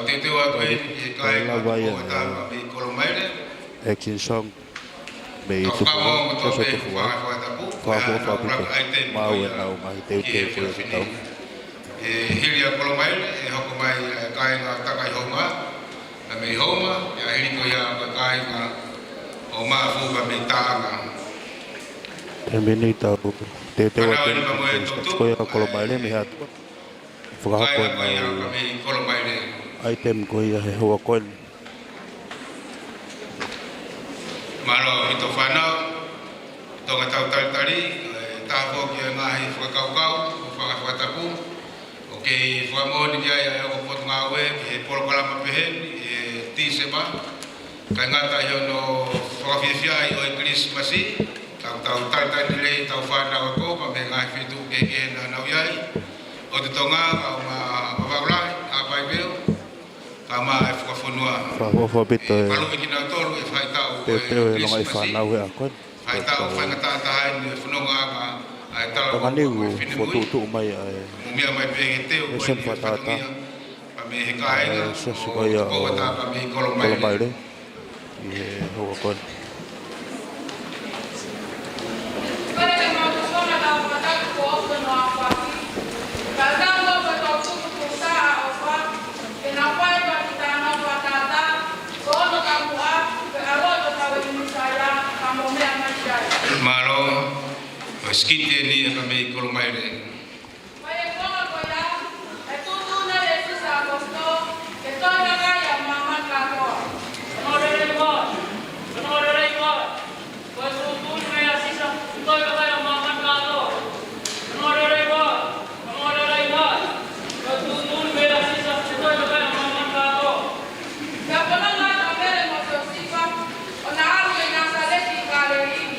te te wa ko e kai ko ta me kolomaile action song me tu ko so tu fa pito mau na o mai te ko tau hilia kolomaile e hoko mai kai nga takai honga na me homa ya hili ko ya kai nga o ma fu ba me tanga e me ni tau te wa ko ya kolomaile me hat fa ko na kolomaile item ko ya he ho ko malo ito fana tonga tau tari ta fo ki nga hi fo kau fa tapu okay fo mo ni ya o pot ngawe e por kala ma pe e ti seba ka nga ta yo no fo fia o Christmas tau tari le tau fana ko pa me nga fi tu ke na yai o te tonga ma ba apa ibeo kama e whafonua. Wha pito e... Palu e kina tolu e whaitau e Christmas whanau e a koe. Whaitau whaingata tahai ni whanonga anga a e tala o whenimui. Tō mai a e... Mumia mai pēngi teo e sen whatata. Pa me he kāinga o kōwata pa me kolomaire. I he hoa koe. Malo, skite ni ka me kolomaire. Mai ko ko ya, e tu na le sa agosto, que to na ga ya mama ka ko. No re mo. Ko tu me asisa, to na ga ya mama ka ko. No re mo. Ko tu me asisa, to na ga ya mama ka ko. Ya pala na ka mere mo so sipa, ona aru na sa le ki ka le ni.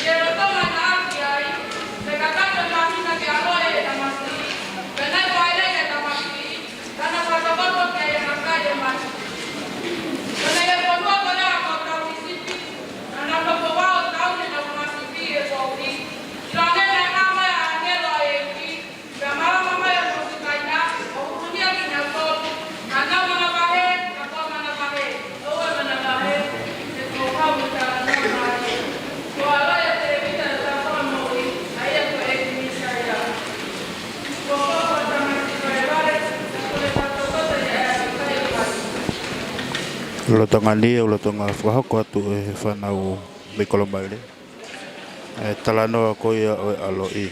Quiero tomar agua ahí, me cagaste la máquina que hago ella más aquí, ven al baile que está más aquí, dan a pasar porque hay en la calle más. Yo le he puesto a poner a contra el municipio, no nos lo probado, está uniendo con más aquí, eso aquí. Yo le he dejado a Angelo aquí, llamaba a mamá de la música y nada, o un día que me acuerdo, andamos a la pared, todo a la pared, es mojado mucho a la noche. Ulo tonga ni, ulo tonga whahoko atu e whanau me kolomaire. E talanoa koia o e alo i.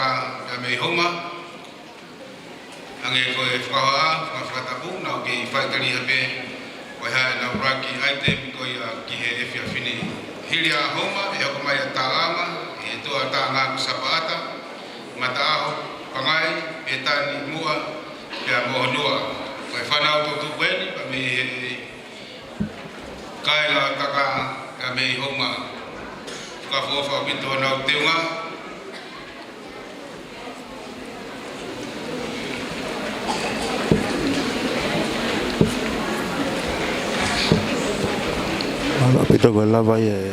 taka me homa ange ko e whaha whakatapu na ke whaitari hape o hea na uraki item ko ia ki he e whiawhini hiria homa e hoko mai a tāama e toa tā ngā kusapaata mata aho pangai e tāni mua pe a mohonua ko e whanau tō tupueni pa me kainga taka ka me homa ka fofa pito nau teunga Ala pito ko lava e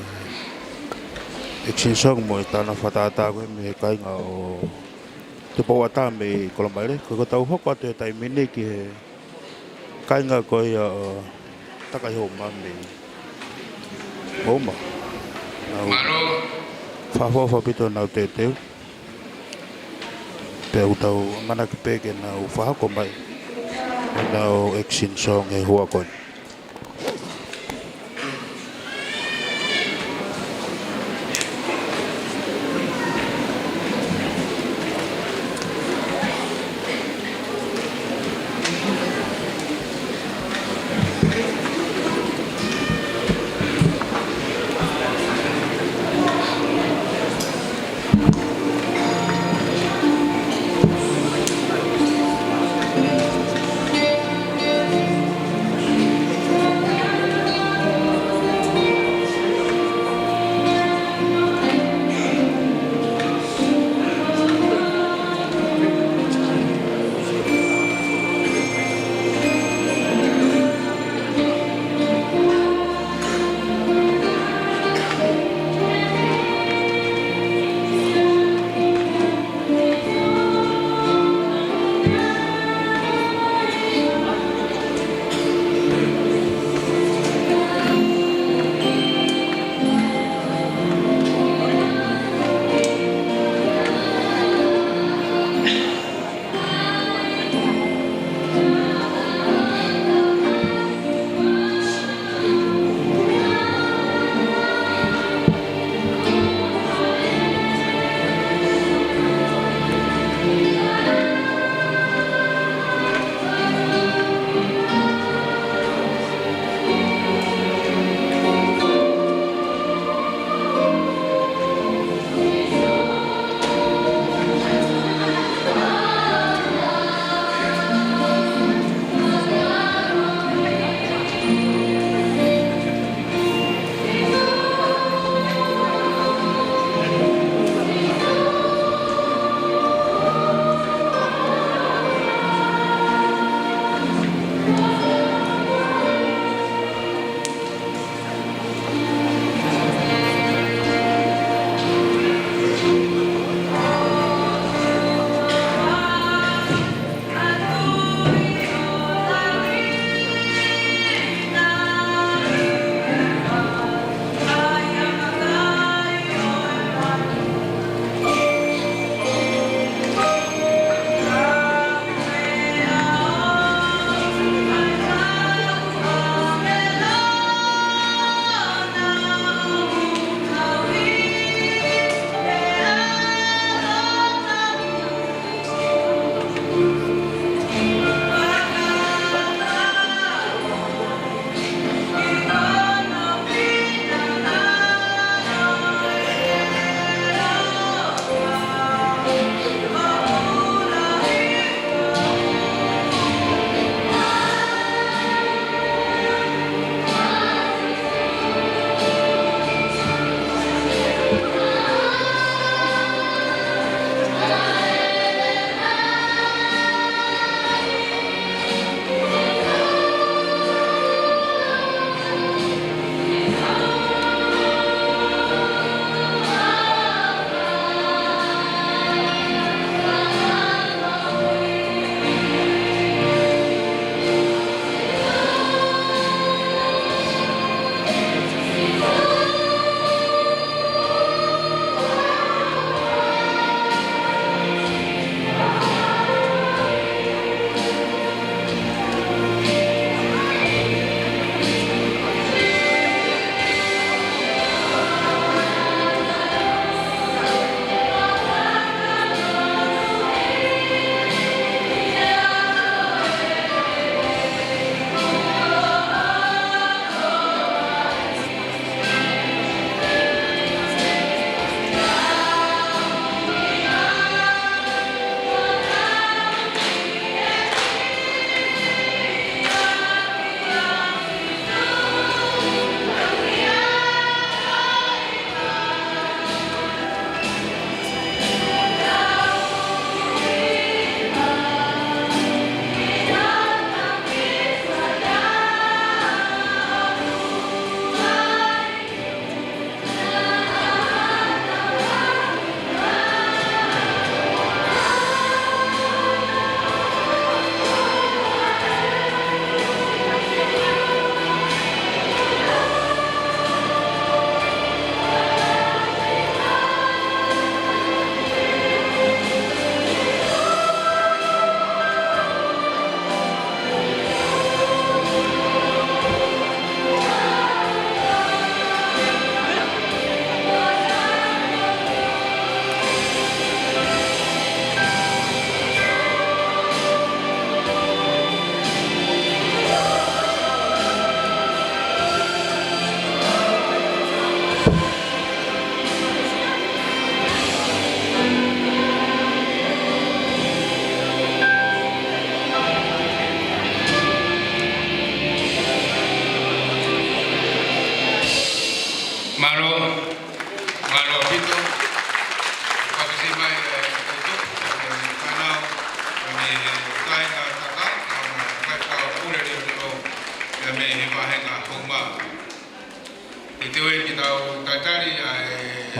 extinção mo tana fatata ko me kai nga o te powata me Kolombaile ko tau hoko te tai mini ki kai nga ko ia taka ho mami oma maro fa pito na te pe utau mana ke peke na u fa ko mai na o extinção e hua ko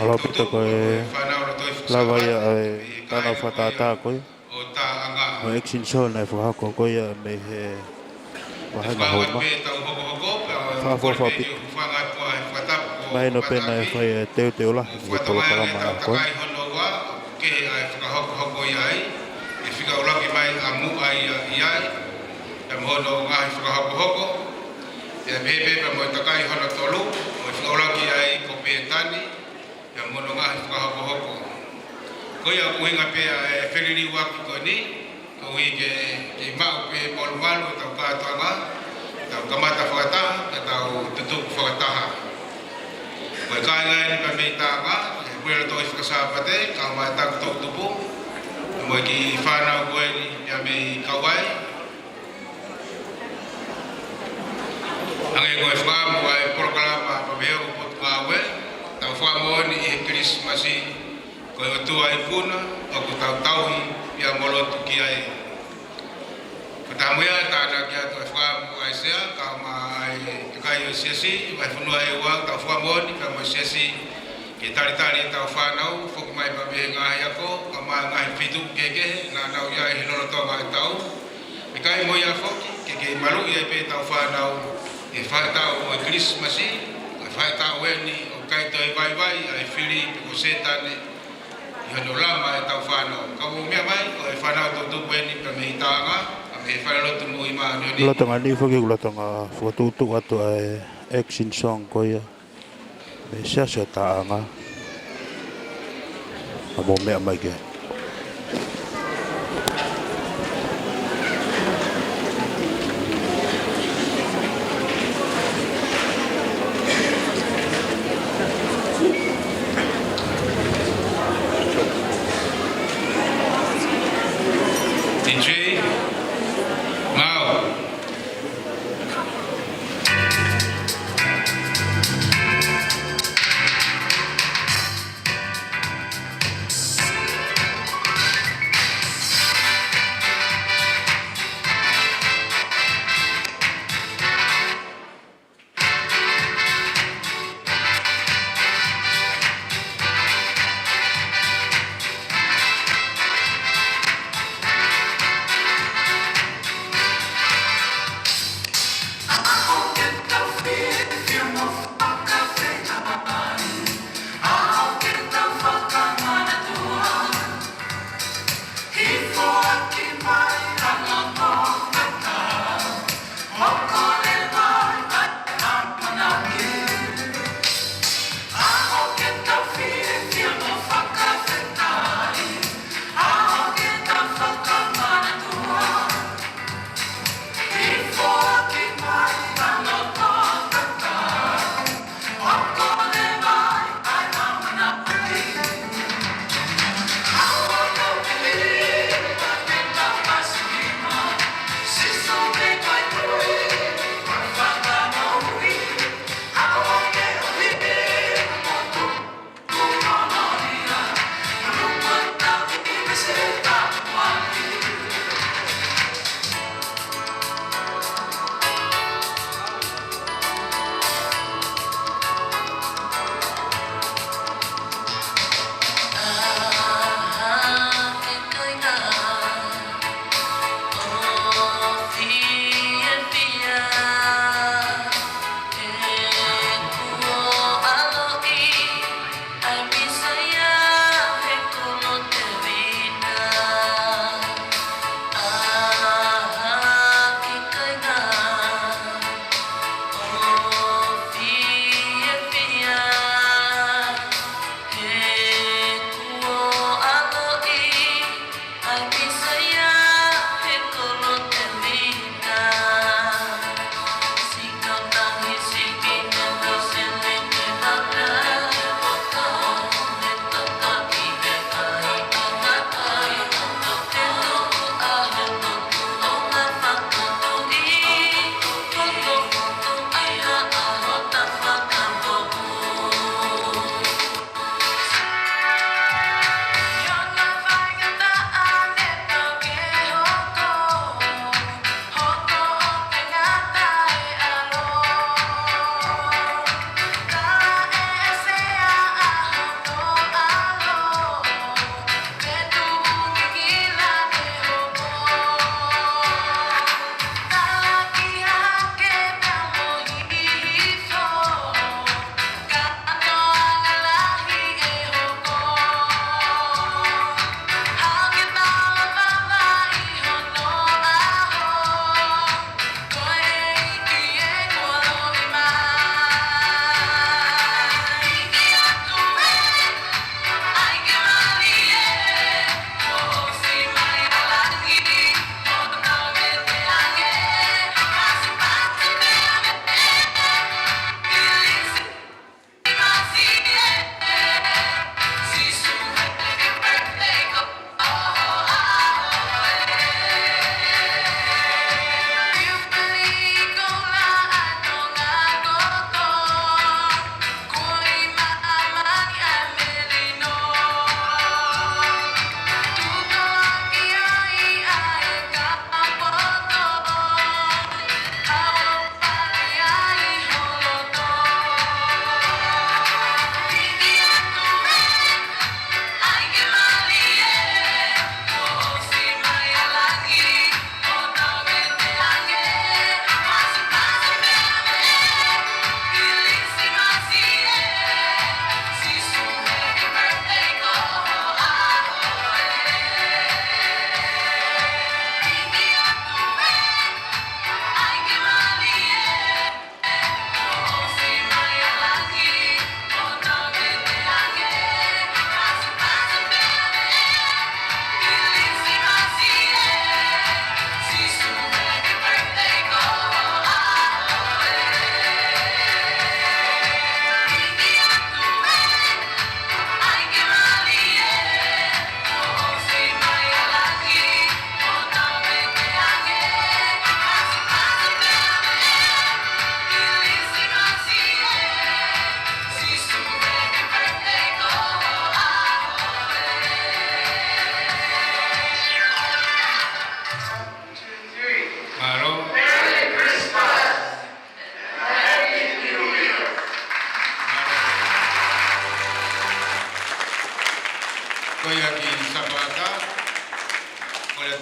Kalau kita koe lava ia ai tana whatata koe. o ta anga O extinction ai whahako koe ia me he wahanga homa. Whafofa pita. Mai no pena e whai e teo teo la. Ni polo parama a koe. ke ai whakahoko hoko i ai e whika uraki mai a mu ai i ai e mhono ngahi whakahoko hoko e pepe pa mo takai hono tolu o e whika uraki ai ko peetani e mhono ngahi whakahoko hoko koe a kuhinga pea e wheriri waki ko ni ko hui ke mau pe polu malu tau kātoanga tau kamata whakataha ka tau tutuku whakataha koe kāinga ni pa mei tānga Pura to is kasapate, kau mai tak tok tupu, mo ki whanau koe ni ya me kawai. Ange koe whakamu ai proklama pa meo pot ngawe, tau whamo ni e Krismasi koe o tua i puna, o ku tau tauhi pia molotu ki ai. Kutamuia tāna kia koe whakamu ai sea, kau mai kai o siasi, mai whanua e wang, tau whamo ni ka mo siasi, ke tari tau whanau, whuku mai pa me ngahi ako, ka maa ngahi whitu keke, nā nau ia e hinoro toa mai tau. E kai mo ia whoki, ke maru ia pe tau whanau, e whaetau o e Krismasi, e whaetau e ni o kai toi vai ai whiri o setane, i hono lama e tau whanau. Ka mo mea mai, o e whanau tau tupu e ni pa me i tānga, a me e whaelotu mo i maa ni. Ulatonga ni whaki ulatonga whakatutu atu ai action song ko ia. Me siasa taanga. Amo mea mai ke. DJ Mau.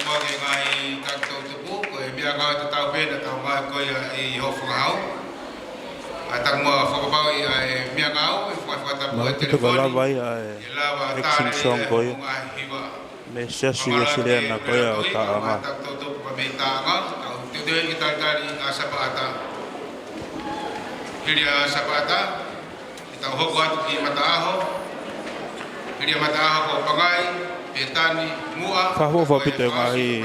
mo ke ngai ka to tupu ko e mia ka tau pe na tau mai ko i ho whakahau. Atang mo whakapau i mia ngau, i whakatapu e telefoni. I lawa tāre e hunga hiwa. Me siasiwa sile na koia o taanga. Atang to tupu pa me taanga, tau teo i tātari a sapata. Hiri a sapata, i tau hoko atu ki mataaho. Hiri a mataaho ko pangai, petani, mua. Whahuwa pito ngahi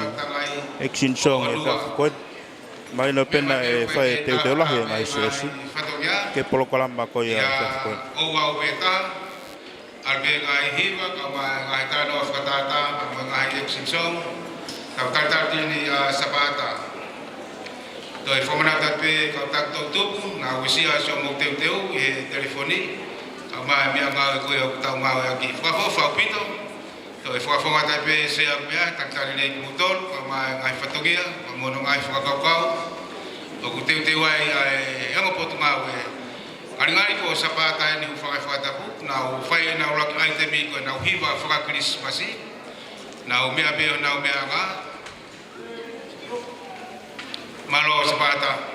Extinction e whakakoe. Mai no pena e whae teo lahi e ngai siasi. Ke polokalama koia o whakakoe. O wau beta, albe ngai hiwa, ka ngai tāno o whakatata, ka ngai Extinction, ka tartati ni sapata. Doi whamanata pe ka takto tupu, na wisia so mo teu e telefoni, ka mai mea ngau e koe o tau ngau e aki. Whafo pito, doi whafamata pe se a mea, taktari nei kumutol, ka mai ngai whatogia, ka mono ngai whakaukau, o ku teu ai e ango potu ngau e. Karingari ko sapata e ni whakatapu, na u whai na ulaki aitemi ko na uhiwa whakakirismasi, na u mea beo na u mea ngā, malo sapata.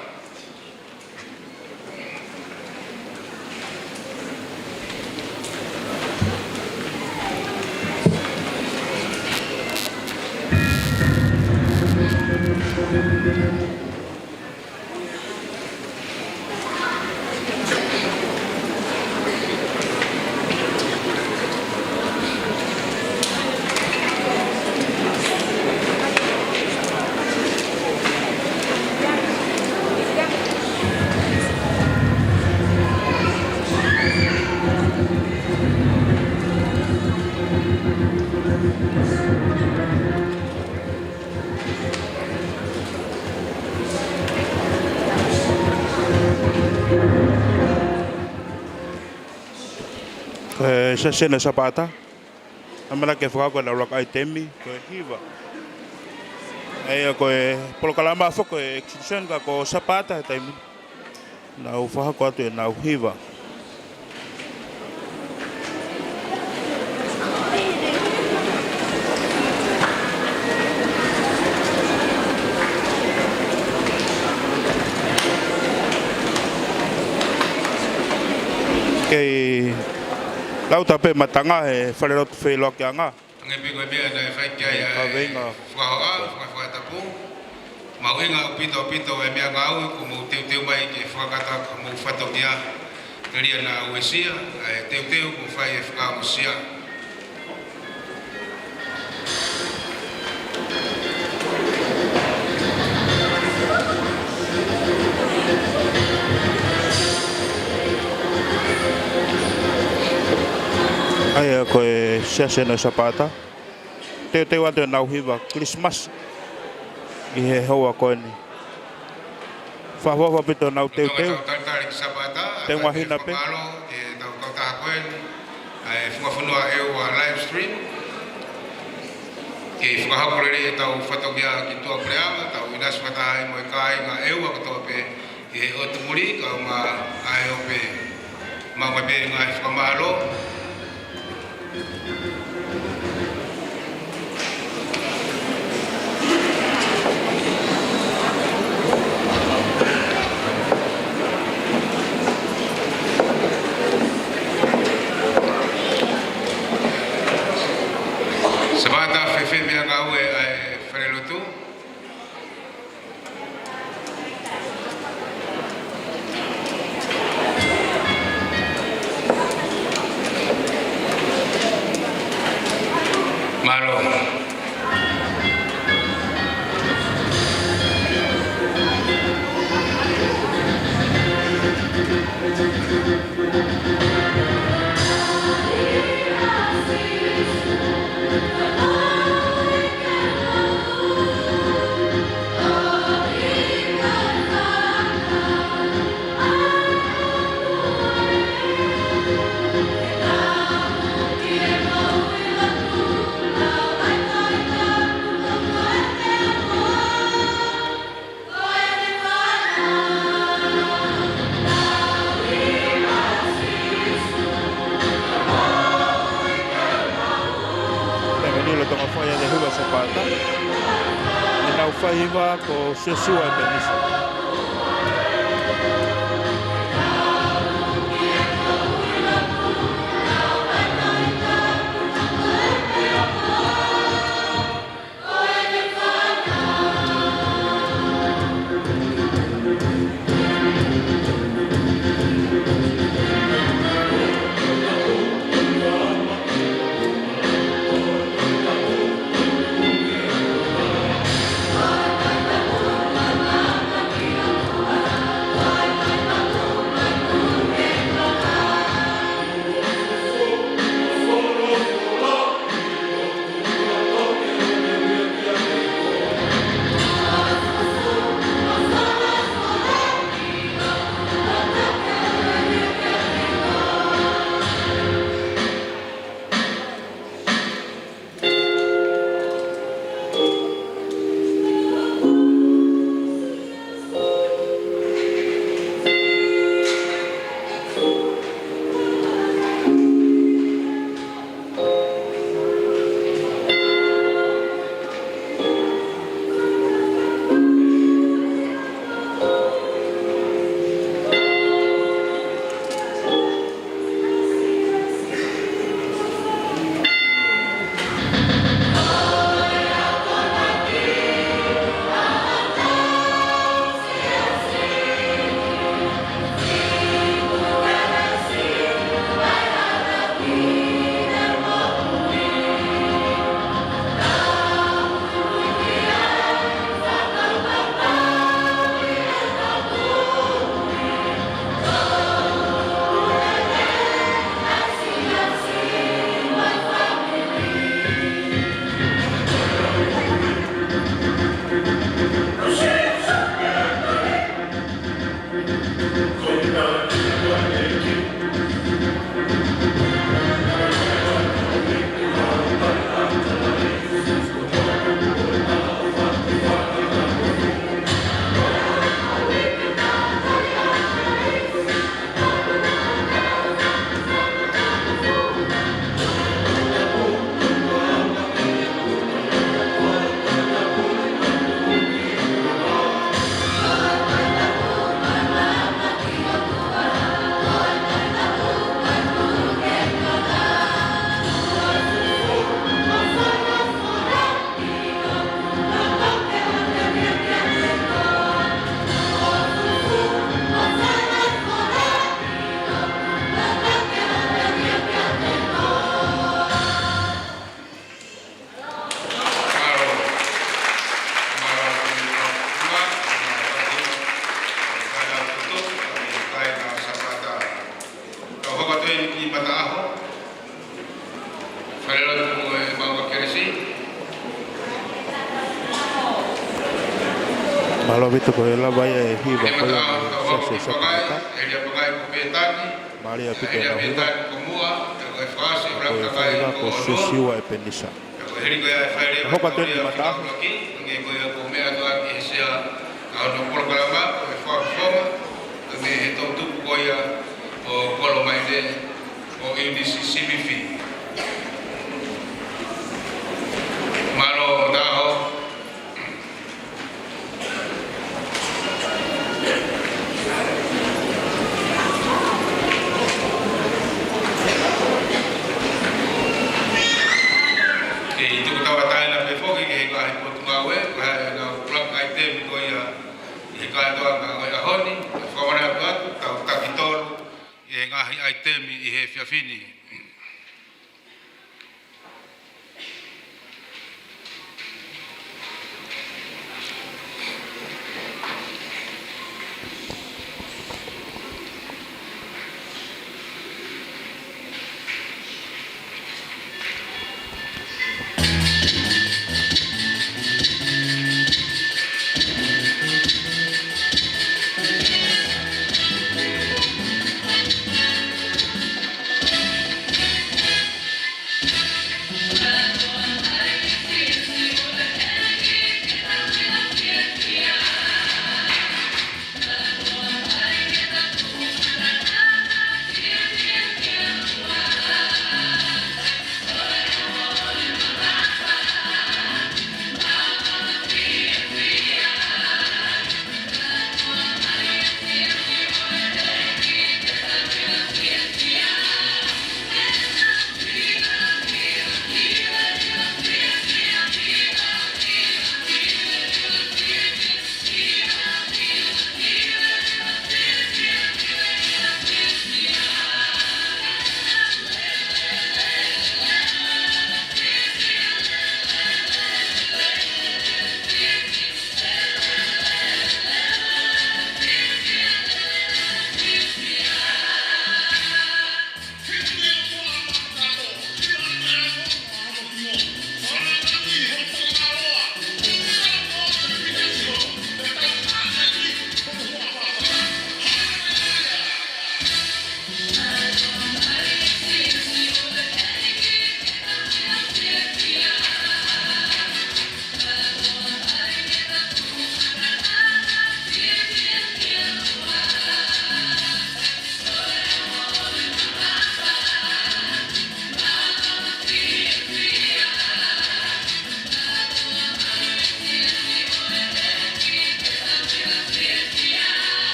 Se sena sapata. Amana ke whakakoe na ulaka aitemi, koe hiwa. Eia koe polokalama whako e Extinction ka ko sapata e taimi. Na u whakako atu e na u hiwa. Kei lau tape matanga e whalerot whaeloa ki anga. Ngepi koe mea na e whaikia whakahoa, whakatapu. Mauinga pito e mea ngau, ko mou teu mai ke whakata ka mou whatokia. Teria na uesia, e teu ko whai e whakamusia. Ai koe siasena sapata. Teu atu e nau hiwa Christmas. I he hoa koe ni. Whahuawa pito nau teu. Tautari sapata, Te wahina pe. E tau kautaha koe ni. E whakawhanua a live stream. Ke whakahapurere e tau whatokia ki tua preama, tau inas whataha e moe kai ngā eua katoa pe. E otumuri ka ngā ai ope. Mau pe ngā whakamaro. Sabata fefe mea ngau e wharelotu. tau whaiva ko sesua e penisa. Malo vitu ko ela vai e hiva ko ya se se pata. Maria pito na hiva. Ko se siwa e penisa. Hoka teni mata. Malo daho Aitemi I he fiafini.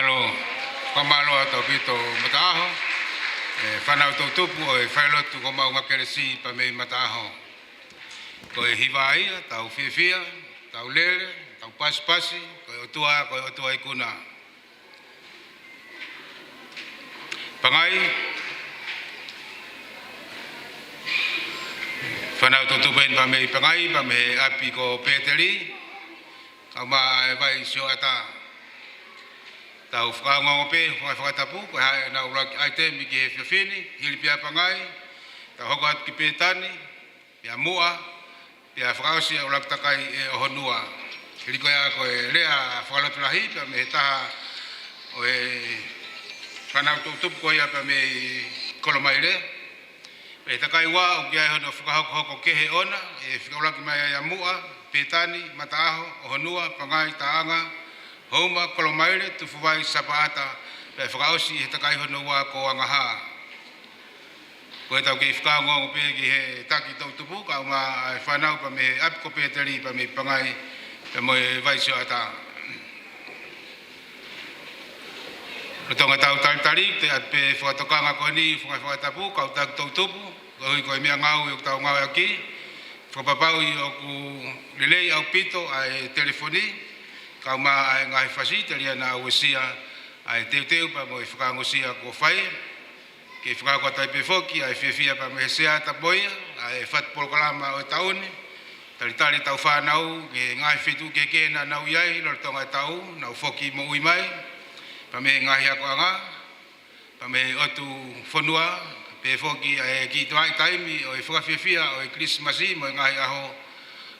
Malo, kamalo atau pito mataho. Whanau tau tupu o whailotu ko mau makeresi pa mei mataho. Ko hivaia, tau whiwhia, tau lele, tau pasipasi, ko otua ikuna. Pangai, whanau tau tupu pa mei pangai, pa mei api ko Peteri, kau maa vai sio ata. Tau whakangongo pe, whakatapu, ko hae na uraki aite mi ki he whiwhini, hili pia pangai, tau hoko atu ki pētani, pia mua, pia whakausi a uraki takai e ohonua. Hili koe a koe lea whakalotu lahi, pia me he taha o e whanau tupu koe a pia me kolomai le. Pe takai wā, o kia e hono whakahoko hoko kehe ona, e whakalaki mai a mua, pētani, mataaho, ohonua, pangai, taanga, Homa kolomaile tu fuwai sapaata pe whakaosi he takai hono wā ko angaha. Koe tau kei whakangongo pe ki he taki tau tupu ka uma whanau pa me apiko Peteri pa me pangai pe moe vaisio ata. Rotonga tau talitari te at pe whakatokanga koe ni whakatapu ka utak tau tupu ko hui koe mea ngau i tau ngau aki. Whakapapau i oku lelei au pito ai telefoni. Kau maa ai ngai whasi, talia na uesia ai teu pa mo i whakangosia ko whai. Ke whakako tai pe whoki, ai whiwhia pa me sea ta boia, ai what polokalama o tauni. Talitari tau whanau, ke ngai whitu ke kena nau iai, lor tonga tau, nau whoki mo ui mai. Pa me ngai ako anga, pa me otu whanua, pe whoki ai ki tuai taimi, o i whakawhiwhia, o i Christmasi, mo i ngai aho,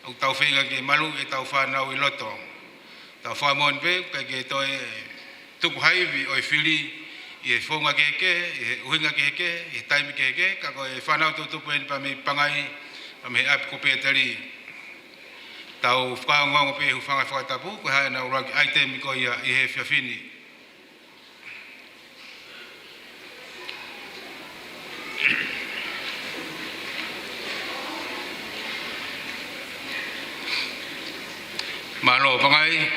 au tau whenga ke malu e tau whanau i loto. Tau whamon pe, kai ke toi tuku haiwi o i whiri i e whonga keke, i e uhinga keke, i e taimi keke, ka koe whanau tau tupu eni pa me pangai, pa me apiko Peteri. Tau whakangongo pe hu whanga whakatapu, koe hae na uraki aitemi ko ia i he whiawhini. Malo pangai.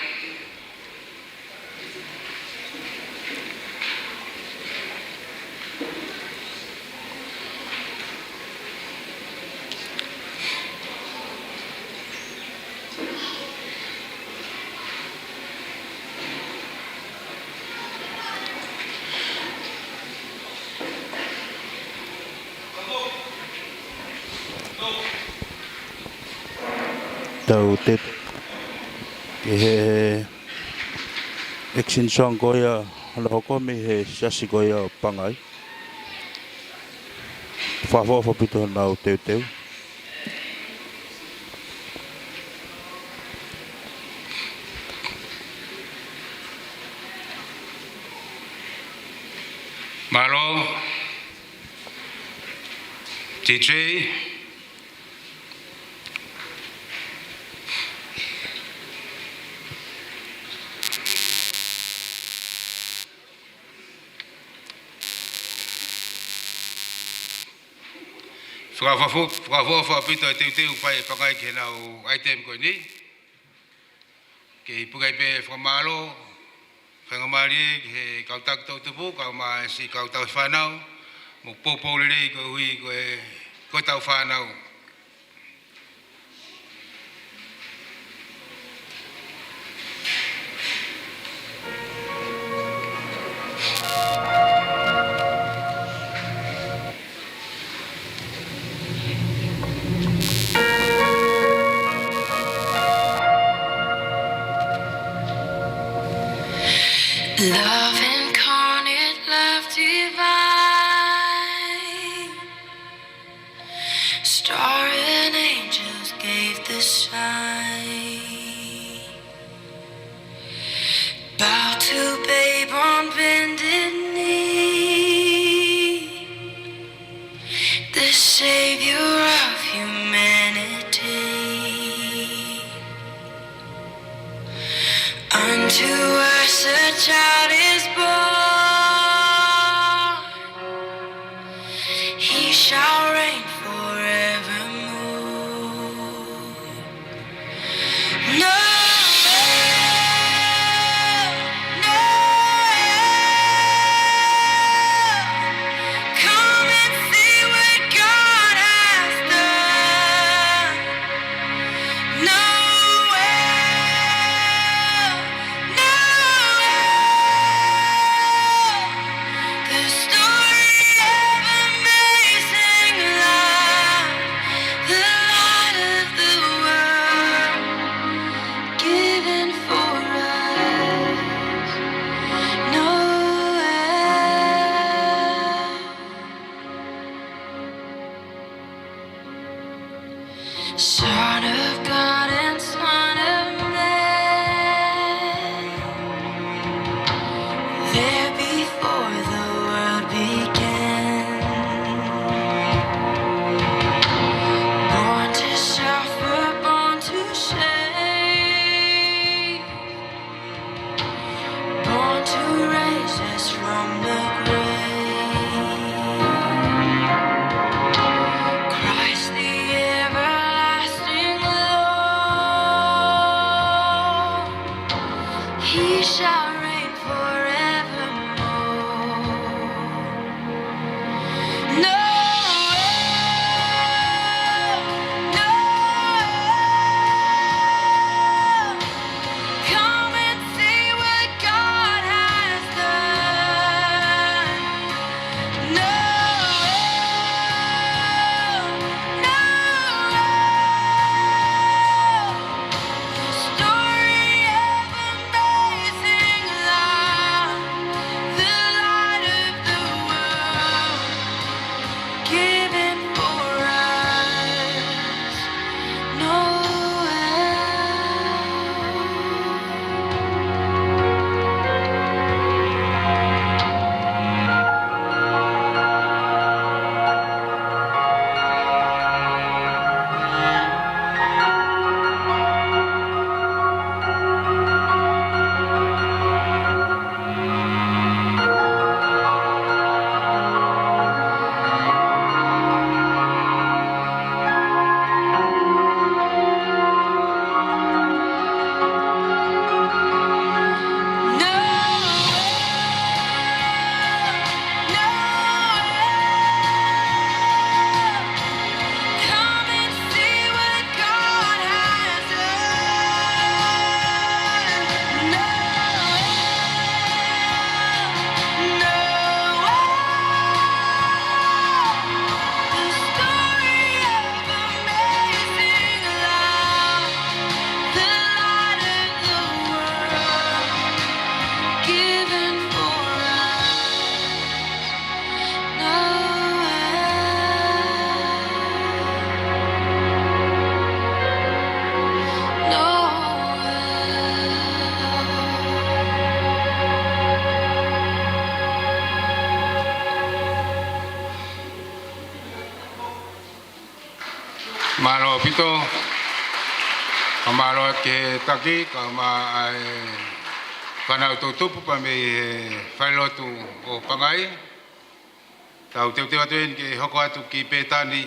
Tau te ke he action song ko ia hala hoko me he sasi ko ia pangai. Whawha pito nau teu. Malo, DJ, whakawha pito e teu pai e pakai ke nau item koe ni. Ke i pukai pe whakamalo, whangamari he kautak tau tupu, kau maa si kautau whanau, mo popo lirei koe hui koe tau whanau. Love incarnate, love divine, star and angels gave the sign. Bow to babe on bended knee, the savior of humanity. Unto us a child is born, he shall reign forevermore. No, no shall reign forevermore. No, no, come and see what God has done. No, no, story of amazing love, the light of the world, given for us. Noel. Come and see what God has done. The story of amazing love, the light of the world, given for Malo pito, kamalo ke taki kama ai kana tutupu pa me whailotu o pangai. Tau te atu ke hoko atu ki petani,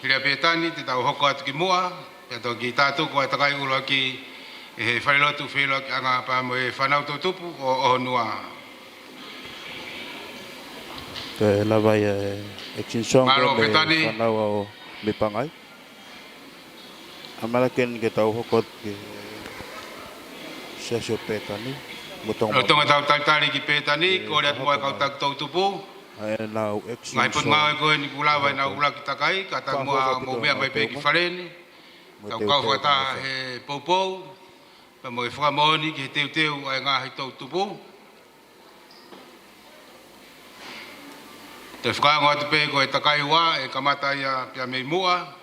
hira petani te tau hoko atu ki mua, pe tau ki tātu ko takai ura ki whailotu whelo ki anga pa me whanau tutupu o honua. Ke lava ia action song Malo me petani. whanau o me pangai. Amalaken ke tau hokot ke sesio petani. Mutong O tonga tau talitali ki petani, ko rea tua kau tak tau tupu. ai nau action Ngai pun ngau ko ni pulawa na ula ki takai, kata mua mo mea mai pe ki whareni. Tau kau whata he poupou, pa mo e whakamoni ki he teu ai ngā hei tau tupu. Te whakaango atu pe ko e takai wā, e kamata ia pia mei mua.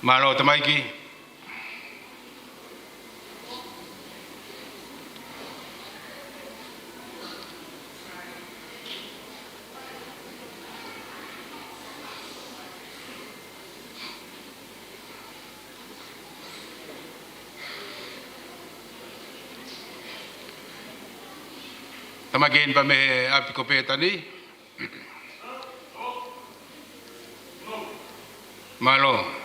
Malo tamaiki. Tamakin pa me api ko petani. Malo.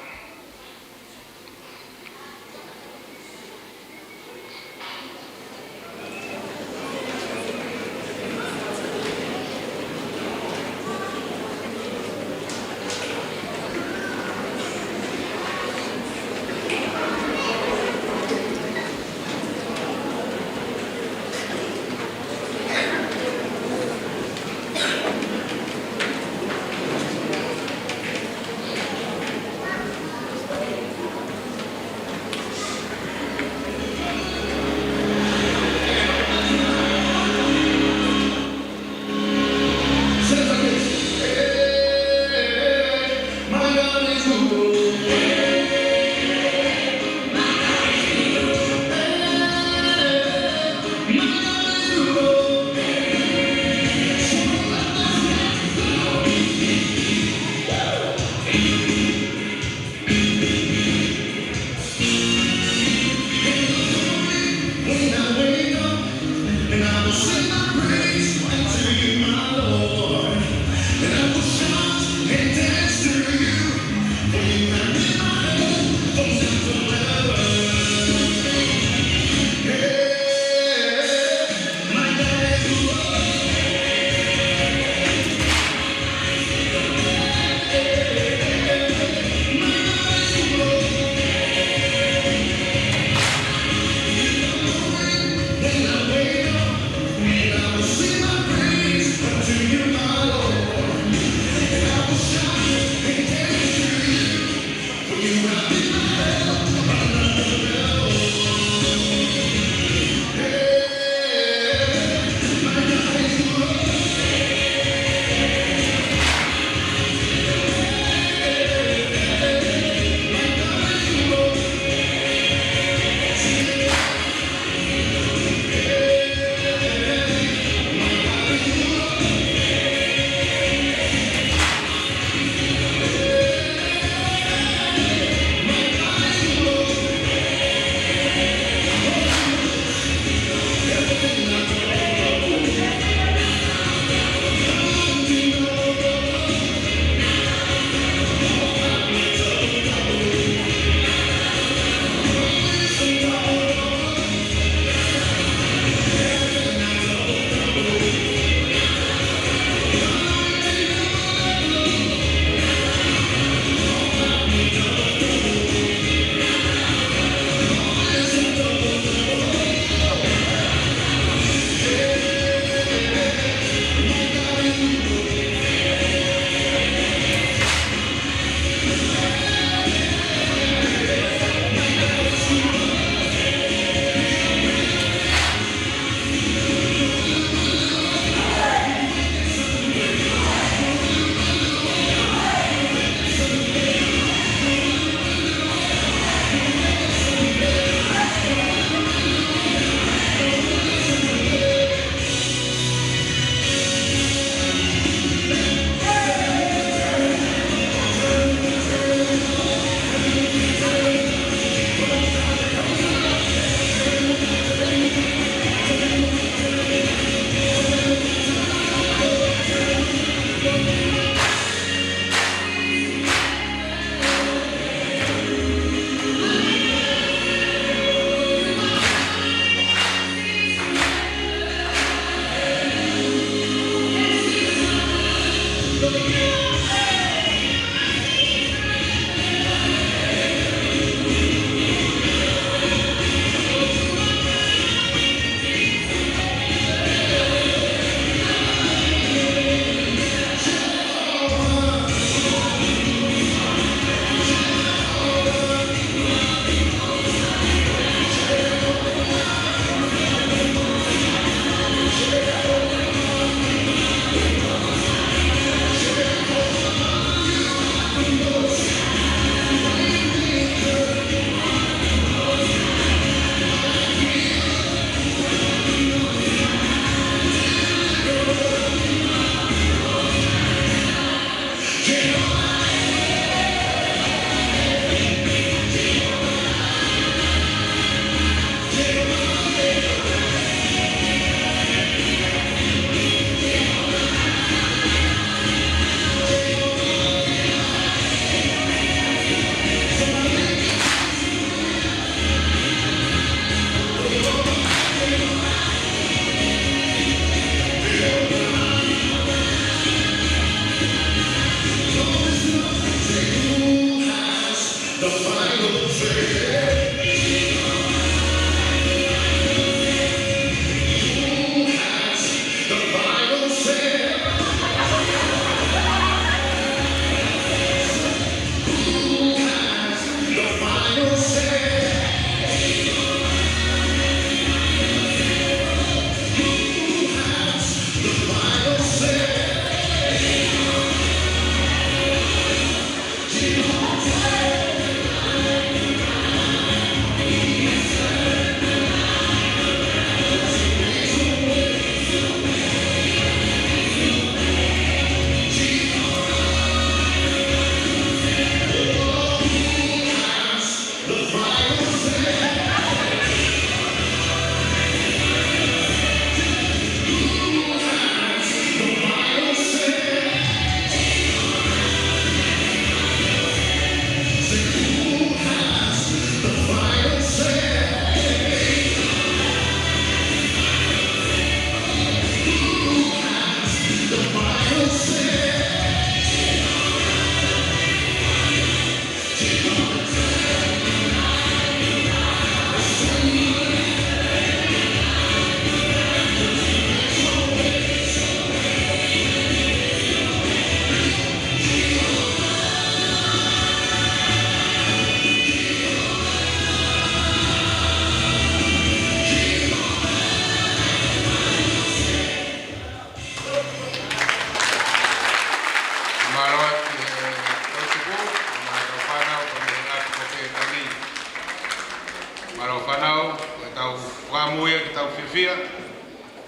Maro whanau, ko e tau whamuia, ki tau whiwhia,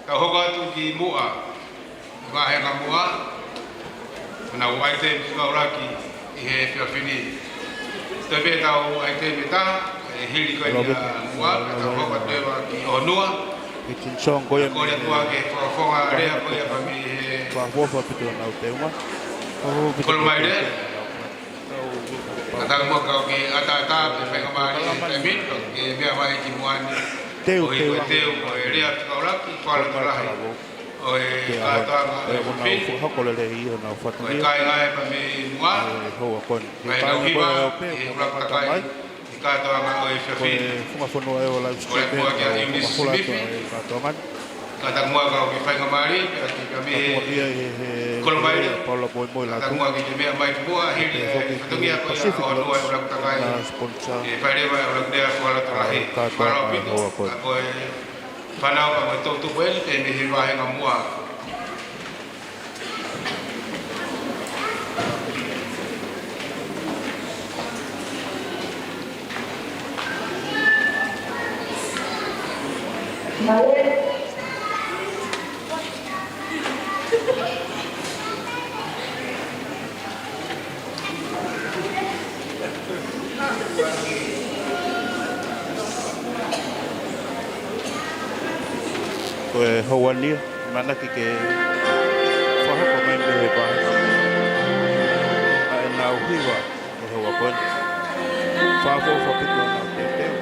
tau hoko atu ki mua, ngahe ngā mua, mana o ai te whauraki i he whiawhini. Te pe tau ai te me taha, e hiri koe ni a mua, tau hoko atu ewa ki Honua, I tinsong koia ko le tua ke whawhonga rea koe a mi he whawofa pito nau te unga. kolo mai rea. Kata mua kau ke ata pe whainga maari e min, ke mea mai ki muani. Teu, O i koe teu, o e rea ki kauraki, whala to rahi. O e kātoanga e whiwhini, hakolele i ona o e whatangia. kai ngai pa me mua, Hoa koni. mai nau hiwa, e uraka kai, i kātoanga o e whiwhini. Funga whanua e o live stream. Ko le mua ki a Eunice Smithy. Kata mua kau ke whainga maari, ka me kolo mai rea. Paula Boy Boy Kata Latu. mua ki te mea mai mua, hiri e whatungia koe a Honua e uraka kai. Sponsor. E whairewa e uraka rea whala to rahi. Marau pito, a koe whanau ka mai tautu koe, te me he wahenga mua. Koe hauania, mana ki ke whahoko mai me he pahe. Ai nau hiwa, e haua koe. Whafo whapito nau te teo.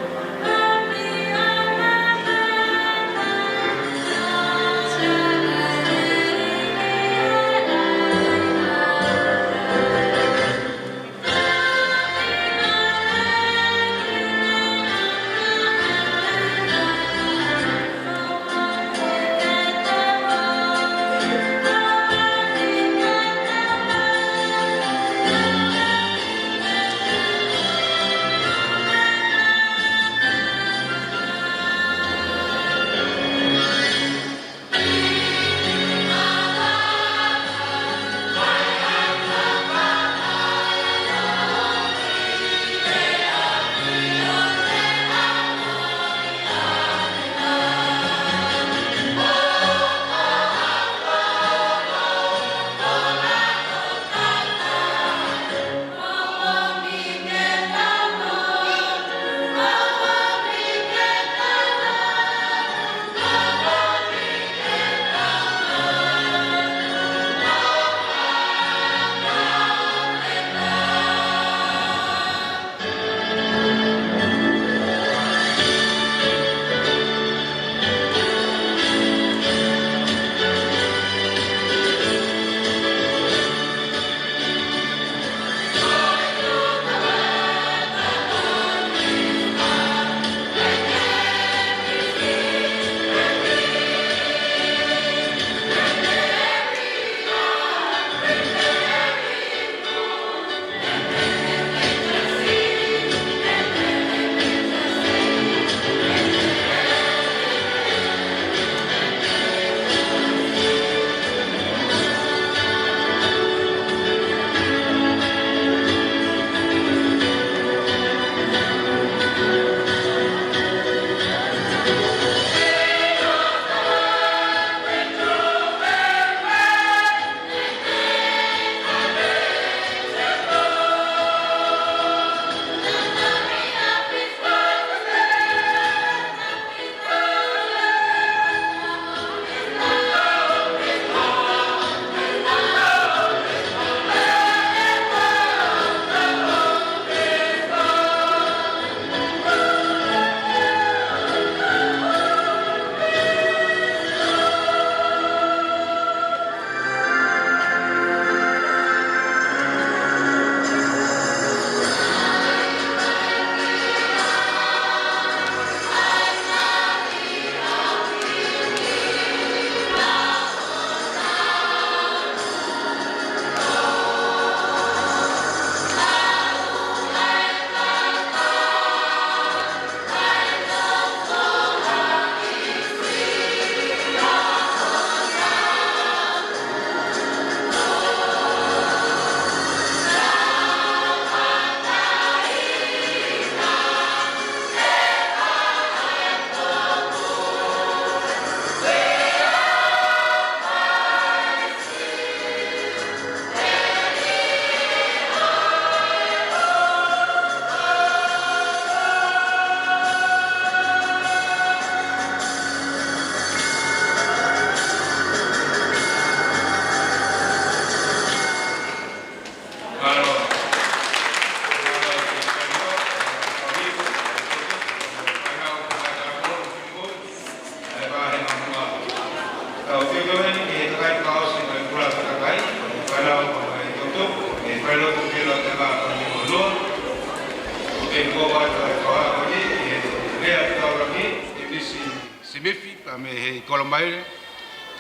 simifi pa me he kolomaile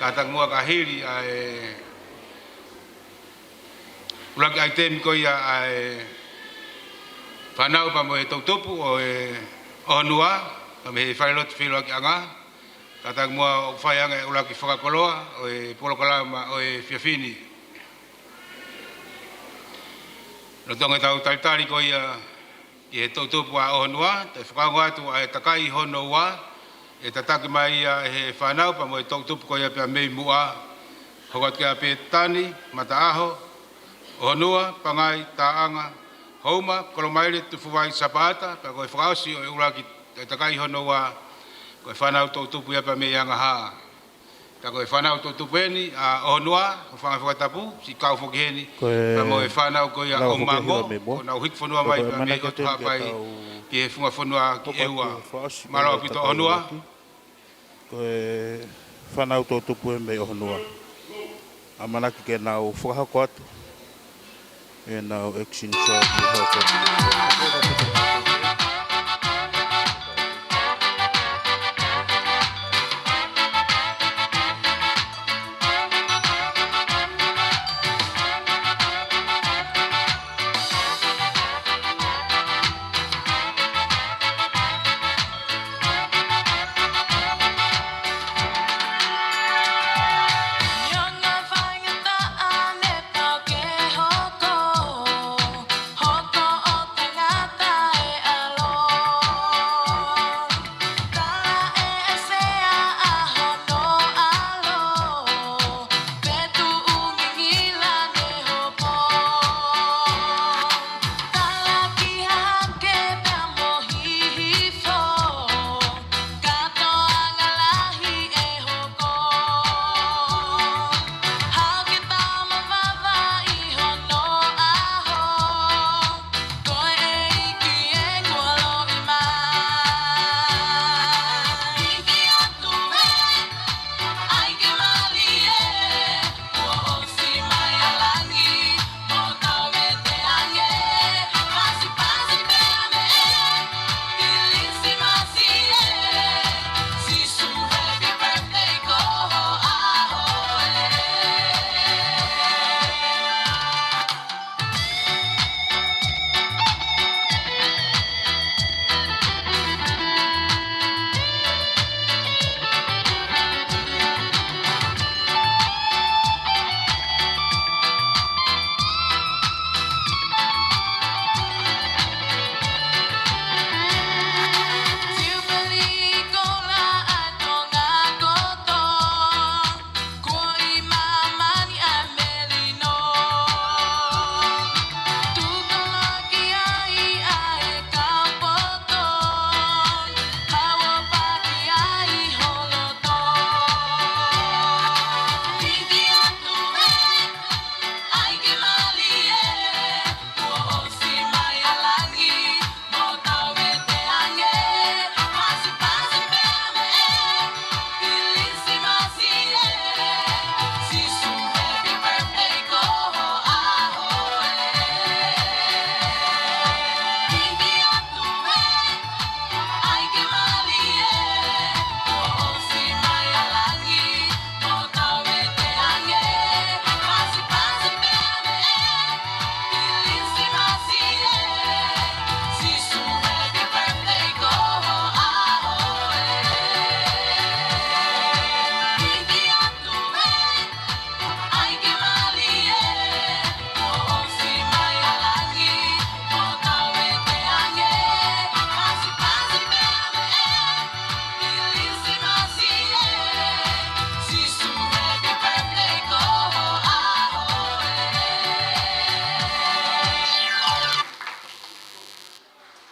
ka tangua ka hiri ai ulak ai tem ko ia ai fanau pa mo totupu o onua pa me failot filo ki anga ka tangua fai anga ulak ki fakakoloa o polokalama o fiafini no tonga tau taitari ko ia e totupu a onua te whakaunga atu a takai hono wa e tataki mai a he whanau pa mo e totupu ko ia pia mei mua hokat kia pe tani mata aho onua pangai taanga homa kolomaile tu fuwai sapata pa ko e whakausi o e uraki e takai hono wa ko e whanau totupu ia pia mei anga haa ta ko e whanau totupu eni a onua o whanga whakatapu si kau whokiheni pa mo e whanau ko ia o mango o nau hik whanua mai pa mei o tuhapai ki e whunga whanua ki eua marau pito onua ko e whanau totupu e mei onua a manaki ke nau whakahako atu e nau action shot ki hoko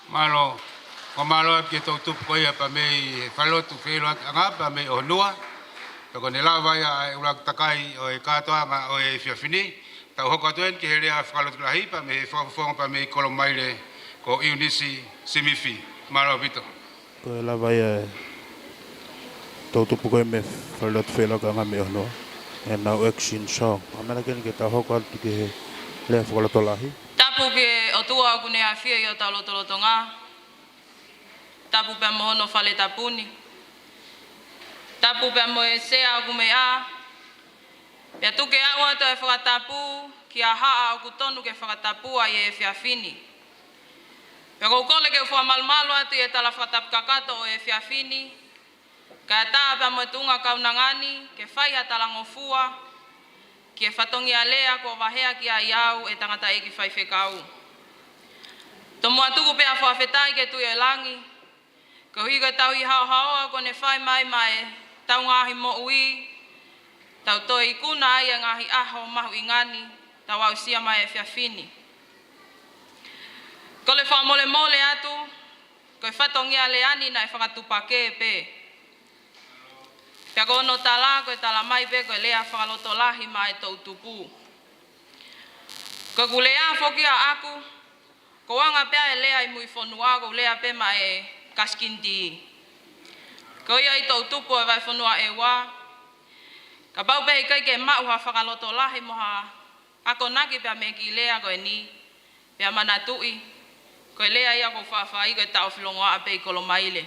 malo ko malo ke to tu ko ia pa me falo tu felo anga pa me onua to ko ne lava ya ulak takai o e katoa ma o e fiafini ta hoko tuen ke hele a falo tu lahi pa me fo pa me kolomaile ko unisi simifi malo vito ko lava ya to tu ko me falo tu felo anga me onua e na action song amana ken ke ta hoko tu ke le falo tu lahi tapu ke o tua ku ne afia yo talo tolo tonga tapu pe mono fale tapuni tapu pe mo se a ku me a ya tu ke a wa to e whakatapu ki a haa o ku tonu ke whakatapu a e whiawhini. Pe ko kole ke ufua malmalo atu e tala whakatapu kakato o e whiawhini ka taa pe mo tunga kaunangani ke whai ha talangofua ki e whatongi a lea ko wahea ki a iau e tangata e ki whai whekau. Tomo atuku pe a whawhetai ke tu e langi ko higa tau i hao haoa ko ne whai mai mai tau ngahi mo ui tau toi i kuna ai a ngahi aho mahu i ngani tau au sia mai e whiawhini. Ko le whamole mole atu ko e whatongi a leani na e whakatupake pe. Pea ko ono tala ko e tala mai pe ko e lea whakaloto lahi mai tau tupu. Ko ku lea whoki a aku ko wanga pea e lea i mui whanua ko lea pe mai e kaskindi. Ko ia i tau tupu e vai whanua e wā. Ka bau pe kai ke mau ha whakaloto lahi moha ako naki pea me ki lea ko e ni pea mana tui ko e lea ia ko whawhai ko e tau whilongoa a pe i kolomaile.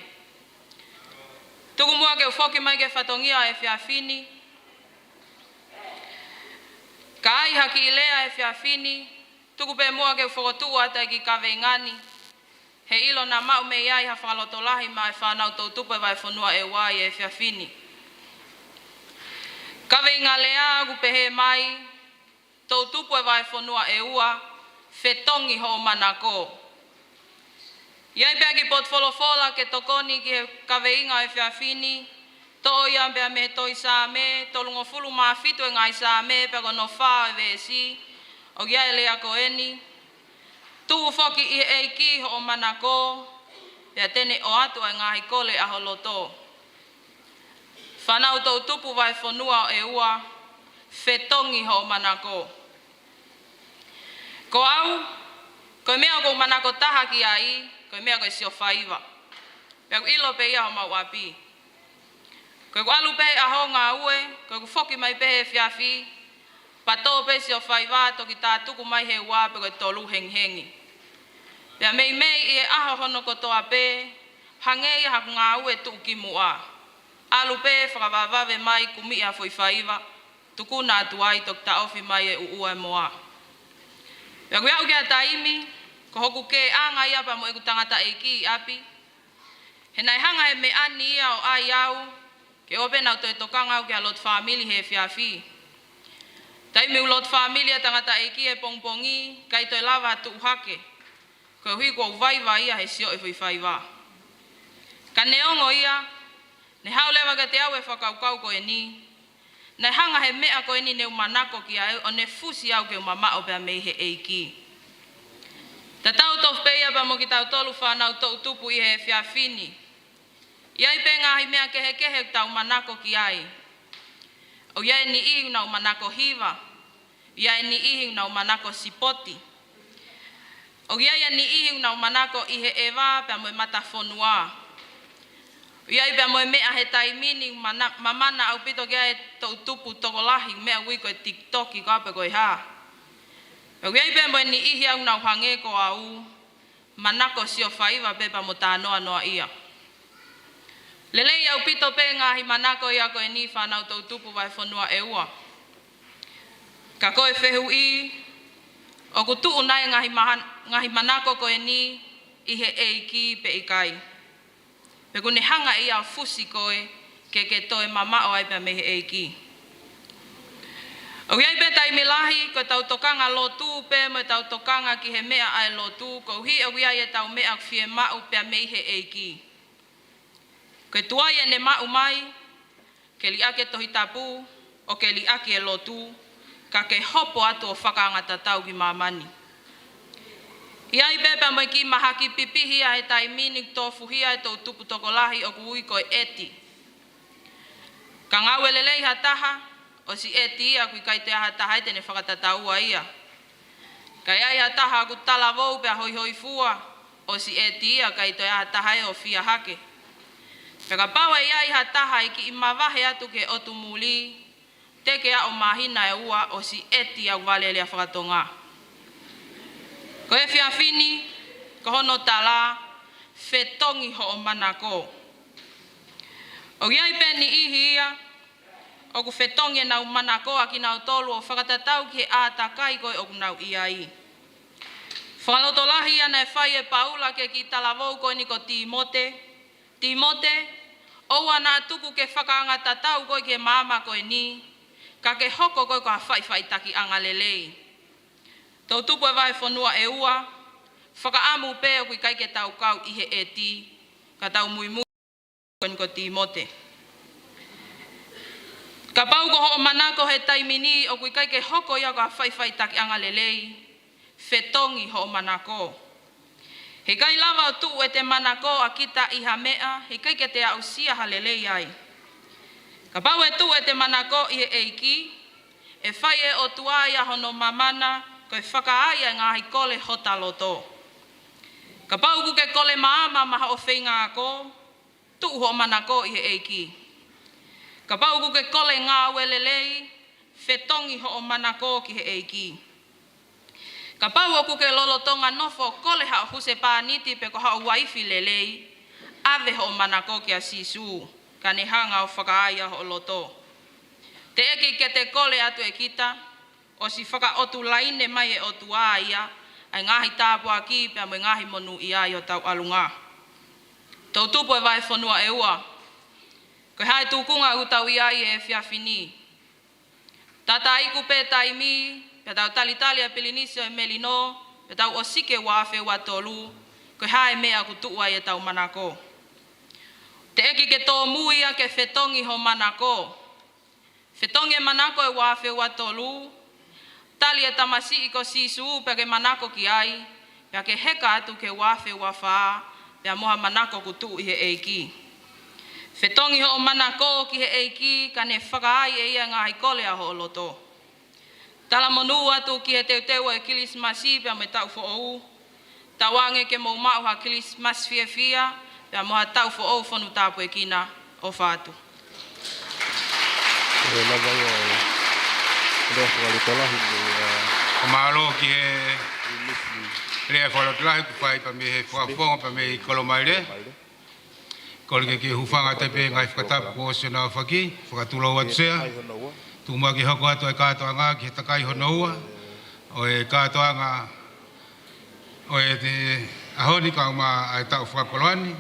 Tuku mua ke ufoki mai ke whatongia e whiawhini. Ka ai haki i lea e whiawhini. Tuku pe mua ke ufokotu ata ki kawe ngani. He ilo na mau me iai ha whakaloto lahi mai whanau tau tupu e vai whanua e wai e whiawhini. Kawe inga lea ku pehe mai tau tupu e vai whanua e ua whetongi ho manako. Iai pia ki potfolofola ke tokoni ki kawe inga e whiawhini. To ia pia me toi sa me, tolungo fulu maa fitu e ngai sa me, pia ko no wha e vesi. O iai lea ko eni. Tu foki i eiki ho manako. Pia tene o atu e ngahi kole aho loto. Whanau tau tupu vai whanua e ua, whetongi ho manako. Ko au, ko mea ko manako taha ki ai, ko mea ko sio whaiva. Pea ko ilo pe ia ho mau api. Ko alu pe aho ngā ue, ko whoki mai pe he whiawhi, pato pe sio whaiva toki tā tuku mai he wā pe ko tolu henghengi. Pea mei i e aho hono ko toa pe, hangei haku ngā ue tuku ki mua. Alu pe whakawawave mai kumi a fwoi whaiva, tuku nā tuai toki ta ofi mai e ua e moa. Pea kui au kia taimi, ko hoku ke anga ia pa mo e kutangata e ki api. He nai hanga he me ani ia o ai au, ke ope nau toi tokanga au kia lot family he whiawhi. Taimi u lot family a tangata e ki e pongpongi, kai toi lava tu hake. Ko hui ko uvaiva ia he sio e fwoi whaiva. Ka neongo ia, ne hau lewa ka te au e whakaukau ko e ni. Ne hanga he mea ko e ni neu manako ki au, o ne fusi au ke umamao pia mei he eiki. Ta tau tof peia pa mo ki tau tolu whanau tau tupu i he whiawhini. Iai pe ngahi mea kehe tau manako ki ai. O iai ni ihu nau manako hiva. Iai ni ihu nau manako sipoti. O iai ni ihu nau manako i he ewa pia mo e mata whanua. Iai pia mo e mea he taimini mamana au pito kia e tau tupu toko lahi mea wiko e TikTok i kape koi haa. Iai pia mo e ni ihi au nau hange ko au manako sio whaiva pepa mo tā noa ia. Lelei au pito pe ngahi manako ia ko e ni whanau tau tupu vai whanua e ua. Ka koe whehu i, o ku tuu nai ngahi manako ko e ni i he eiki pe i kai. Pe kune hanga ia o fusi koe ke toe mama o ai pe me he eiki. O iai pe taimi lahi ko tau tokanga lotu pe mo tau tokanga ki he mea ai lotu ko hi o iai e tau mea fie mau pe me he eiki. Ko tuai e ne mau mai ke li ake tohi tapu o ke li ake e lotu ka ke hopo atu o whakaangata tau ki mamani. Iai pepe mo ki mahaki pipihi a he taimini tofu hia e tau tupu toko lahi o kui ko eti. Ka ngau elelei hataha o si eti ia kui kai te hataha e tene whakatataua ia. Ka iai hataha ku talavou pe a hoi fua o si eti ia kai te hataha e o fia hake. Peka paua iai hataha i ki imawahe atu ke otu muli teke a o mahina e ua o si eti au vale lea whakatonga. Ko e whiawhini, ko hono tala, whetongi ho o manako. O iai peni ihi ia, o ku whetonge nau manakoa ki nau tolu o whakatatau ki a takai koe o ku nau iai. Whakalotolahi ana e whai e paula ke ki talavou koe ni ko Timote. Timote, o ana tuku ke whakaanga tatau koe ke mama koe ni, ka ke hoko koe ka whai taki anga lelei. Tau tupu e vai whanua e ua, whakaamu pe o kui kai ke tau kau ihe e ti, ka tau mui koe ni ko Timote. Ka pau ko ho manako he taimini o kui kai ke hoko ia ka whai taki anga lelei, whetongi ho manako. He kai lava o tuu e te manako a kita iha mea, he kai ke te au sia halelei ai. Ka pau e tuu e te manako i he eiki, e whai e o tuaia hono mamana, koe whakaaia ngā hi kole hota loto. Ka pau ku ke kole maama maha o whinga ako, tuu ho manako i he eiki. Ka pau ku ke kole ngā welelei, whetongi ho o manako ki he eiki. Ka pau o ku ke lolotonga nofo kole hao huse pāniti pe ko hao waifi lelei, ave ho manako ki a sisu, ka ne hanga o whakaaia ho loto. Te eki ke te kole atu e kita, o si whaka otu laine mai e otu aia, ai ngahi tāpua ki pia mo ngahi monu i ai o tau alunga. Tau tupu e vai whanua e ua, koe hai tūkunga u tau i ai e whiawhini. Tata iku pe taimi, pe tau talitali a Pilinisio e Melino, pe tau osike wafe wa tolu, koe hae mea ku tuu ai e tau manako. Te eki ke tō muia ke whetongi ho manako. Whetongi e manako e wafe wa tolu, tali e tamasi i ko sisu pe ke manako ki ai, pe ke heka atu ke wafe wa whaa, pe moha manako ku tuu i he eiki. Whetongi ho manako ki he eiki, ka ne whakaai e ia ngā hikole a ho loto. Tala monu atu ki he teuteu e kilismasi pia me tau fo'ou. Tawange ke mou mau ha kilismas fia, pia moha tau fo'ou whanu tāpu e kina o whātu. O malo ki he rea whalotolahi ku whai pa me he whafonga pa me i kolomaire. Kole ke hufanga te pe ngai whakatapu ko se nā whaki, whakatulau atu sea. Tūma ki hoko atu e kātoa ngā ki he takai honoua, o e kātoa ngā, o e te ahoni ka uma ai tau whakakoloani,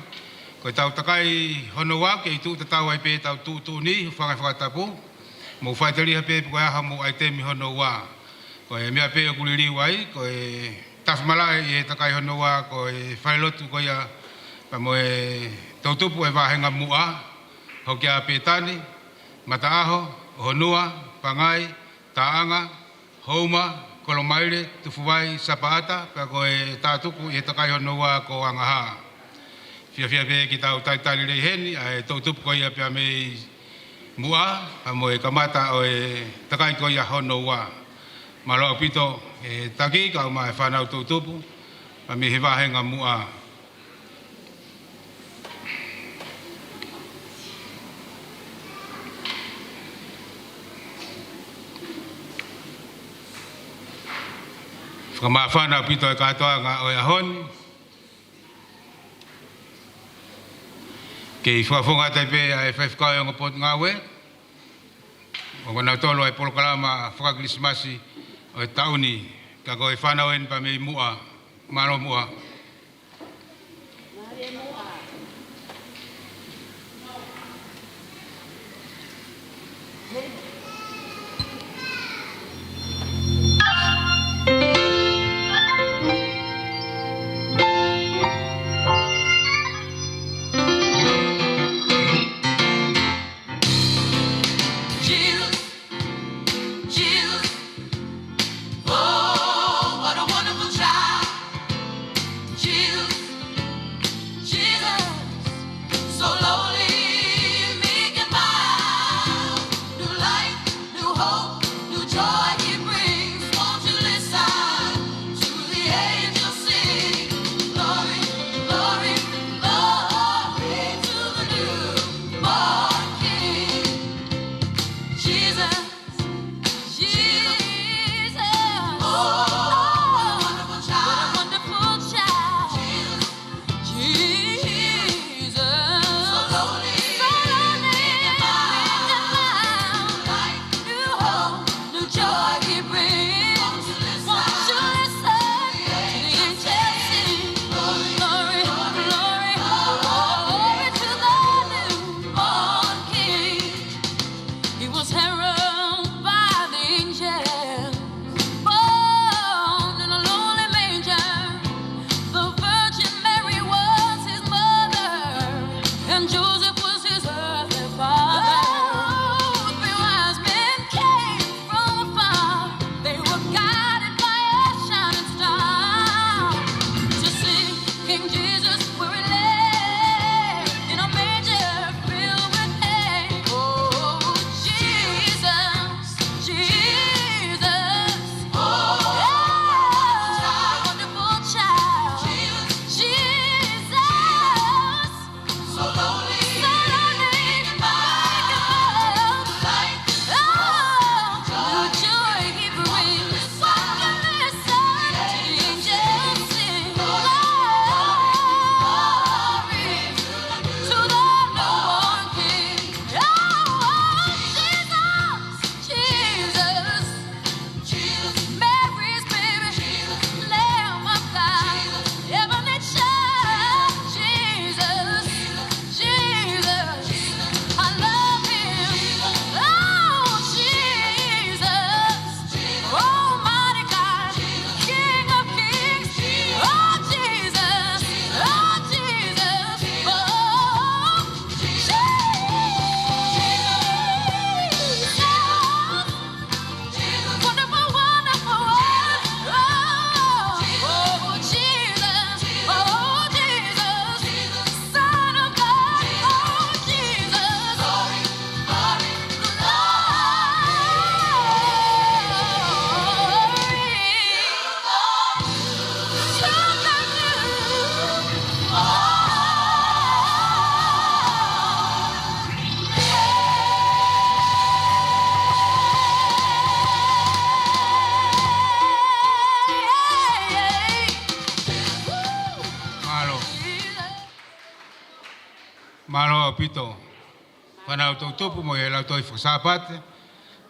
ko e tau takai honoua ke i tū te tau ai pe tau tūtūni, whangai whakatapu, mō whaitariha pe ko e aha mō ai temi honoua, ko e mea pe o kuliriu ai, ko e tawhamalai i he takai honoua, ko e whailotu ko ia, pa mo e tautupu e wahenga mua, hoki a pe tani, mata aho, honua, pangai, taanga, houma, kolomaire, tufuwai, sapaata, pa ko e tātuku i he takai honua ko angaha. Fia pe ki tau taitani rei heni, a tautupu ko ia pia mei mua, pa mo e kamata o e takai ko ia honua. Malo apito e taki, ka uma e whanau tautupu, pa me he wahenga mua. Kamafana pito e katoa ngā o ahoni. Ke i whafonga tai pe a e whaifkau e ngopot ngā we. O kona tolo e polokalama whakakilismasi o e tauni. Ka ko e whanau en pa mei mua, maro mua. Jesus, Malo pito. Whanau tau tupu mo e lau toi whasapate.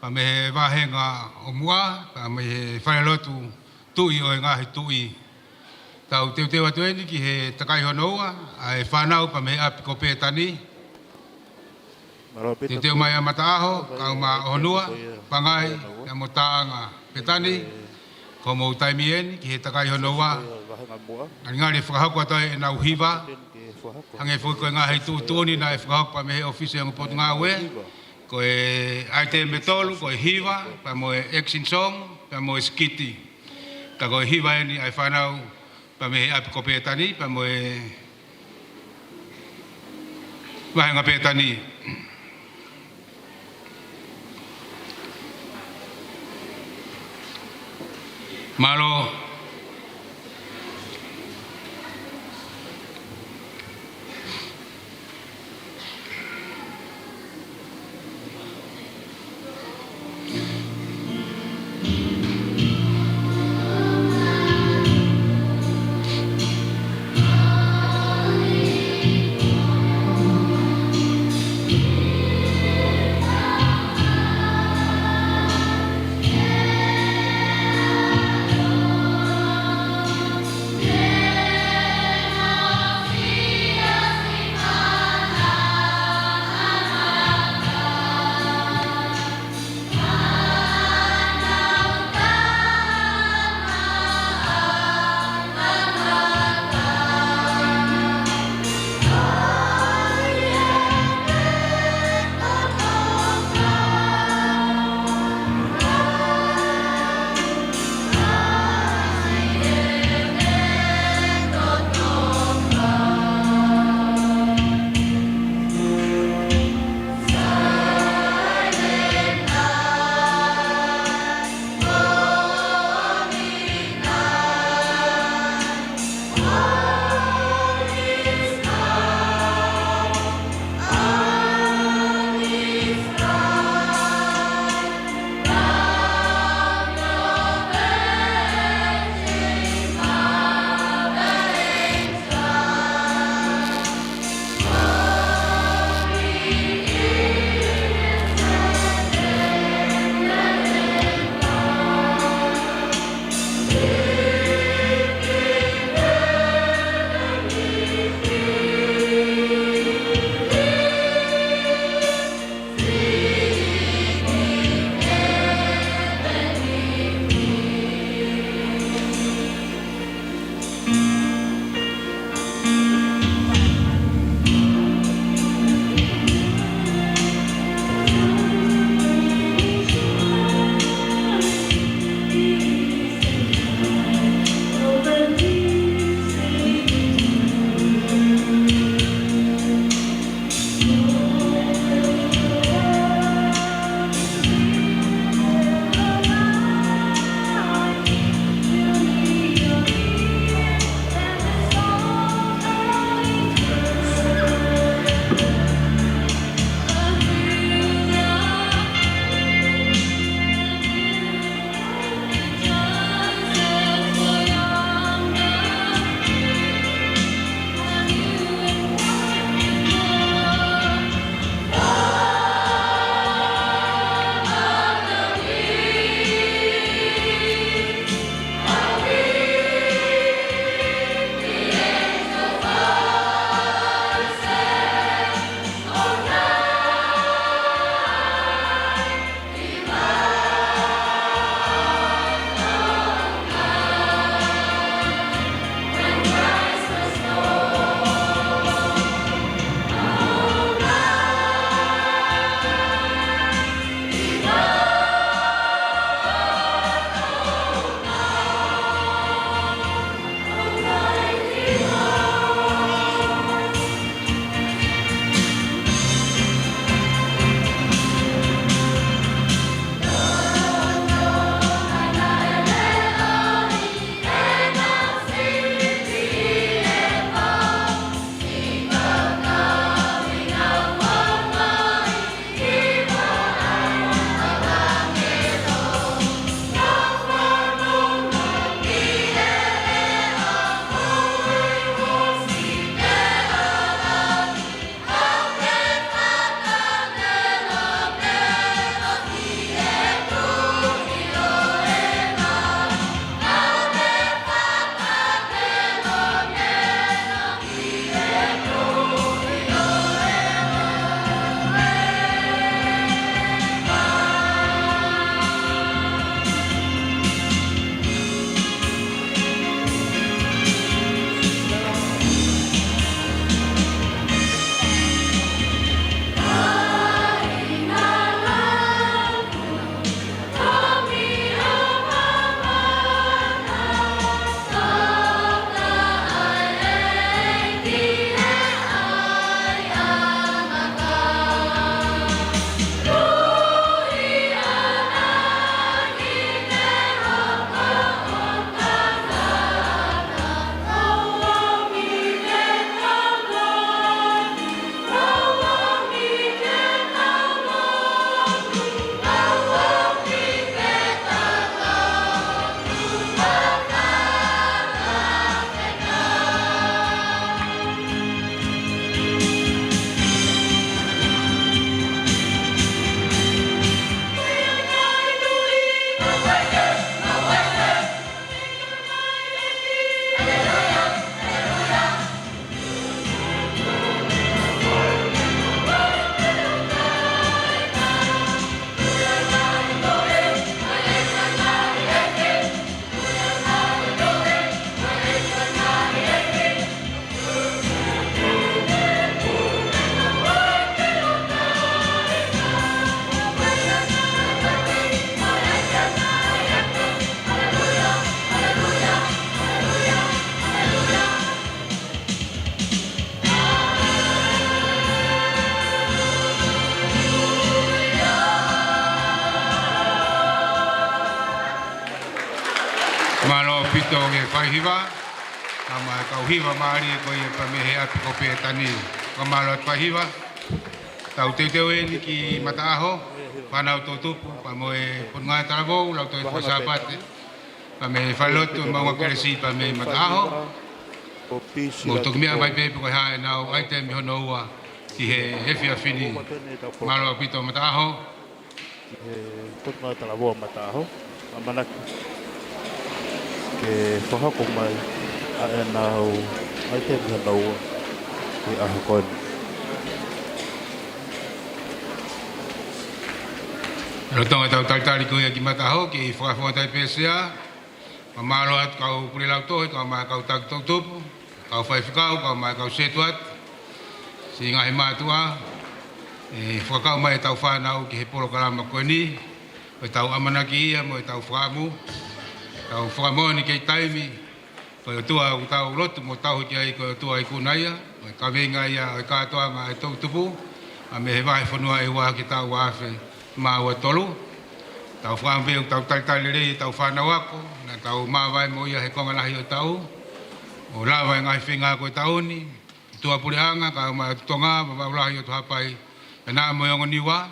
Pa me he wahenga o mua. Pa me he wharelotu tui o e ngahi tui. Tau teu teu atu eni ki he takai honoua. A e whanau pa me he api ko pētani. Teu teu mai a mataaho. Kau ma honua. Pangai. Ya mo taanga pētani. Ko mo taimi eni ki he takai honoua. Ngari whakahako atoe e nau hiva. Hange fui koe ngā hei tūtūni nā e whakahok pa me he ofisi ang upotu ngā ue. Ko e aite me tolu, ko e hiva, pa mo e action song, pa mo e skiti. Ka ko e hiva eni ai whanau, pa me he api ko pētani, pa mo e wahenga pētani. Malo, hiwa. Kama kau hiwa maari e koe pa me he api kope e tani. Kamalo at pahiwa. Tau te teo e ni ki mataaho. Whanau tō tupu. Pa mo e punga taravou. Lau tō e posapate. Pa me whalotu maunga keresi pa me mataaho. Mo toku mea mai pepe koe hae nau aite mi hono ua. Ki he hefi a whini. Malo a pito mataaho. Punga taravou mataaho. Amanaki. Ke whahako mai. Ae nau aite mi hono ua. Ki aho koe. Rotonga tau taritari koe ki mataho ki whakawhatai PSA. Mamaro atu kau kuri lau tohi, kau mai kau tak tau tupu. Kau whai whikau, kau mai kau setuat. Si ngahi mātua. Whakau mai tau whanau ki he poro karama koe ni. Koe tau amanaki ia mo e tau whakamu. Tau whakamoni kei taimi. Koe tua u tau rotu mo tau ki ai koe tua i kunaia. Koe kawenga ia o katoa mai tau tupu. A me he wahi whanua e wā ki tau wāwhi. Māua tolu. Tau whaambeu tau taritari rei tau whanau ako. Na tau māwai mo ia he konga lahi o tau. O lawa e ngahi whinga koe tauni. Tua pureanga ka mai tonga mawau lahi o tuhapai. E nā mo yongo niwa.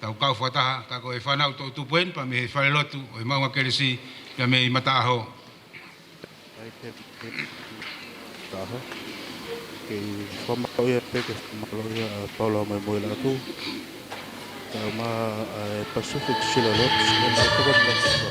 Tau kau whataha ka koe whanau tō tupuen pa me he wharelotu o he maunga keresi pia me i mataaho. Taho. Kei whamau ia peke whamau ia Paula mai moe latu. Tau ma Pacific Sila Lodge e nā tukot Mexico.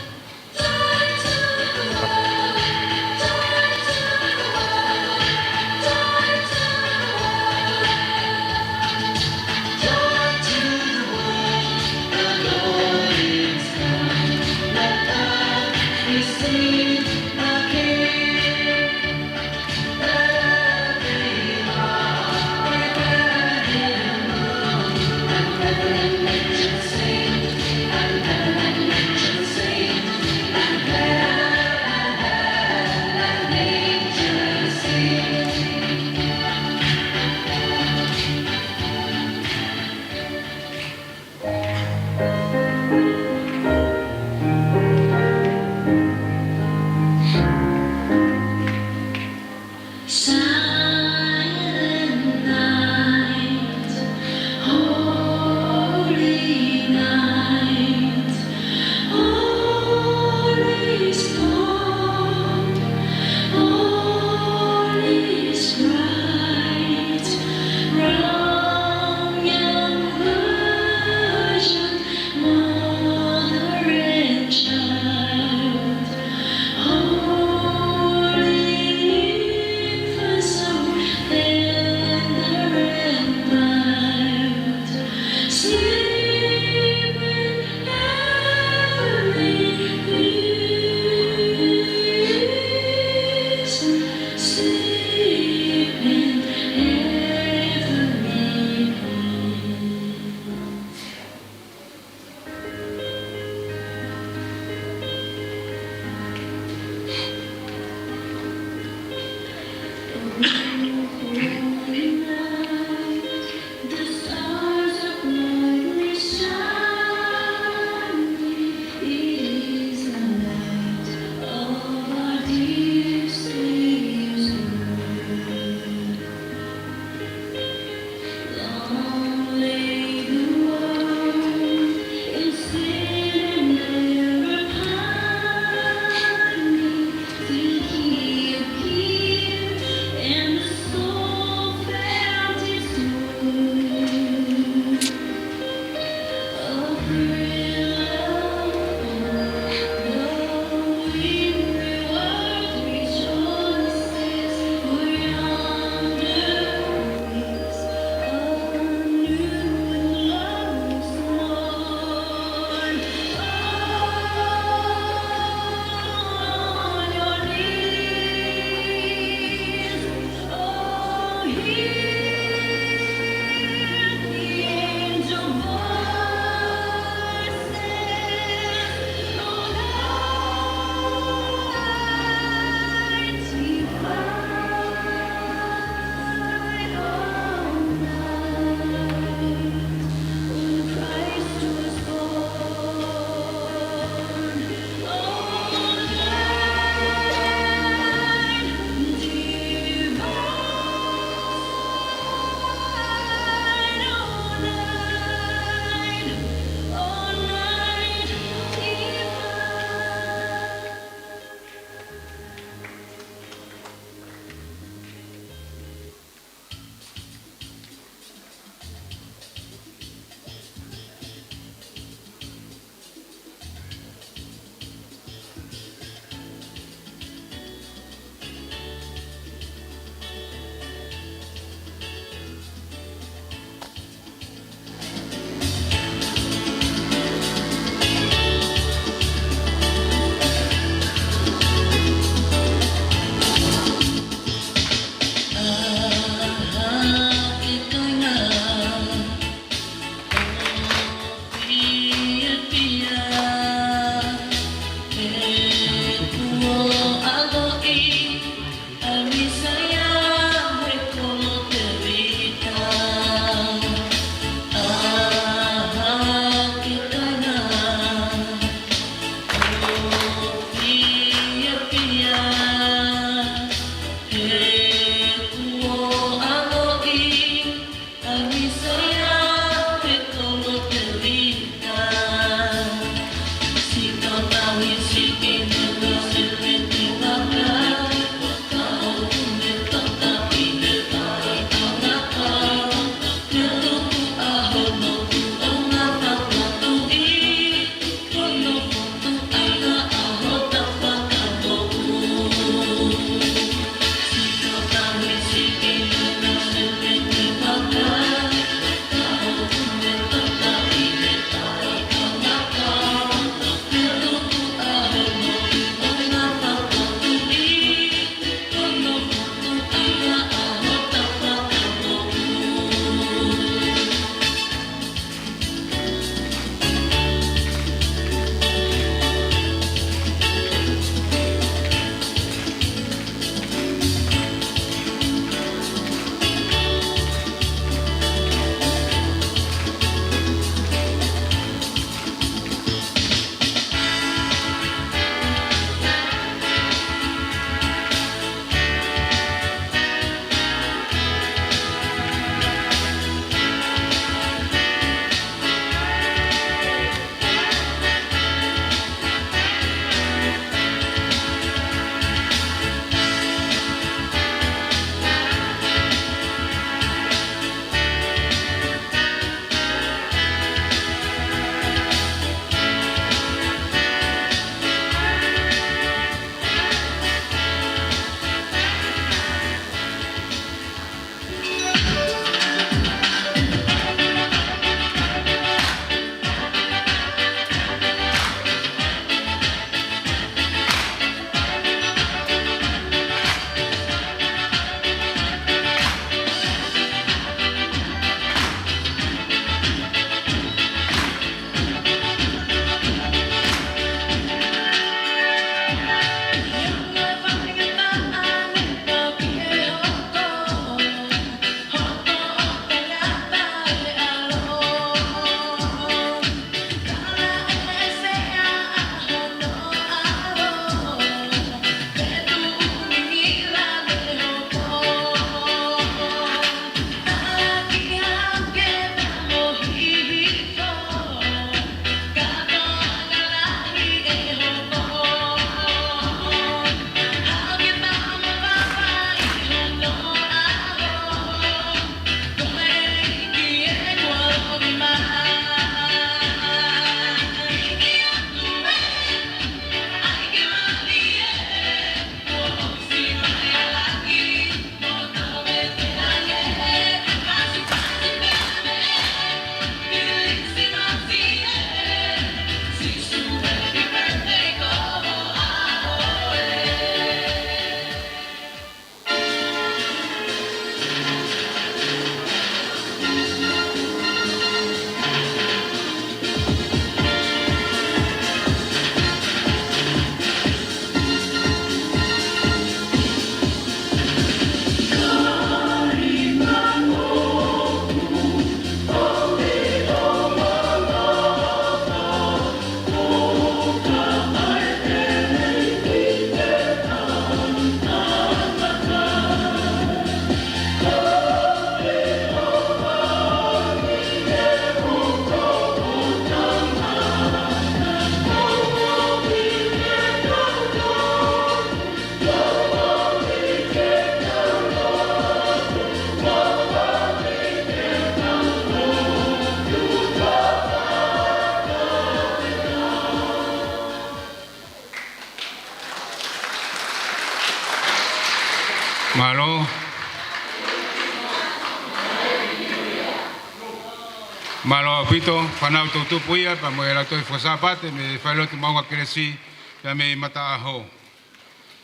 Malo pito whanau tutupu ia pa mo e rato i whasapate me whailotu maunga keresi pia me mata aho.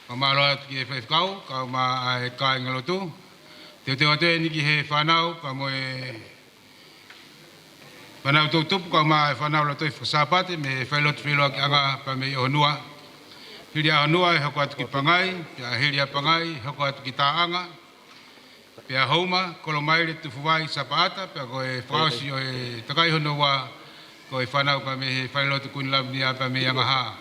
Ka malo atu ki e whaifkau, ka ma e ka ingalotu. Te te wate niki he whanau pa mo e whanau tutupu ka ma e whanau rato i whasapate me whailotu whiloa ki anga pa me i honua. Hiri a honua e hoko atu ki pangai, pia hiri a pangai hoko atu ki taanga. Pea hauma, kolo maire tufuwai sapaata, pea koe whaosi o e takai hono wa koe whanau pa me he whailotu kunilamu ni a pa me angaha.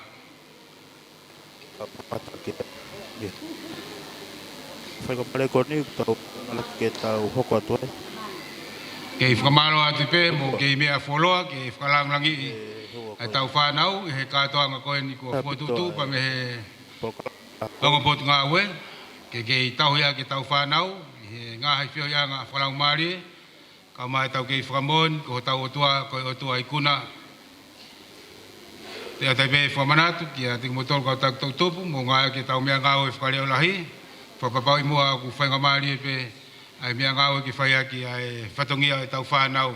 Whai ka pare koni, tau ke tau hoko atu ai. Kei whakamaro atu pe, mo kei mea wholoa, kei whakalangangi i tau whanau, he kātoanga koe ni kua whotutu pa me he ongopotu ngā ue, kei tauhia ke tau whanau, he ngā hai whio ia ngā whalau maari, ka mai tau kei whakamon, ko tau otua, koe otua i kuna. Te atai pe whamanatu, ki a tiki motoro kau tau tau tupu, mo ngā ke tau mea ngāo e whakareo lahi, whapapau i mua ku whainga maari e pe, ai mea ngāo e ki whaiaki ai whatongia e tau whanau.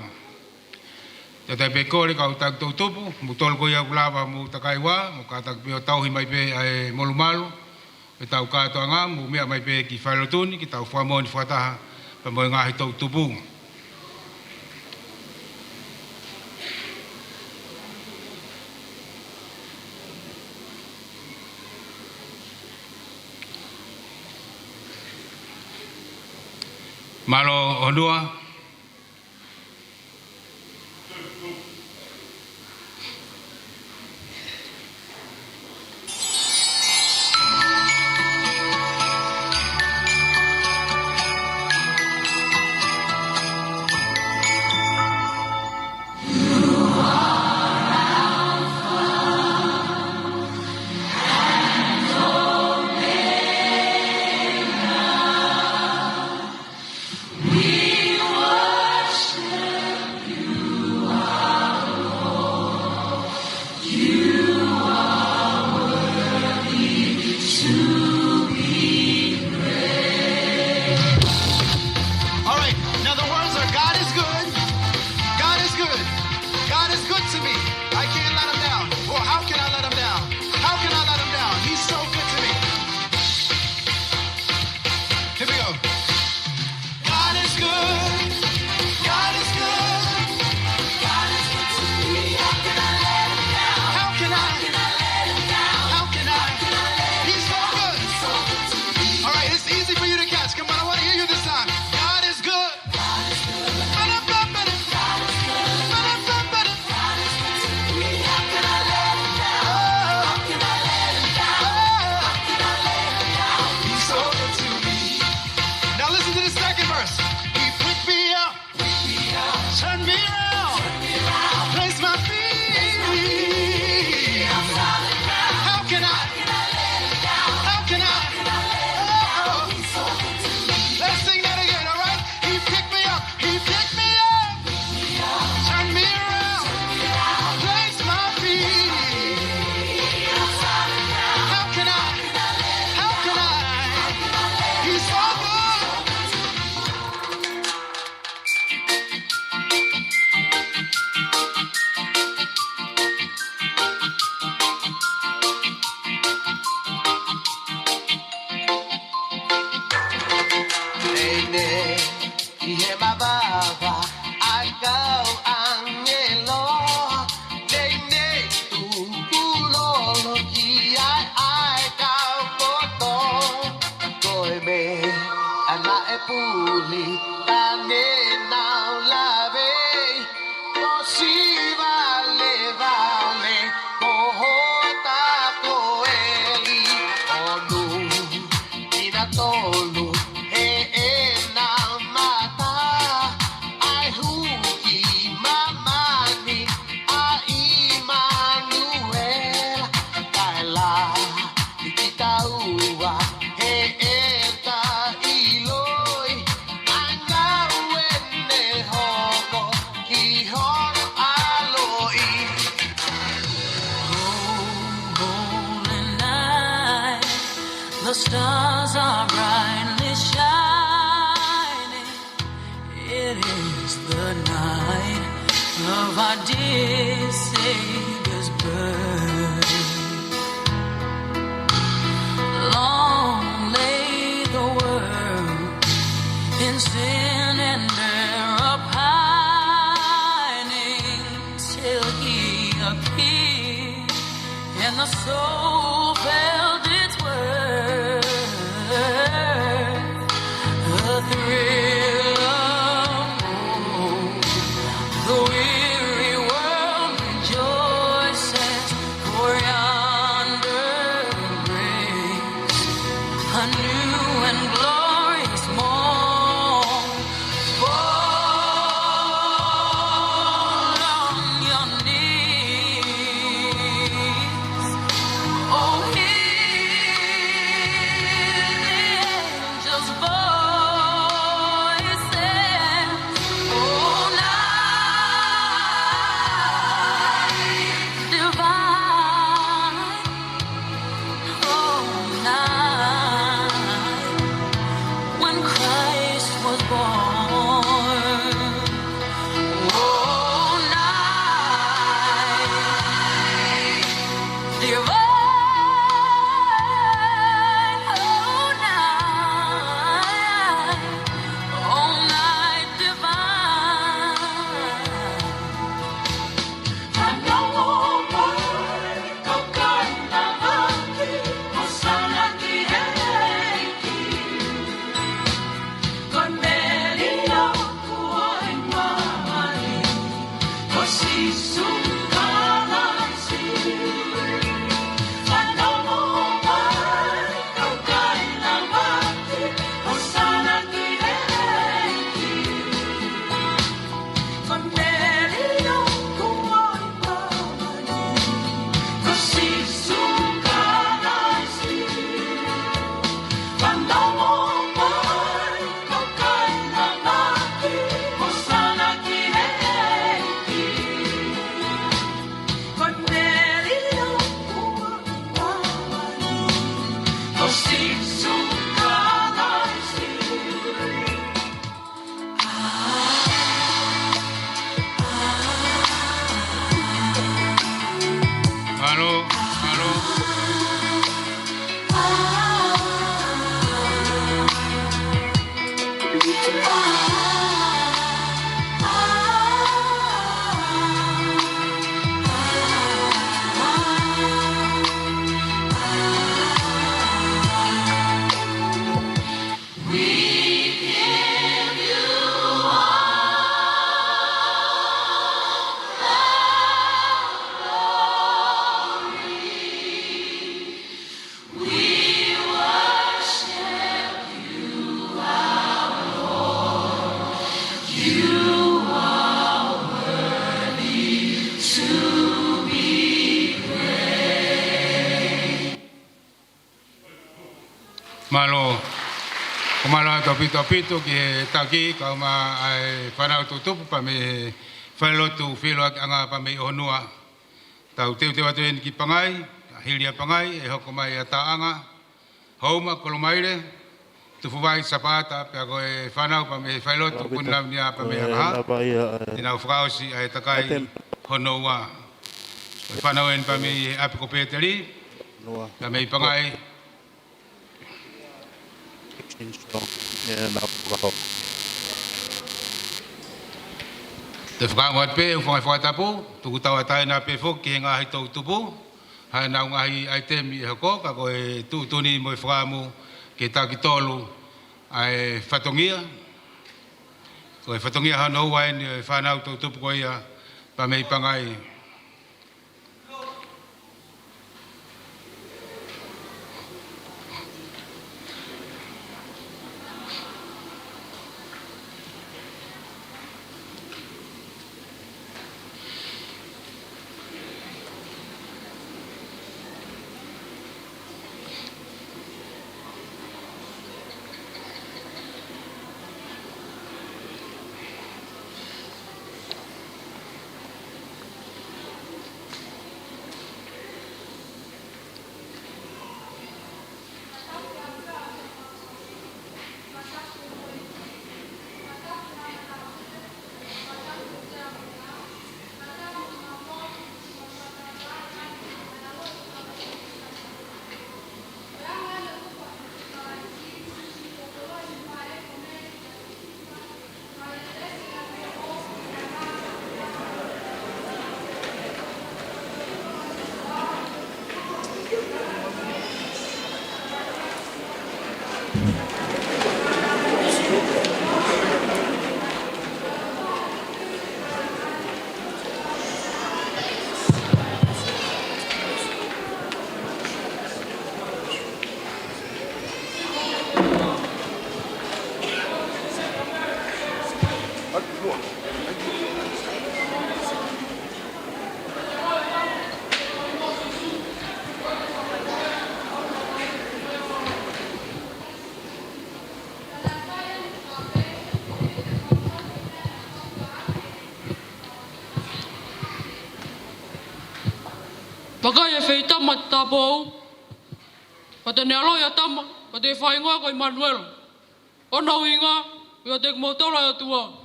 Te atai pe kore kau tau tau tupu, motoro ko ia kulawa mu takai wā, mo ka tau pio tauhi mai pe ai molu malu, e tau kātoa ngā, mu mea mai pe ki whailotuni, ki tau whamoni whataha, pa mo ngāhi tau tupu. Malo honua. The stars are brightly shining. It is the night of our dear Savior's birth. Long lay the world in sin and error pining till He appeared, and the soul felt its worth. The thrill of hope, the weary world rejoices, for yonder breaks a new and glorious morn. Fall on your knees, oh, hear the angels' voices, oh, night divine, oh, night when Christ was born, oh, night divine, oh, night divine. Malo, malo. Malo, kumalo topi ki taki kau ma ai whanau tutupu pa me whailotu whilo anga pa me honua. Tau teu watu en ki pangai, hilia pangai, e hoko mai a taanga, hauma kolomaire, tufuwai sapata pe ako e whanau pa me whailotu punam nia pa me hanga. Ina whakausi ai takai honua. Whanau en pa me apiko peteri, pa me pangai, te whakaangat pe, whangai whakatapu, tuku tawa tae na pe whok, ki ngā hi tau tupu, hai nau ngahi ai temi e hako, ka koe tūtuni mo e whakamu, ke taki tolu, ai whatongia, koe whatongia hano uai ni e whanau tau tupu koe ia, pa mei pangai. Pakai fei tamat tabou. Pada nelo ya tam, pada fai ngah ko Emmanuel. Ona winga, ya tek motola ya tua.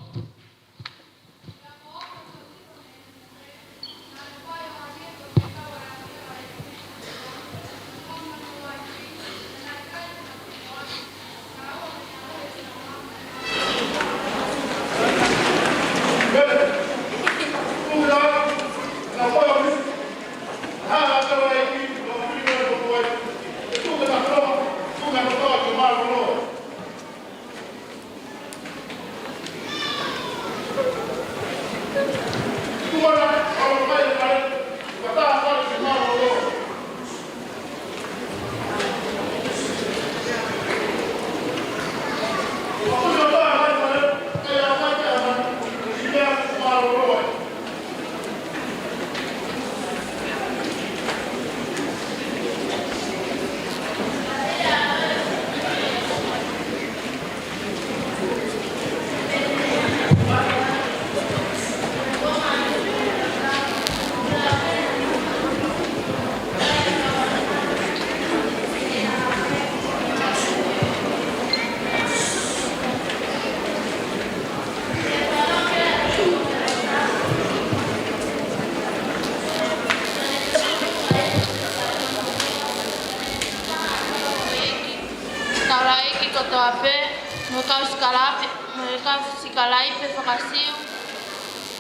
Sikalai pe fakasiu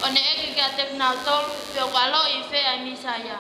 one eki kia teknatol pe walo ife amisaya.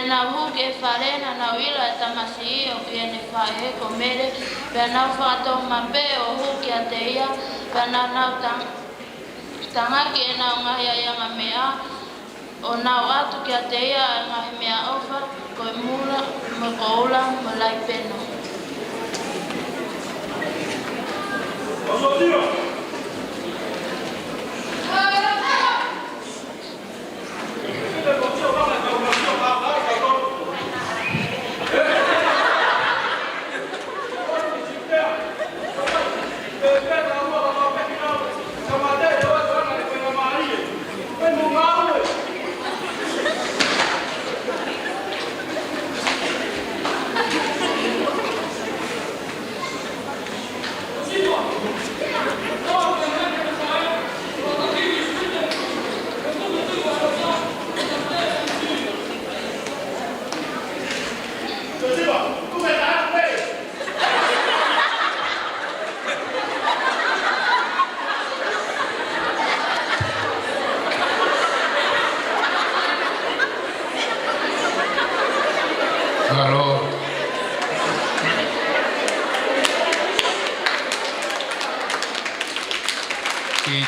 Pena huke farena na wila tamasi o kiene fae komere pena fato mabe o huke ateia pena na tanga kiena ngaya yang mea o na watu ki ateia ngaya mea ofa ko mula mokola mulai pena.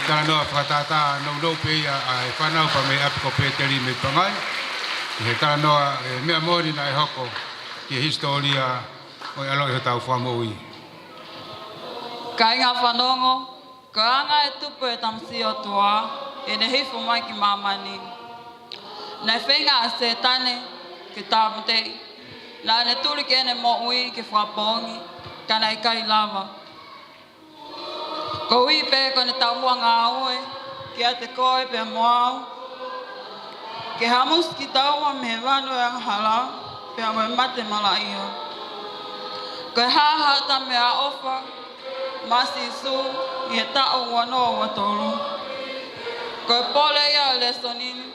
Tano fatata no pe ai fanau pa me apko pe teli me pangai he tano me amori na hoko ki historia o alo he tau famoi Kai ngā whanongo, ko anga e tupu e tamsi o toa, e ne hifu mai ki mamani. Nei whenga a se tane ki tāmutei, la ne turi ke ne mo ui ki whapongi, ka nei kai lava. Ko ui pe ko ne taumua ngā ue, ki a te koe pe moau, ke hamus ki tauma me wanu e anghala, pe a moe mate malai o. Ko e hāhata me a ofa, masi su i e tau wano wa tolu. Ko e pole ia le sonini.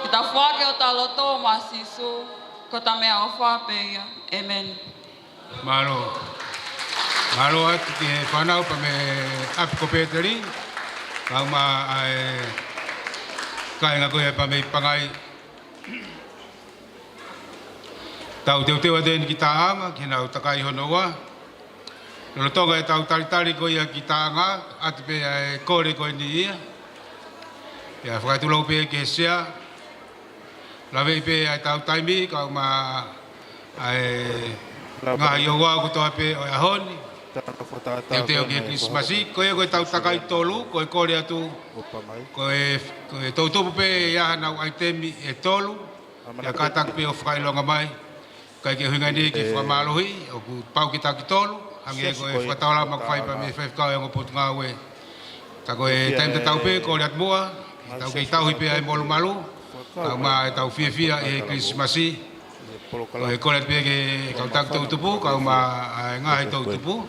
I ta whake o ta loto masi su, ko ta mea o whape ia. Amen. Malo. Malo atu ki he whanau pa me apiko Peteri. Kau ma ai kai ngā koe pa me pangai. Tau teo teo adeni ki tā anga, ki nau takai honoa. Nolo tonga e tau tari ko ia ki tāanga, atu pe e kore ko ni ia. Ia whakatulau pe ki he sea. Lawe pe e tau taimi, kau ma ngā iowa ko toa pe o ahoni. Teo ki he Krismasi, ko e koe tau takai tolu, ko e kore atu, ko e tautopu pe ia nau aitemi e tolu. Ia katak pe o whakailonga mai. Kai ke huinga ni ki whamalohi, o ku pau ki taki tolu. Ange ko e whakataula makwhai pa me whewhkau e ngopotu ngā ue. Ta ko e taim te tau pe, ko le atmua, tau kei tauhi pe ai molu malu, tau ma e tau fia e Krismasi. Ko e kore pe ke kau tak tau tupu, kau ma ngahi tau tupu.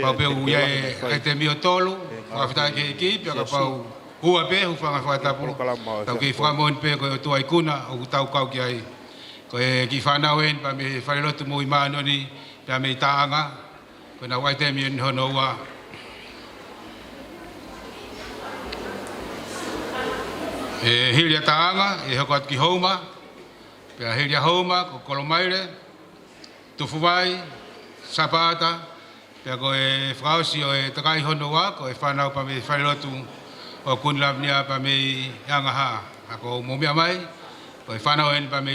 Pau pe u iae ai te mio tolu, whakawhitai ke ki, pia ka pau hua pe, hufanga whakatapu. Tau kei whakamoen pe ko e tua ikuna, o tau kau ki ai. Ko e ki whanau en, pa me wharelotu mo i maanoni, pia me i taanga. Ko na wai te mi hono wa. E hilia taanga, e hoko atu ki houma. Pea hilia houma, ko kolomaire, tufuwai, sapata. Pea ko e whakaosi o e takai hono wa, ko e whanau pa me wharelotu o kunlapnia pa me i angaha. Ako momia mai, ko e whanau en pa me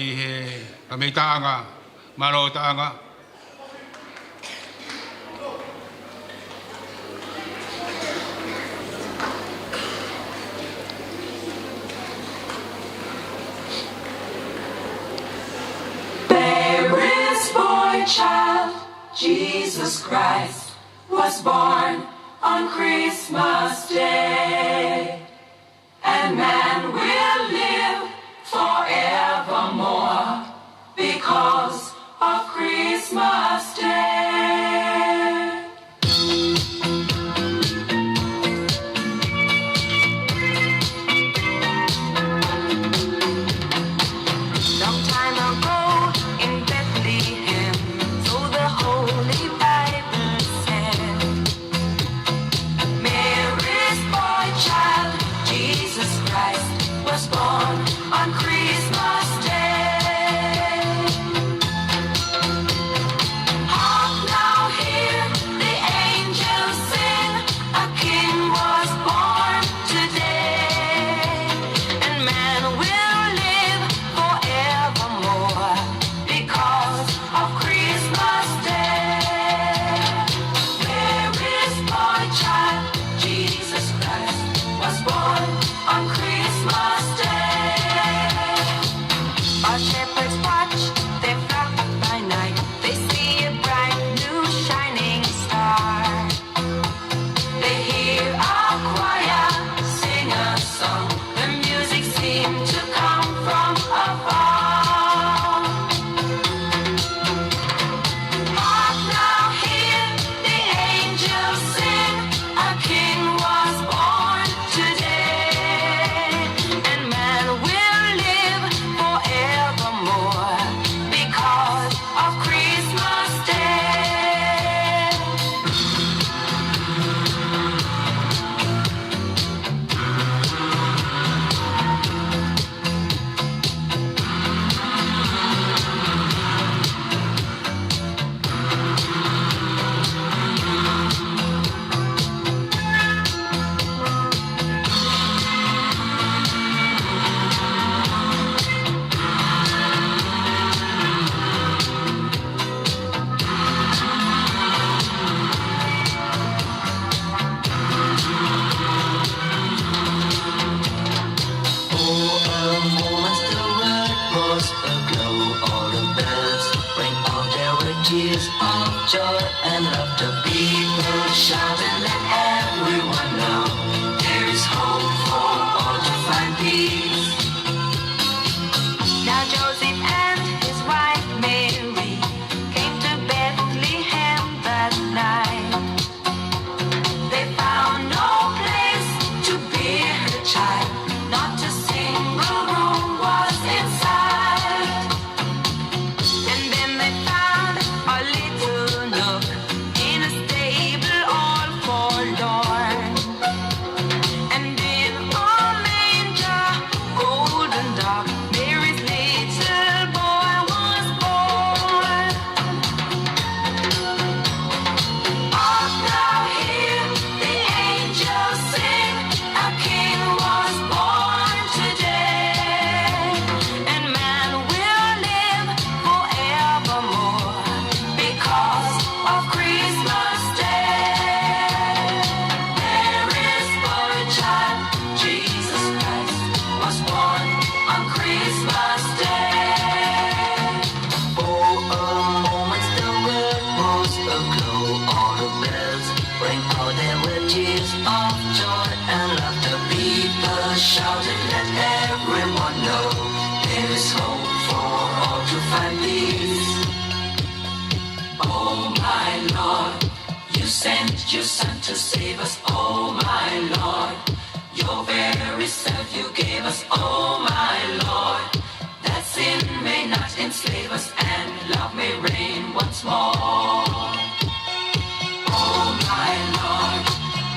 i taanga, maro taanga. Child, Jesus Christ, was born on Christmas Day, and man will live forevermore because of Christmas Day. Long time ago in Bethlehem, Holy Bible said, Mary's boy child, Jesus Christ, was born on Christmas Day. of joy and laughter. People shout and let everyone know there is hope for all to find peace. Now Joseph and his wife Mary came to Bethlehem that night. They found no place to bear her child, not a single room was inside. And then they found a little nook in a stable all forlorn. And in a manger, cold and dark, Mary's little boy was born. Hark now, hear the angels sing, a king was born today, and man will live forevermore because of Christmas Day. There is for a child, Jesus Christ was born on Christmas Day. Oh, a moment the world was aglow, all the bells rang out, there were tears of joy and laughter. People shouted, let everyone know there is hope for all to find peace. Oh my Lord, you sent your Son to save us. Oh my Lord, your very self you gave us. Oh my Lord, that sin may not enslave us and love may reign once more. Oh my Lord,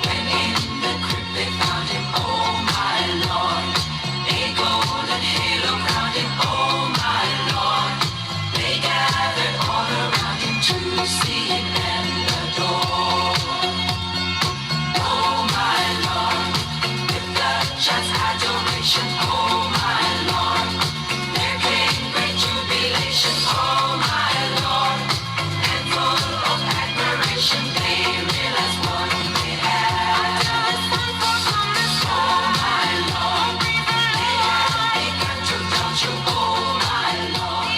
when in the crypt they found him. Oh my Lord, a golden halo crowned him. Oh my Lord, they gathered all around him to see him and adore. Oh my Lord, with the church's adoration. Oh my Lord, there came great jubilation. Oh my Lord, and full of admiration they realized what they had. Oh my Lord, they had begun to doubt you. Oh my Lord,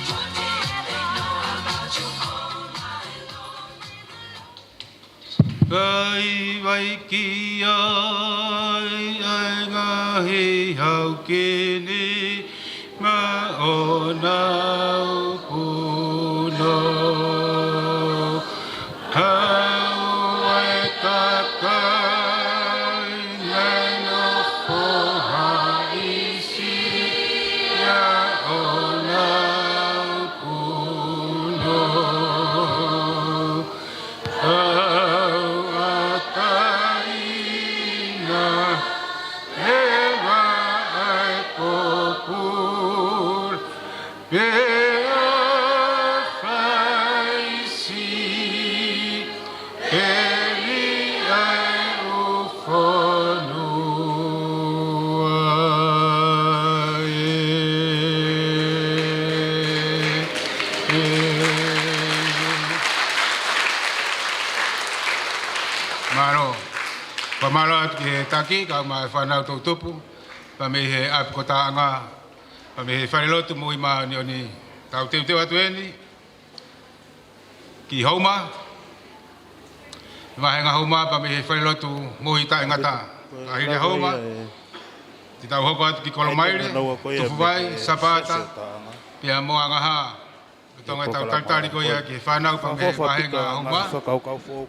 what did they know about you? Oh my Lord. Vai vai ki ai ai ngahi hau kini ma ona puno hau ai kakai nano pohaisi ya ona puno Maro, pamalo ke taki ka ma whanau tau tupu, pa me he ap ko taanga, pa me he wharelotu mui ma ni oni tau teu teu atu eni, ki hauma, ma he ngā hauma pa me he wharelotu mui ta ngata, ka hine hauma, ti tau hoko atu ki kolomaire, tupu vai, sapata, pia moa ngaha, tonga tau taltari ko ia ki whanau pa me mahenga hauma,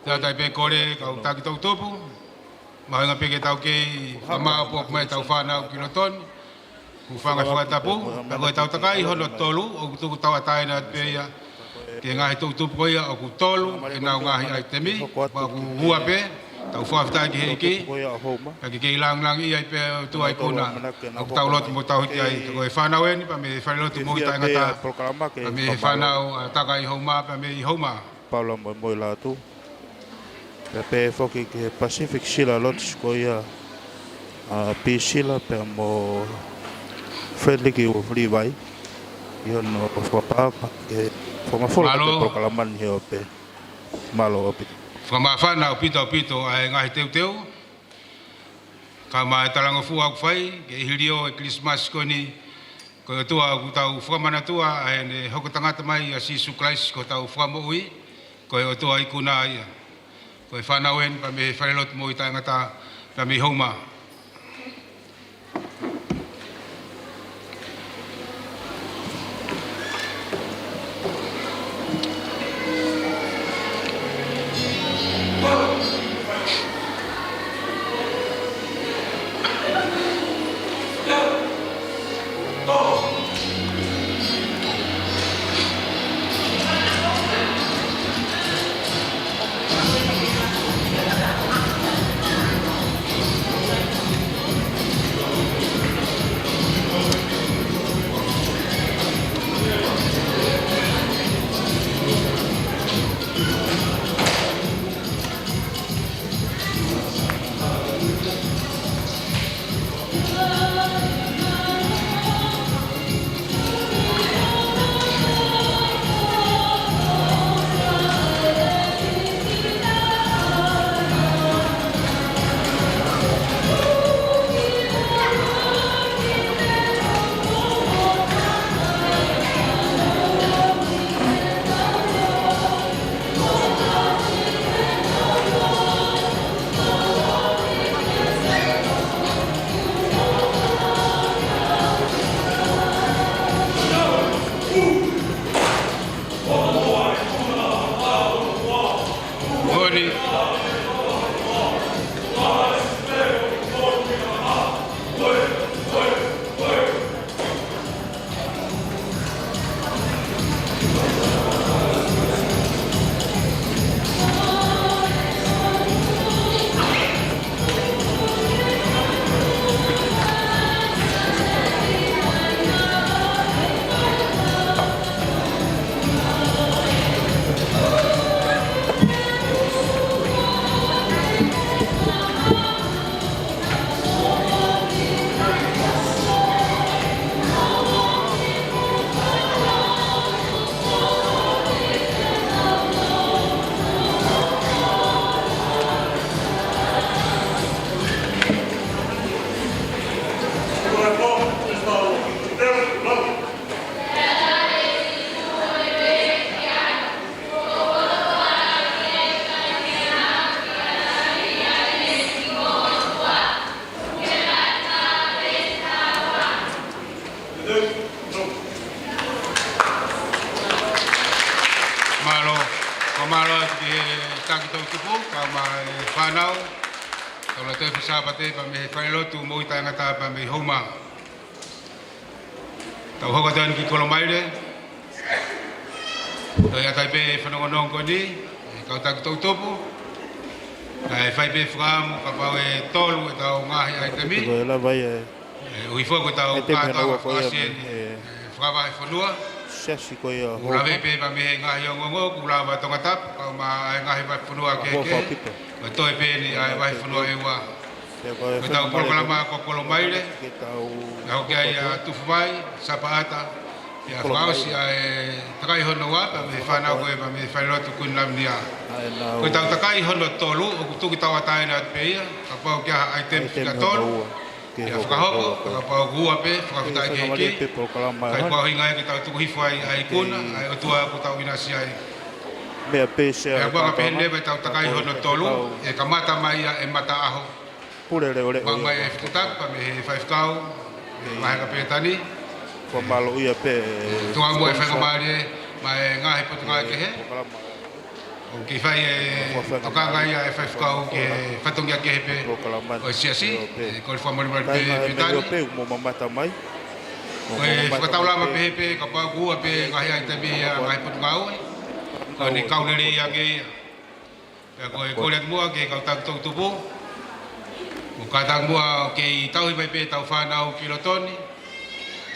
tia tai pe kore kau taki tau tupu, mahenga peke tau kei whamao pok mai tau whanau ki lotoni, ku whanga whakatapu, pa koe tau takai hono tolu, o ku tuku tau atai na pe ia, ke ngahi tau tupu ko ia o ku tolu, e nau ngahi ai temi, pa ku hua pe, tau whawhitai ki heiki, pa ki kei lang lang ia i pe tuai kuna, o ku tau lotu mo tau hiti ai, koe whanau eni, pa me wharelotu mo hita ngata, pa me whanau taka i hauma, pa me i hauma. Paula moi la tu. Pe foki ke Pacific Sila lots ko ia P Sila pe mo friendly ki free vai. Yo no papa ke forma fola pe proclaman he pe malo opi. Forma fana opito ai ngai teu. Kama talango fu au fai ke hirio e Christmas ko ni Ko tua ku tau whamana tua e ne hoko tangata mai a Sisu Christ ko tau whamo ui. Ko e tua i kuna ia. Ko e whanawen pa me whanelot mo i tangata pa me homa. Kamalo ki taki tau tupu, kama whanau. Tau te whisapate pa me whailotu mo i tangata pa me homa. Tau hoka tēn ki Kolomaire. Tau ia tai pe whanongonong ko ni, kau taki tau tupu. Ai whai pe whakamu ka pau e tolu e tau ngahi ai te mi. Ko la vai e Ui whako tau kātau whakasien whakawai whanua. sesi ko ia. Ula vepe pa me ngahi o ngongo, ula wa tonga tap, kau ma ai ngahi vai whanua ke ke. Ko toi pe ni ai vai whanua e wa. Ko tau polokalama ko Kolomaire. Ke tau Ko ke ai a tufu vai, sapaata. Ia whakausi ai takai hono wa, pa me whanau koe pa me whailotu kunam ni a. Ko tau takai hono tolu, o kutuki tau atai na pe ia, ka pau kia ai tem ka tolu. Ia whakahoko, ka pau gua pe, whakafutai ke hiki. Kai pau hingai ki tau tuku hifu ai kuna, ai otua ku tau inasi ai. mea pese Ia kua ka pehene vai tau takai hono tolu, e ka mata mai ia e mata aho. pure le ole. Wang mai e whitutak, pa me he whaifkau, e mahe ka petani. Ko malo ia pe. Tuang mo e whakamari, mai ngahi putungai ke he. O ki whai e tokanga ia e whaifkau ke whatungia ke he pe. O siasi, ko le whamori mara pe petani. Pe mo mamata mai. Ko e whakataulama pe he pe, ka pau kua pe ngahi ai te me ia ngahi putungau. Ko ni kaunere ia ke ia. Pea ko e kore mua ke kau tak tau tupu. Ko katang mua ke i tau hipai pe tau whanau ki Lotoni.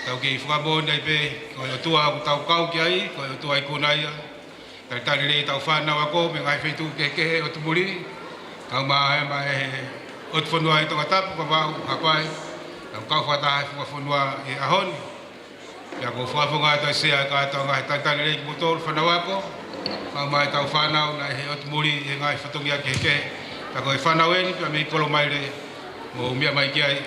Tau ke i whakabon ai pe, ko e tua ku tau kau ki ai, ko e tua i kunai ia. Tari tari rei tau whanau ako, me ngai whaitu ke kehe o tumuri. Kau maa e o tu whanua i tonga tapu, ka wau, hapai. Tau kau whataha e whanua i ahoni. Pea ko whafunga tau sea ka tau ngai tari tari rei ki mutol whanau ako. Kau maa e tau whanau na he o tumuri i ngai whatungia ke kehe. Pea ko e whanau eni, pea me i Kolomaire. Mo mia mai ki ai.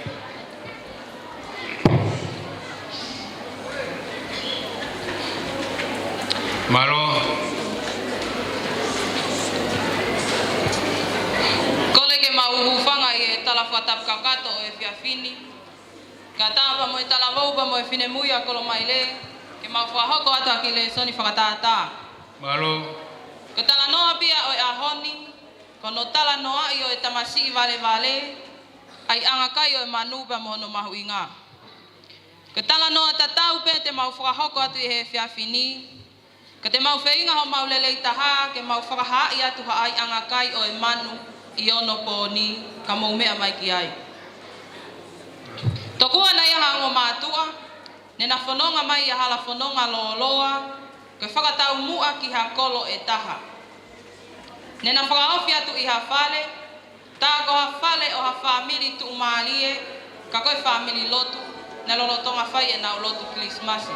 Malo. Kole ke mau fanga e tala fatap kakato e fiafini. Kata apa mo tala mau ba mo fine muya kolo maile ke mau fa hoko ata kile soni fakatata. Malo. Ketala noa pia o ahoni kono tala noa io e tamasi vale ai anga kai o manu ba mo no mahuinga. Ketala noa tatau pe te mau fa hoko atu e fiafini. Kete mau feinga ho mau lele taha ke mau whakaha ia tu haai anga kai o e manu i ono poni ka mau mea mai ki ai. Tokua na ia hango mātua, ne na whanonga mai ia hala whanonga loa ke whakatau mua ki ha kolo e taha. Ne na whakaofi atu i ha whale, tā ko ha whale o ha whamiri tu umaalie, ka koe whamiri lotu, na lolotonga whai e nau lotu Krismasi.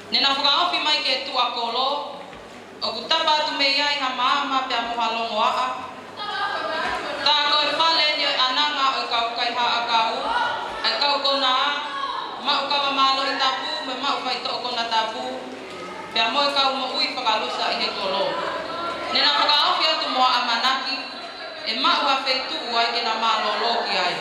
Nena whakaofi mai ke tua kolo, o kutapa atu mei ai ha maama pia muhalongo aa. Tā koe whale ni o ananga o kau kai haa kau, ai kau kona a, mau kawa malo i tapu, me mau whai to kona tapu, pia moe kau mo ui whakalusa i he kolo. Nena whakaofi atu moa amanaki, e mau ha wheitu uai ke na malo loki ai.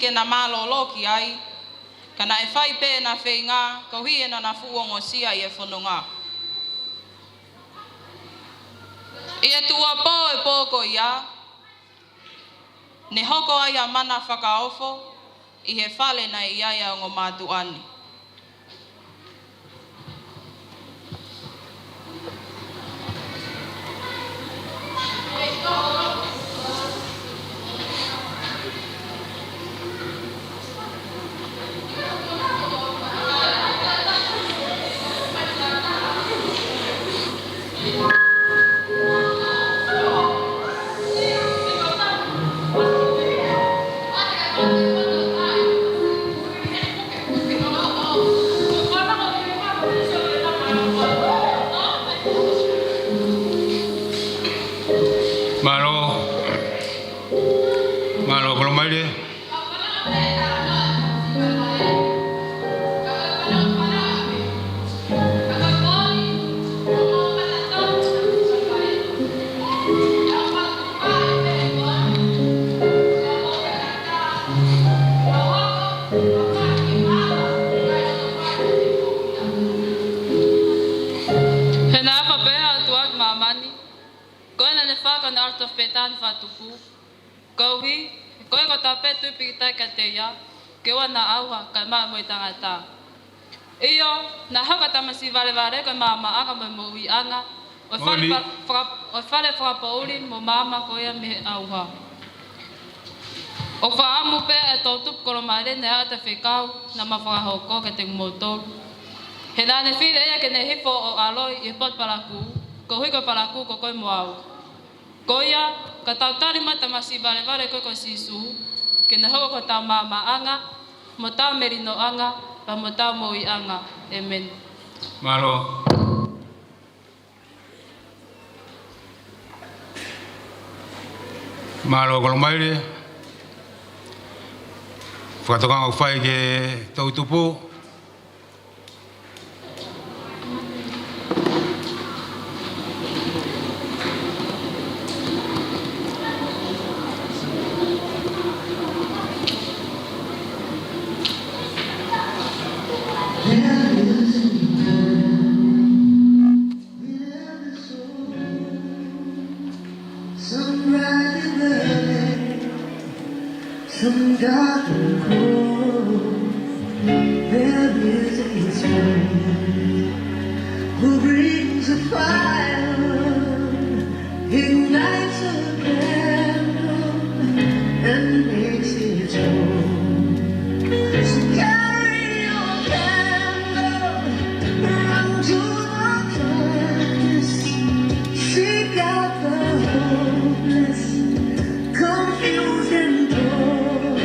Ke na maloloki ai kana e fai pe na feinga ko hi na na fuongo sia e fononga e tua po e poko ia ne hoko ai a mana whakaofo i he fale na ia ia ngo matuani. Malo kalau mai dia. Petan fatupu kohi koe ko tape tu pita kateya ke wana awa ka ma mo tangata iyo na haka tamasi vale ko mama aka mo wi anga o fale fra pauli mo mama ko ya me awa o fa amu pe to tu ko mare ne ata fekau na ma fa hoko ke te motor henane file ya ke ne hifo o aloi e pot palaku ko hui ko palaku ko ko mo au Koia, ka tautari mata masi vale ko sisu, ke na hawa ko tau mama anga, mo tau merino anga, pa mo tau moi anga. Amen. Malo. Malo kalau mai le. Whakatokanga o whai ke tau tupu. Some dark and cold, there is a spirit who brings a fire, ignites a candle, and makes it home. So carry your candle, run to the darkness, seek out the hopeless, confused and torn.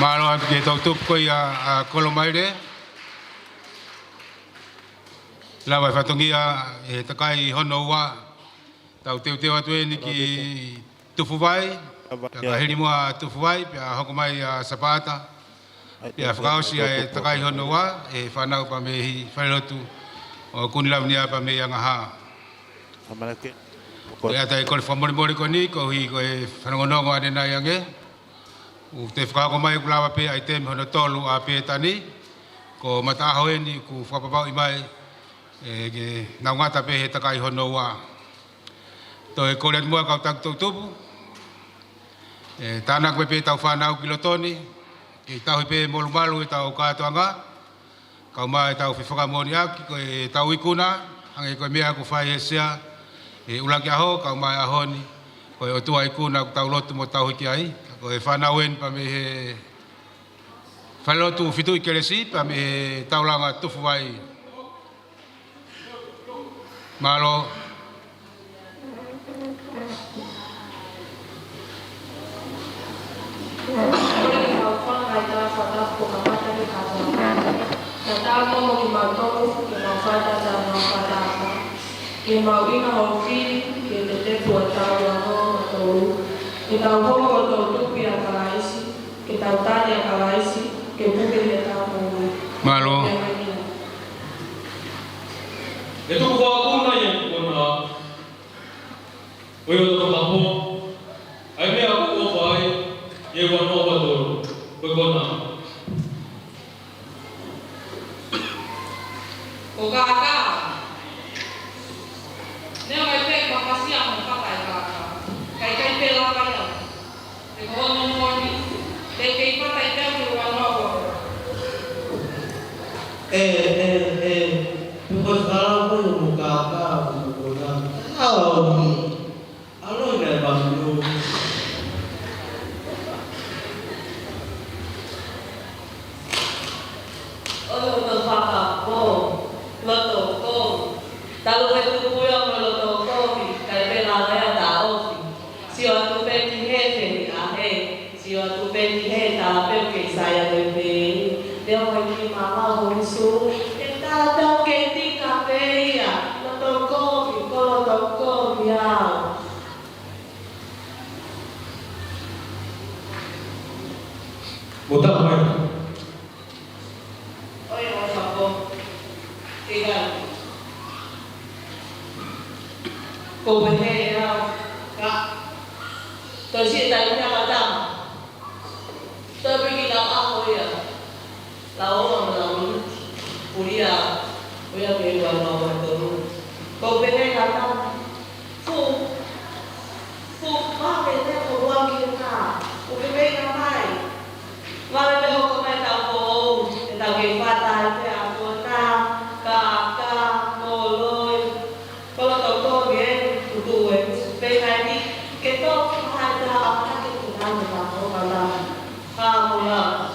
Malo atu ke tau tupu koi a Kolomaire. Lawa whatongia e takai hono ua. Tau teo teo atu e ni ki tufu vai. Taka hiri mua tufu vai, pia hoko mai a Sapata. Pia whakaosi e takai hono ua, e whanau pa me hi whairotu. O kunilamnia pa me angaha. Koe ata e kore whamori ko ni, ko hi koe whanongonongo ane nai ange. U te whakako mai kulawa pe ai temi hono tolu a pe tani. Ko mataho e ni ku whakapapau i mai. E ke naungata pe he takai hono ua. to e kore mua kau tak tupu tana koe pe tau whanau kilotoni ki tau pe molu malu e tau katoanga kau mai tau whiwhakamoni aki koe tau ikuna hange koe mea ku whai esea e ulaki aho kau mai ahoni koe o tua ikuna ku tau lotu mo tau hiki ai koe whanau en pa me he whalotu whitu i keresi pa me he taulanga tufu vai malo Ke mau ina ho fili ke te tua tau ano tau ke tau hongo tau tupi a kalaisi ke tau tani a kalaisi ke buke le tau mo malo itu kuakuna yang kuna oyo to kapo ai me aku vai ye wano bator pagona o kaka ne mai pe papasia mo papai kaka kai pe la kaya te ko no moni te ke papai pe ke wano Because kalau pun muka apa, muka alo ini bangun. Oh, lo papa, lo to, talu itu pulang lo to kopi, kalau pernah ada tahu si waktu pergi hehe, si waktu pergi hehe, tapi ke saya lebih, dia pergi mama husu, kita tahu kenti kafe ya, lo to kopi ya. botak mai Oh ya, apa? Tiga. Cô bên đây kak, tôi hiện tại cũng đang làm tôi bây giờ làm ăn thôi à, làm ủi à, bây giờ về làm tôi, cô bên đây làm phụ ba bên đây phụ qua kia cả, cô bên đây làm bài, ba bên đây họ có bài tàu phụ, tàu game pha tài thì à cô ta cả ngồi lôi, kalau tàu cô biết tuổi về ngày đi cái tốt hai ta các cái thủ năng của bạn có vào làm một lần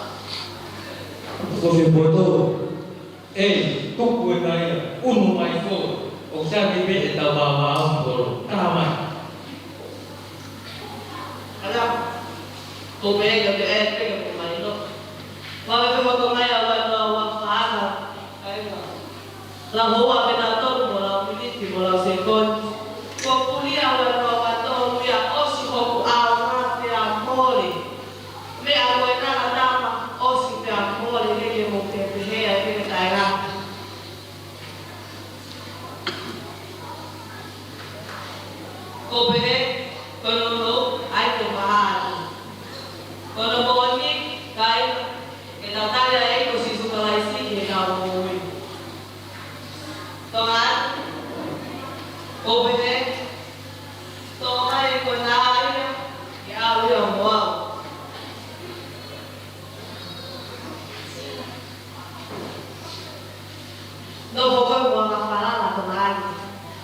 ko fi boto tu ko nai mai ko o sa ni be ta ba ma ko ta mai ada cô bé cái cái của mày nó mà cái cô mày ở bên nó phá là cái là hố ở bên nào tốt một là cái gì một là sẽ con kuliah wala wato ya osi ko awa ya mole me awa na adama osi ya mole lege mo te he ya ke taira ko be kono ai ko bahar kono boni kai ke tata ya ko si sukalai si ke na mo toman ko be Tomai konai ya uya mo. No pokok mo na para na tomai.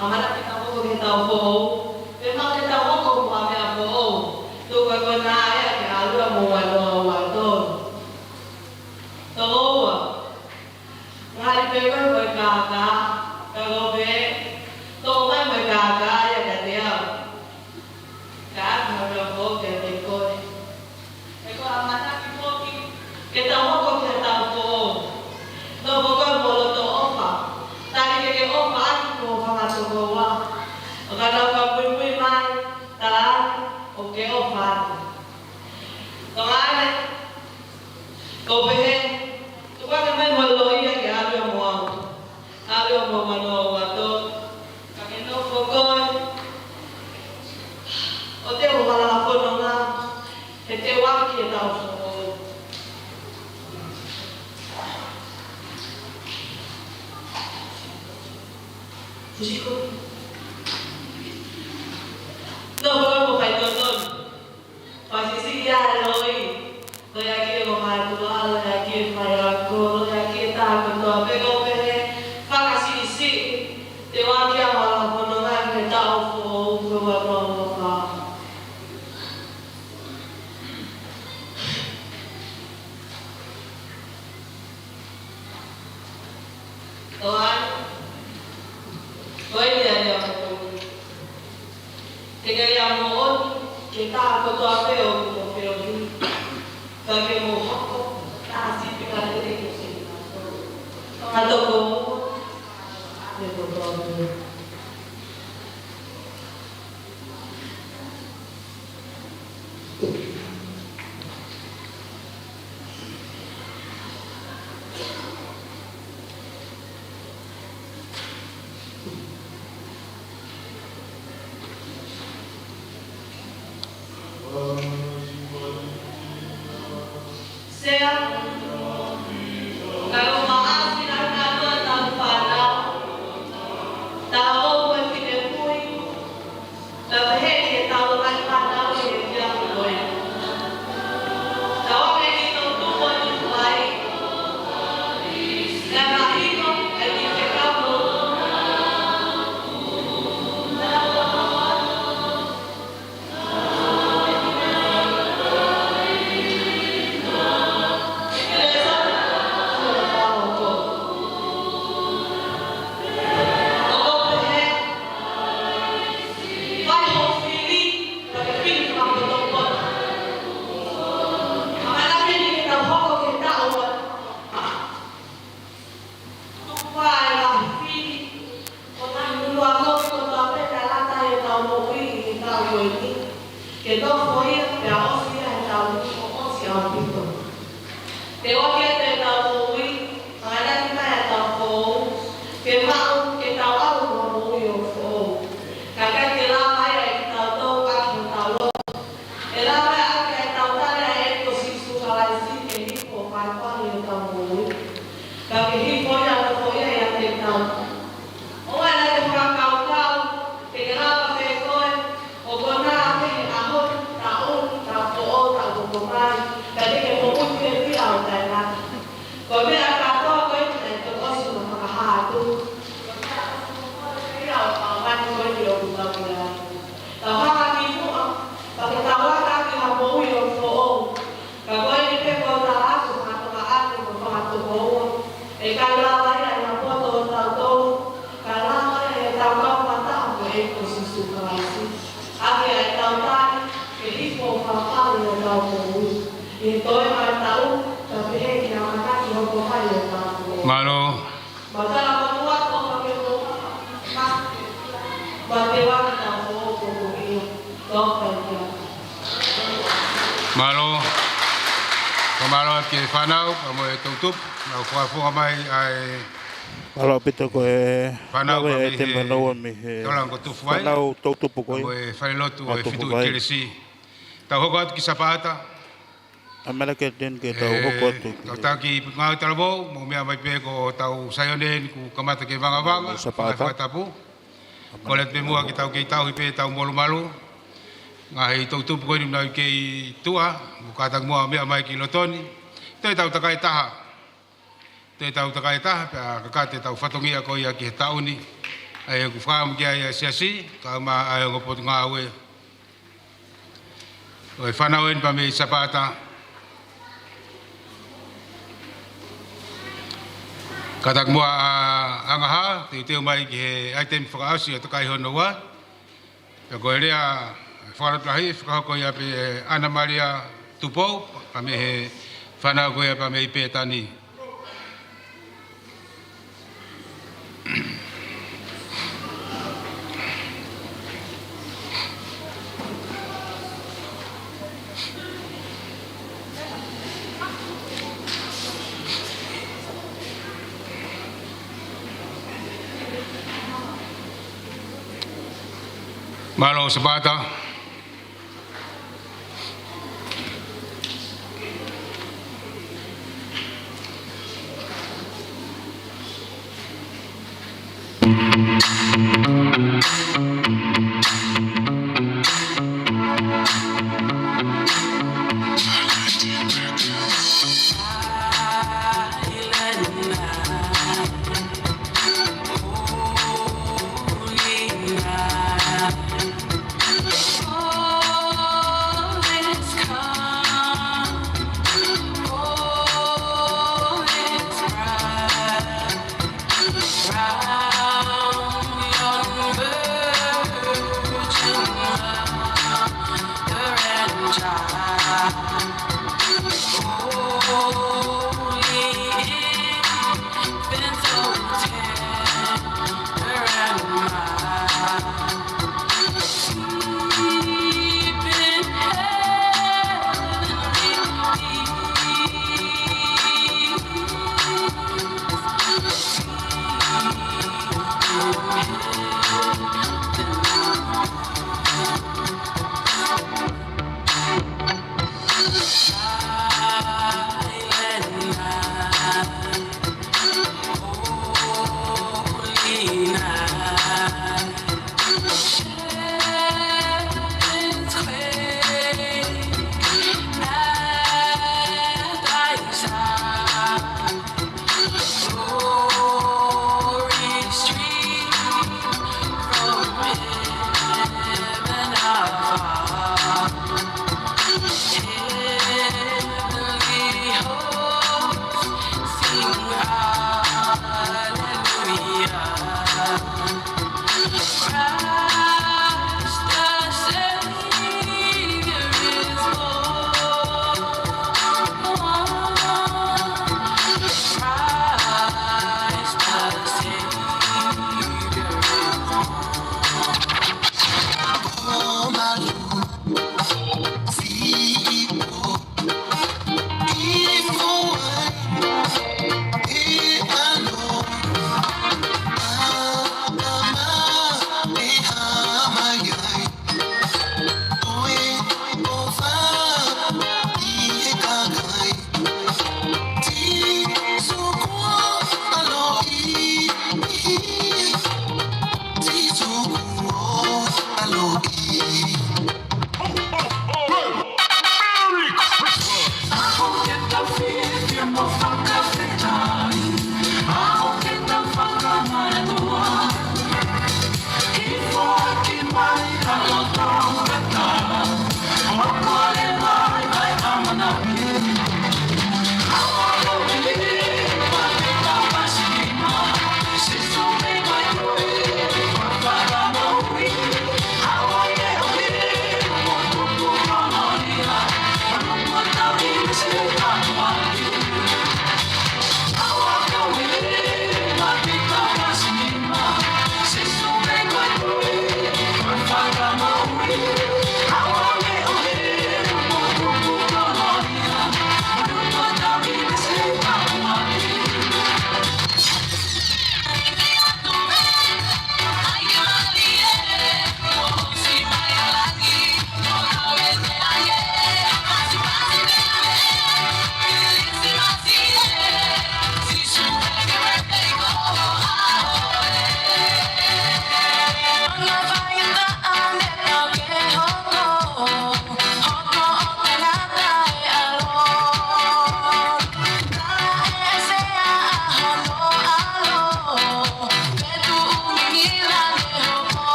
Amara kita mo kita po. Memang kita mo ko mo ame po. Tu ko konai ya uya mo wa to. To. Ngai pe ko ka ko be. Tomai mo ka ya ka dia. Các người đồng bộ về tình cô này có làm ăn cái phố cái tàu có cái tàu phố nó có cái bộ đồ offer tại cái offer anh cô không làm được cô à còn đâu có quên mai ta ok offer còn ai này cô về tôi có cái mấy mồi lối cái alo mùa mà nó và tôi cái nó có coi Ote o wala la kono na e te waki e tau so. Fujiko. kita ketua PO mau PO ini bagi mau hak kasih kita dari sini atau ya betul. Kalau maaf tidak ada tanpa tahu tidak pui, tapi hanya tahu tanpa yang boleh. Tahu begitu tuh boleh baik. Dan itu lagi kamu. Malo. Malo. Kamalo ke fanau, kamo tutup, na kuafu mai ai. Kalau pito ko Fanau e te mano me. Tolang ko tufu ai. Fanau tutup ko e failotu e fitu kelesi. Ta hokat ki sapata. Amela ke den ke tau hoko tu. Tau ki ngau talabo, mo mea mai pe ko tau sayonen ku kamata ke vanga sapata tapu. Kolet pe mua ki tau ke tau pe tau molu malu. Ngai tutup ko ni nai ke tua, bukatang mua mea mai ki lotoni. Te tau takai taha. Te tau takai taha pe kakate tau fatongia ko ia ki tauni. Ai ku fam ki ai siasi, ka ma ai ngopot ngawe. Oi fanawen pa me sapata. Katak mua angaha, te mai ki he item whakaasi o takai hono wa. Pe koe rea whakaraplahi, whakahoko ia pe Ana Maria Tupou, pa me he whanau koe pa me i pētani. Malo Sabata.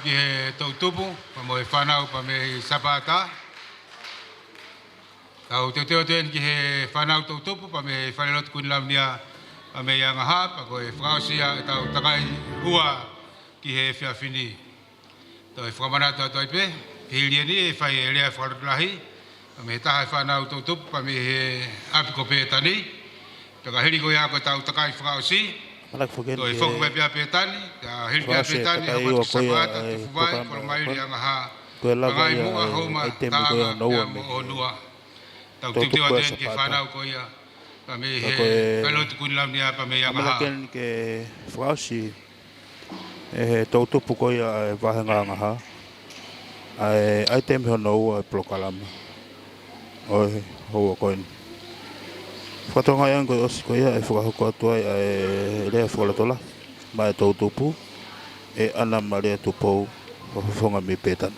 ki he tautupu, pa mo e whanau pa me sapata. Tau te teo tuen ki he whanau tautupu, pa me whanelot kunilam nia pa me iangaha, pa ko e whakaosia e tau takai hua ki he whiawhini. Tau e whakamanatu atu aipe, ki hilia ni e whai e lea whakarulahi, pa me taha e whanau tautupu, pa me he apiko pe tani. Taka hiri ko ia ko tau takai whakaosi, to e foku pe pia petani, ta hiri pia petani, ha watu sabata, tu fuwai, kolo mairi angaha, pangai mua homa, taanga, pia mo onua. Tau tupte wa ten ke whanau ko ia, pa me he kalotu kunilam nia pa me angaha. Amalaken ke whaosi, e tautupu ko ia e wahenga angaha, ai te me hono ua e plokalama. Oi, hoa koini. Whatonga iang koe osi koe ia e whakahoko atua e rea whakalatola mai tautupu e ana maria tupou whawhonga mi petan.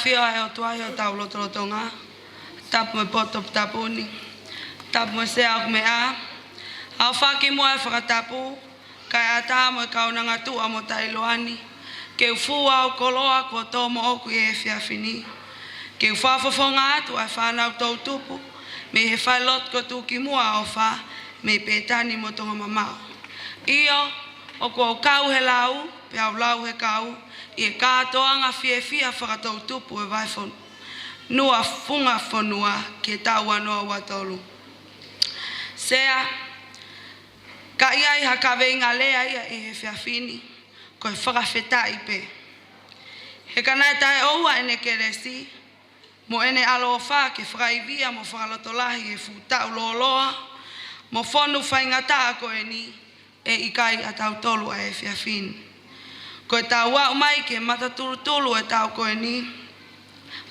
fio e o tua e o tau lotolotonga. Tapu me poto tapuni. Tapu me se au me a. Au whaki mua e whakatapu. Kai ata mo e kaunanga tu a mo tailoani. Ke ufua o koloa ko tō mo oku e whiawhini. Ke uwhafofonga atu ai whanau tau tupu. Me he whailot ko tu ki mua o wha. Me pētani mo tonga mamau. Io, o ko kau he lau, pe au lau he kau. I e kātoanga whia whakatou tupu e waifon. Nua funga whanua ke tau anoa watolu. Sea, ka iai hakawe inga lea ia e he whiawhini. Ko e whakawhetai pe. He kanai tae oua ene keresi. Mo ene alo o wha ke whakaivia mo whakalotolahi e futau loa. Mo whonu whaingata ko e ni. E ikai a tau tolu a e whiawhini. Ko e tau wau mai ke mataturutulu e tau ko e ni.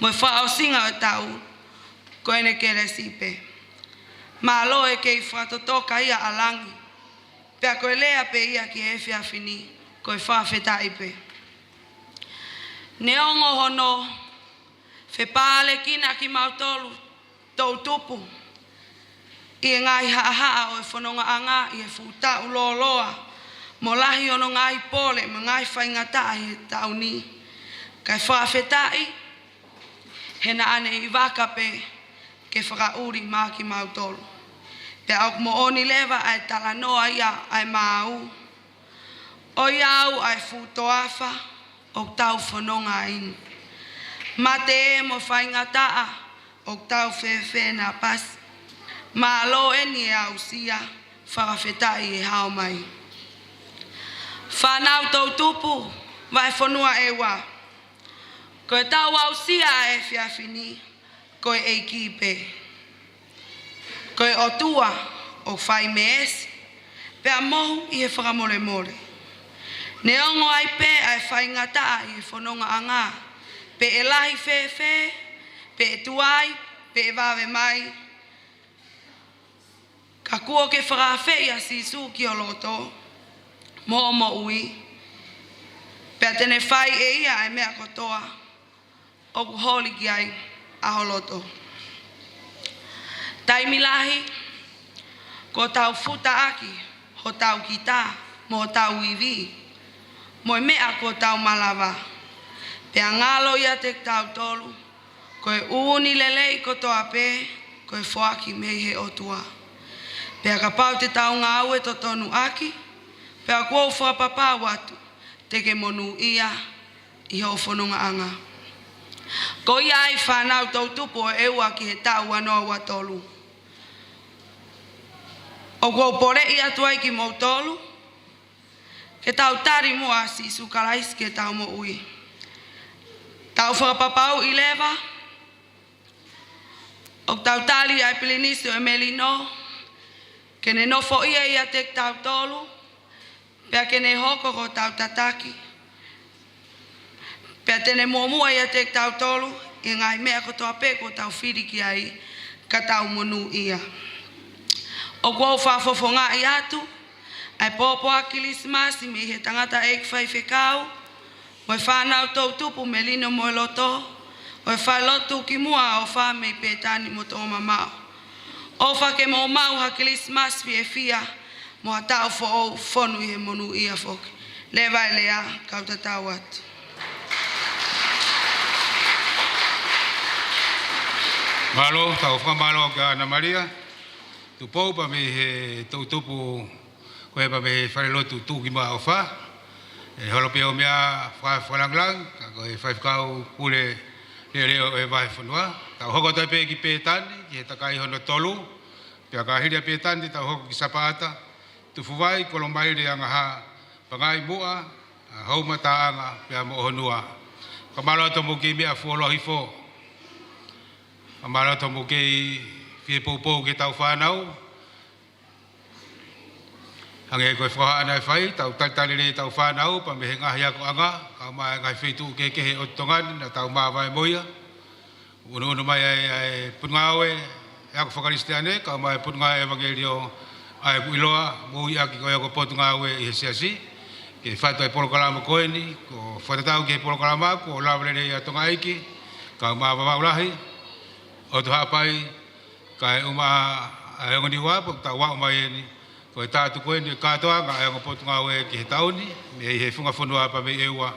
Mo e wha singa e tau. Ko ene keresi pe. Ma alo e ke i whakatotoka ia alangi. Pea ko e lea pe ia ki e whiawhini. Ko e whawhetai pe. Ne ongo hono, whepāle kina ki mautolu, tau tupu. I e ngai haa o e whanonga anga, i e futau loa. Mo lahi ono ngai pole, mo ngai whaingata i e tau ni. Kai whawhetai, he na ane i waka pe, ke whakauri mā ki mautolu. Pe au mo oni lewa ai talanoa ia ai mau. O iau ai futoafa o tau whanonga inu. Mate e mo whaingataa o tau whewhe na pas. Ma alo eni e au sia whakawhetai e hao mai. Whanau tau tupu vai whanua e wā. Ko e tau au sia e whiawhini ko e eiki pe. Ko e otua o whai me esi. Pea mohu i e whakamole mole. Ne ongo ai pe ai whaingata i whanonga anga. Pe e lahi whewhe, pe e tuai, pe e wawe mai. Ka kua ke whakawhea si su ki o loto. Mo mo ui. Pe a tene whai e ia e mea kotoa. O ku holi ki ai aho loto. Taimilahi, ko tau futa aki, ho tau kita, mo tau iwi. Mo e mea ko tau malawa. Pe angalo ia te tau tolu. Ko e uni lelei ko toa pe. Ko e whoaki mei he otua. Pe a ka pau te tau ngā ue to tonu aki. Pe a kua whapapa watu. Te ke monu ia. I ho whanunga anga. Ko ia ai whanau tau tupo e eua ki he tau anoa watolu. O kua pore ia tuai ki mautolu. Ke tau tari mua si sukalais ke tau mo ui. Tau whakapapau i lewa. O tau tali ai pilinisto e melino. Ke ne nofo ia te tau tolu. Pea ke ne hoko ko tau tataki. Pea tene muamua ia te tau tolu. I ngai mea ko toa pe ko tau whiriki ai. Ka tau monu ia. O kua whafofonga i atu. Ai popo a kilismasi me he tangata eik whai whekau. O e whanau tau tupu me lino mo e loto. O e whai lotu ki mua o wha mei pētani mo tō mamau. O wha ke mo mau ha kilismasi e fia. Mo ha tau fo o whonu i he monu ia whoki. Le vai lea kauta tau atu. Malo, tau whamalo ka Ana Maria. Tu pou pa me he tau tupu. Koe pa me wharelotu tūki maa o wha. E holope o mea whalanglang. Ko e whaifkau kule leo e vai whanua. Tau hoko tai pe ki pētani. Ki he takai hono tolu. Pea ka hiria pētani tau hoko ki sapaata. Tu fuwai kolomai re anga ha. Pangai mua. Hau mata anga pea mo honua. Kamalo ato mo ki mea fuolo hifo. Kamalo ato mo ki fie poupou ke tau whanau. Hange koe whaana e whai, tau taltalere tau whanau, pa mehe ngahi ako anga, kau mai ngai whetu ke kehe o tongani, na tau mawai moia. Unu mai ai pungawe, e ako whakariste ane, kau mai pungawe evangelio ai kuiloa, mui aki koe ako potungawe i he seasi, ke whaitu ai polokalama koeni, ko whatatau ke polokalama, ko lawarere i a tonga iki, ka maulahi o tu hapai ka uma ai ngoni wa pok ta wa mai ni ko ta tu ko ni ka to nga ai ngo pot nga we ki tauni me he funga funua pa me ewa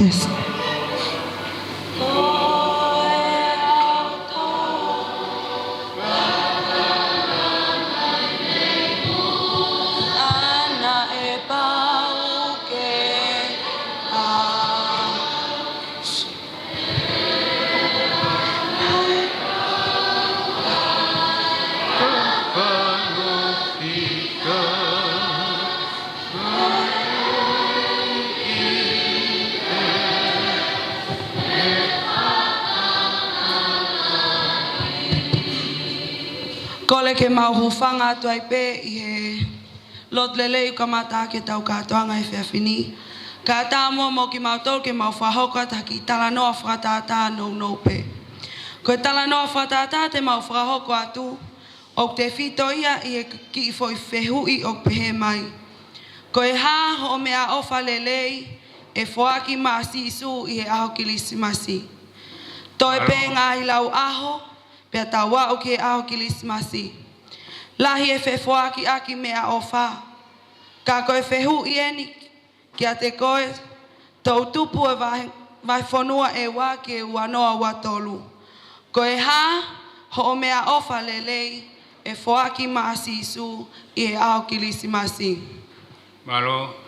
Yes. Kole ke mau hufanga tu ai pe I he lot lele I kamata ke tau katoanga I whiawhini. Ka tā mo ki mau tol ke mau whahoka ta ki tala noa whakatata no pe. Ko tala noa whakatata te mau whahoko atu o te whito ia I ki I foi whehui o pehe mai. Ko e ha ho mea ofa lelei e whoaki maasi isu I he aho kilisimasi. Toi pe ngā lau aho pea tā wao ke aho kilismasi. Lahi e whewhoaki aki mea o wha. Ka koe whehu I eni ki a te koe tau tupu e vai whanua e wā ke wanoa watolu. Koe ha ho o mea o wha lelei e whoaki maasi isu I he aho kilismasi. Malo.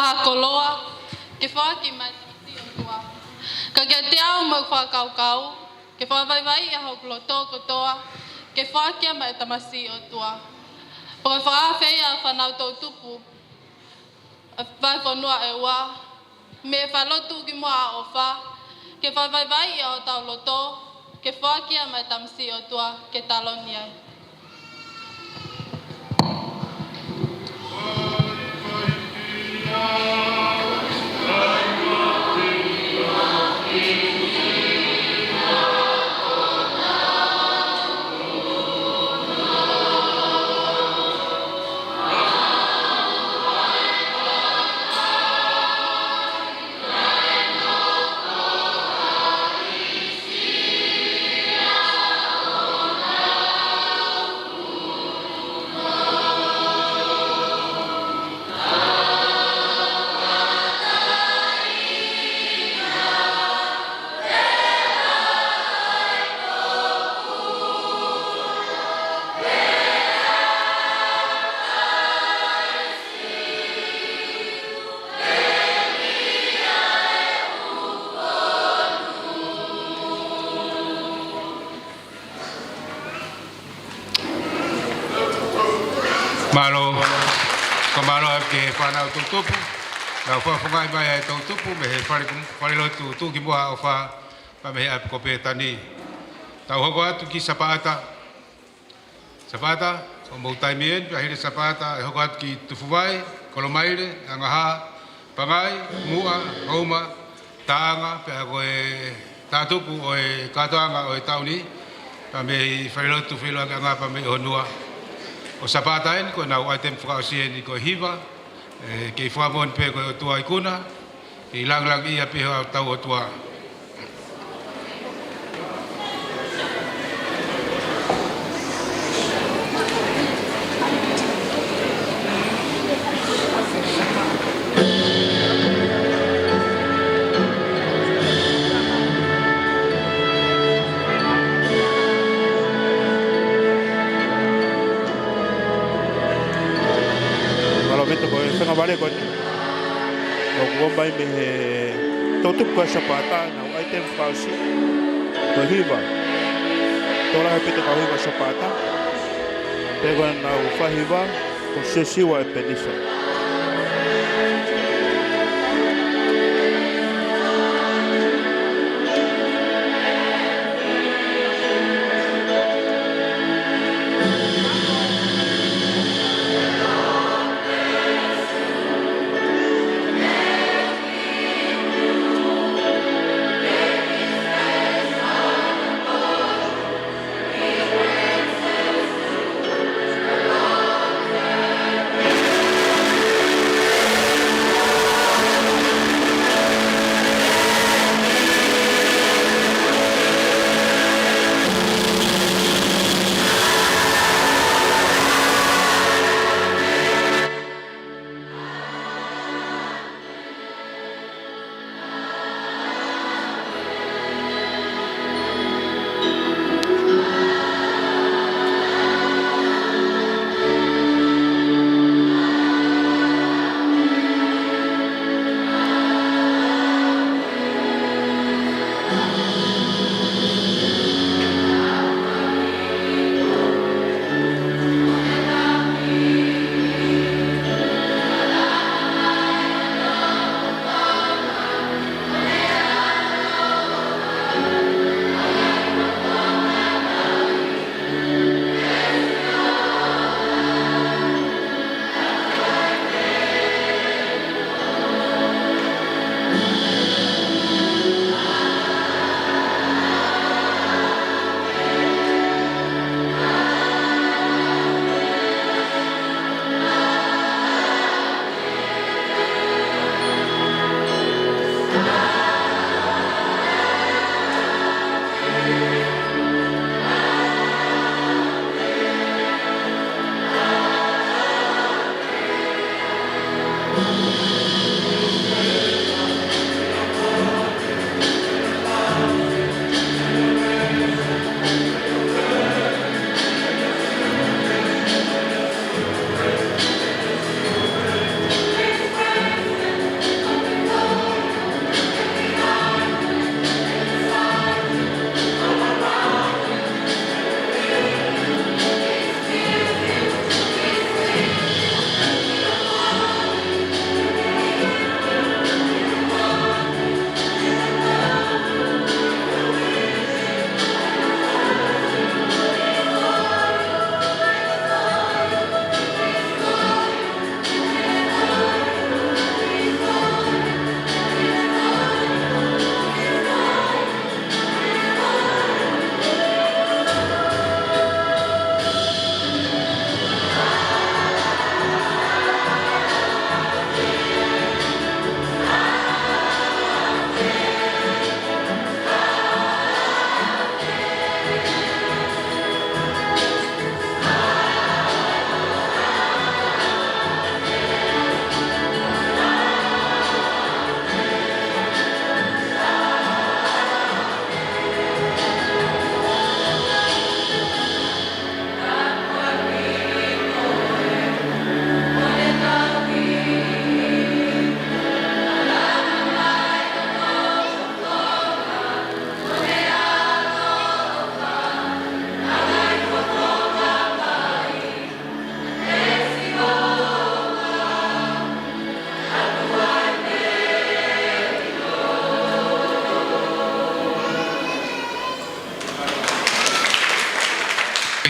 whakakoloa, ke whaki mai ti o tua. Ka kia te au mau whakaukau, ke whawaiwai a hok loto kotoa, ke whakia mai tamasi o tua. Paka whaafea whanau tau tupu, a whai whanua e wā, me whalotu ki mua a ofa, ke whawaiwai a o tau loto, ke whakia mai tamasi o tua, ke taloni ai. Malo, kamalo ke whanau tutupu, na whawhangai mai e tutupu, me he whare tu ki mua o wha, pa me he api kope tani. Tau hoko atu ki Sapata, o mau taimien, pia hire Sapata, e hoko atu ki Tufuwai, Kolomaire, Angaha, Pangai, Mua, Hauma, Taanga, pia koe tātuku o e katoanga o e tauni, pa me whare tu whilo anga pa me honua. O Sapata en ko na o item whakaosia ni ko hiva, kei whamon pe ko o tua ikuna, kei lang ia pe o tau o tua. Vale con o gombai me totu ko Sapata na o item pausi ko hiva tola repito ko hiva Sapata pego na o fahiva ko sesiwa e pedisa.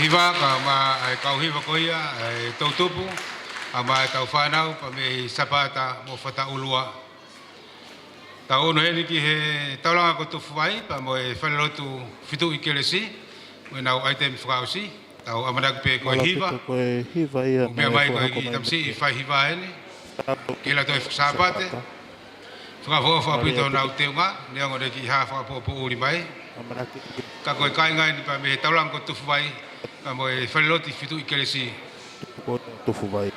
hiva ka ma kau hiva ko ia tau tupu ama tau whanau pa me sapata mo whata ulua. Tau ono heni ki he taulanga ko tufu ai pa mo e whanerotu whitu i kelesi mo nau item whakausi tau amanaku pe koe hiva. Koe hiva ia. Mea mai koe ki tamsi i whai hiva heni. Kila toi whakasapate. Whakafoa whakapito nau teunga. Neongo ne ki haa whakapopo uri mai. Ka koe kaingai ni pa me taulanga ko tufu ai pa mo e whanerotu whitu i kelesi. Tufu vai.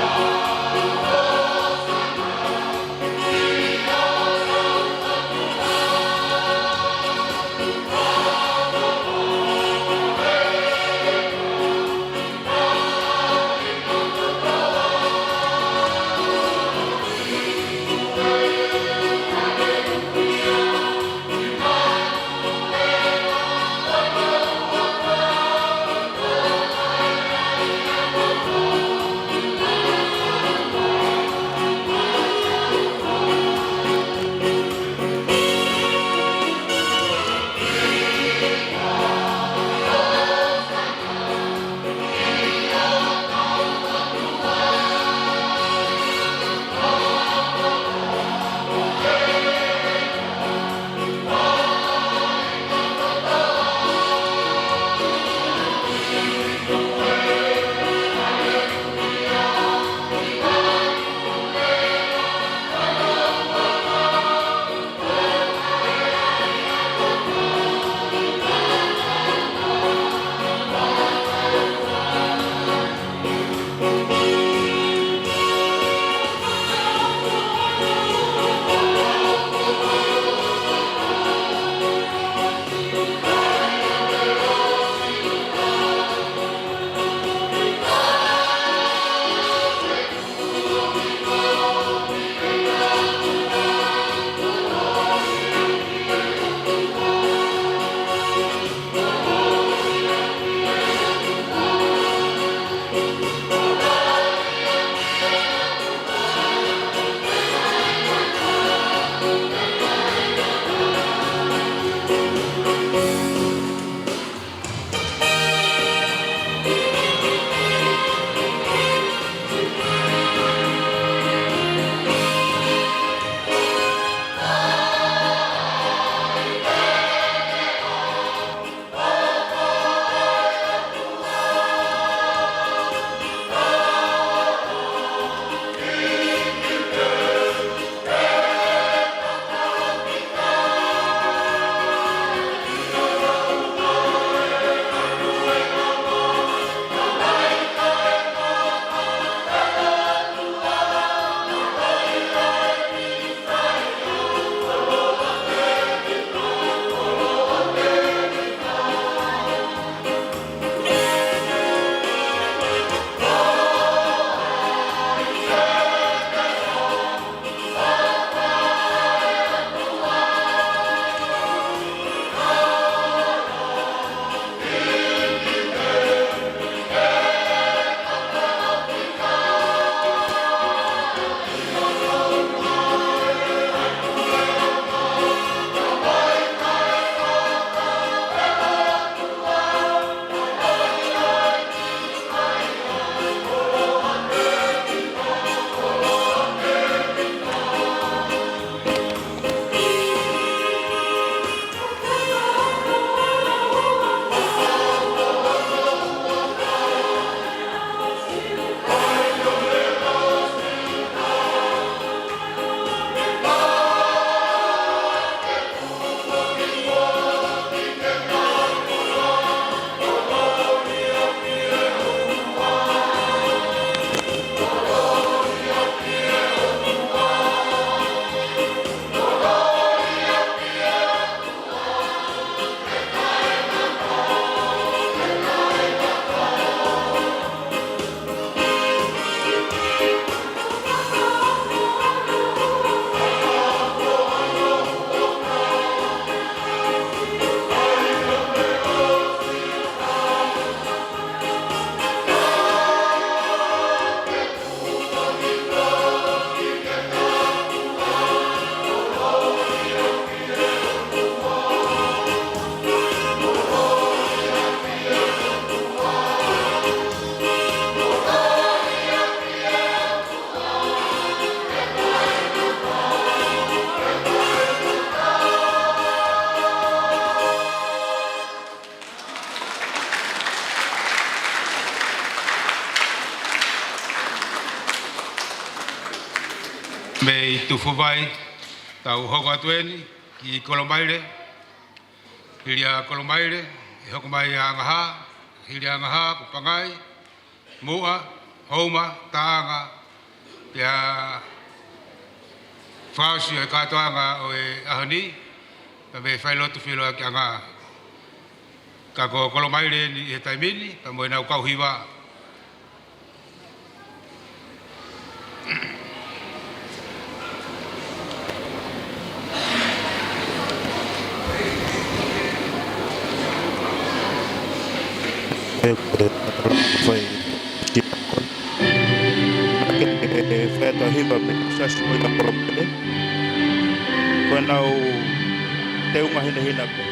Oh i tufu vai tau hoko atueni ki Kolombaile hiria Kolombaile i hoko mai a ngaha hiria ngaha ku pangai mua homa taanga pia Fausi e katoanga o e ahani pa me failo tu filo ki anga ka ko Kolombaile ni e taimini pa mo na ukau hiwa Feta hiva me sas mo na problema. Quando tem uma hina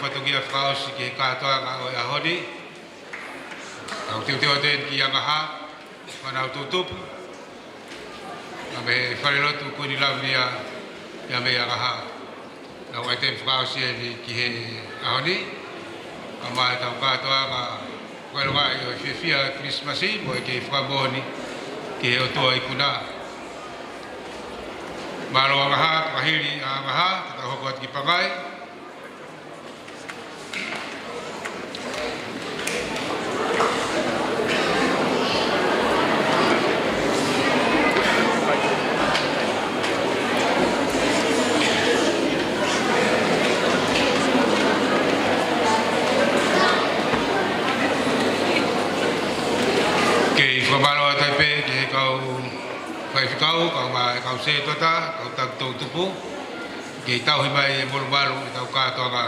patugia fraus ki katoa nga o ahodi. Au teo ten ki angaha mana tutup. Ame falelotu ku ni lavia ya me angaha. Na wa ten fraus ki he ahodi. Ama tau katoa nga kalau nggak yo fia Christmas ini boleh ke Fraboni ke otoa ikuna malu angaha kahili angaha kita hokot kipangai Pembawa Taipei ke kau kau se tota kau tak tau tupu ke tau himai baru tau ka toga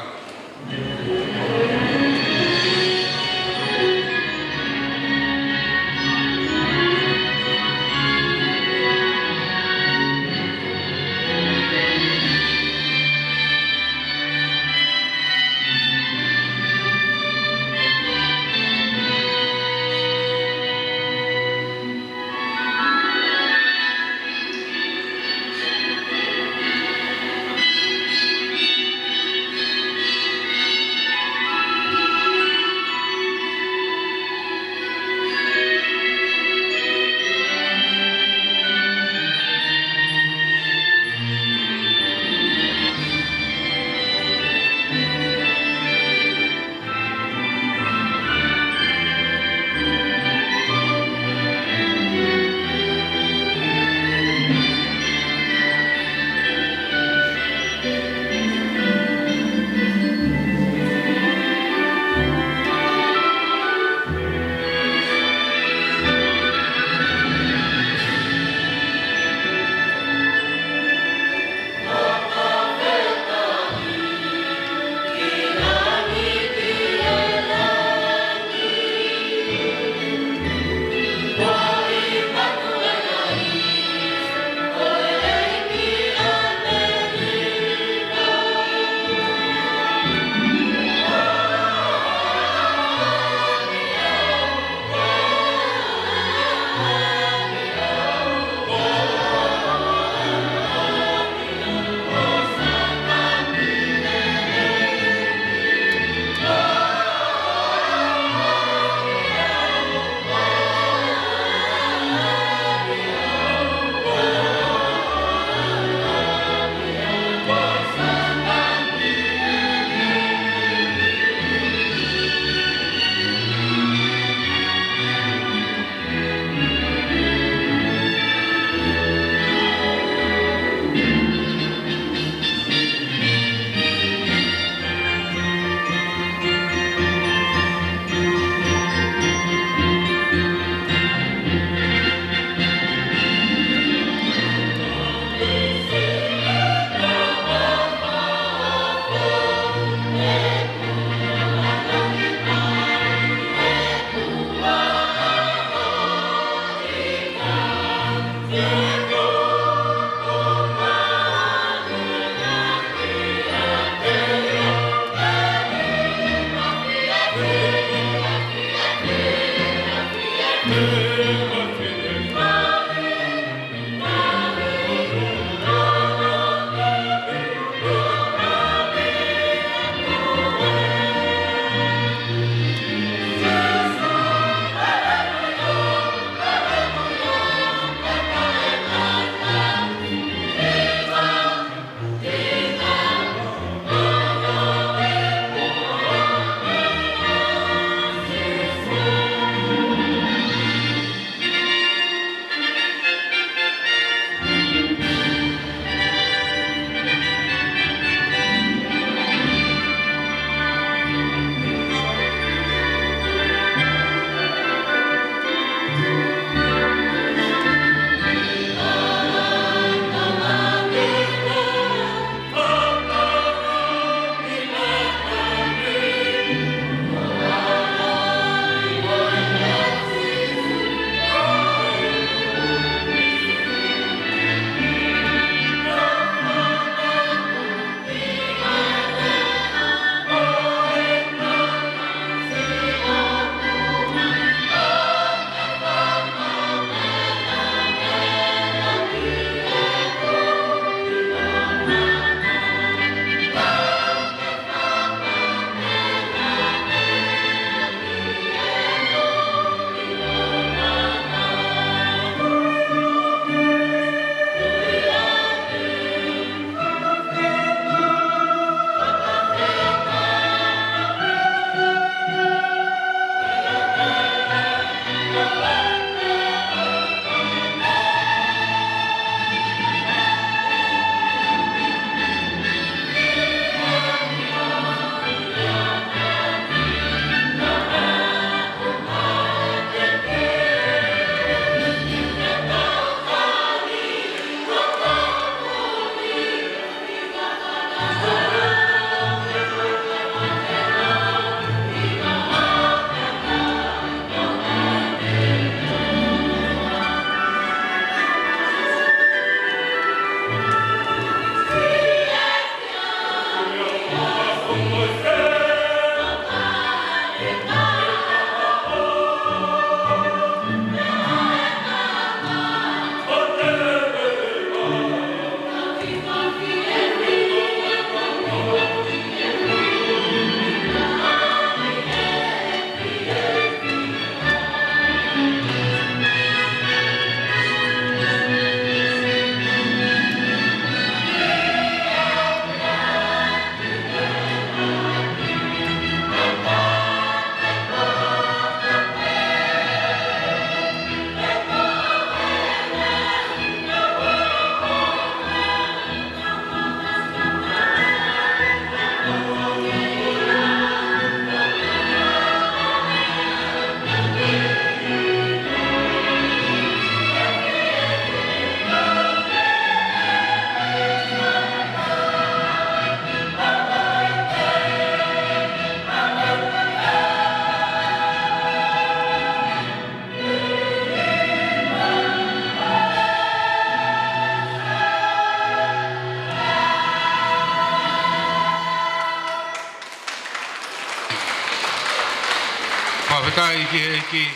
Whawhetai ki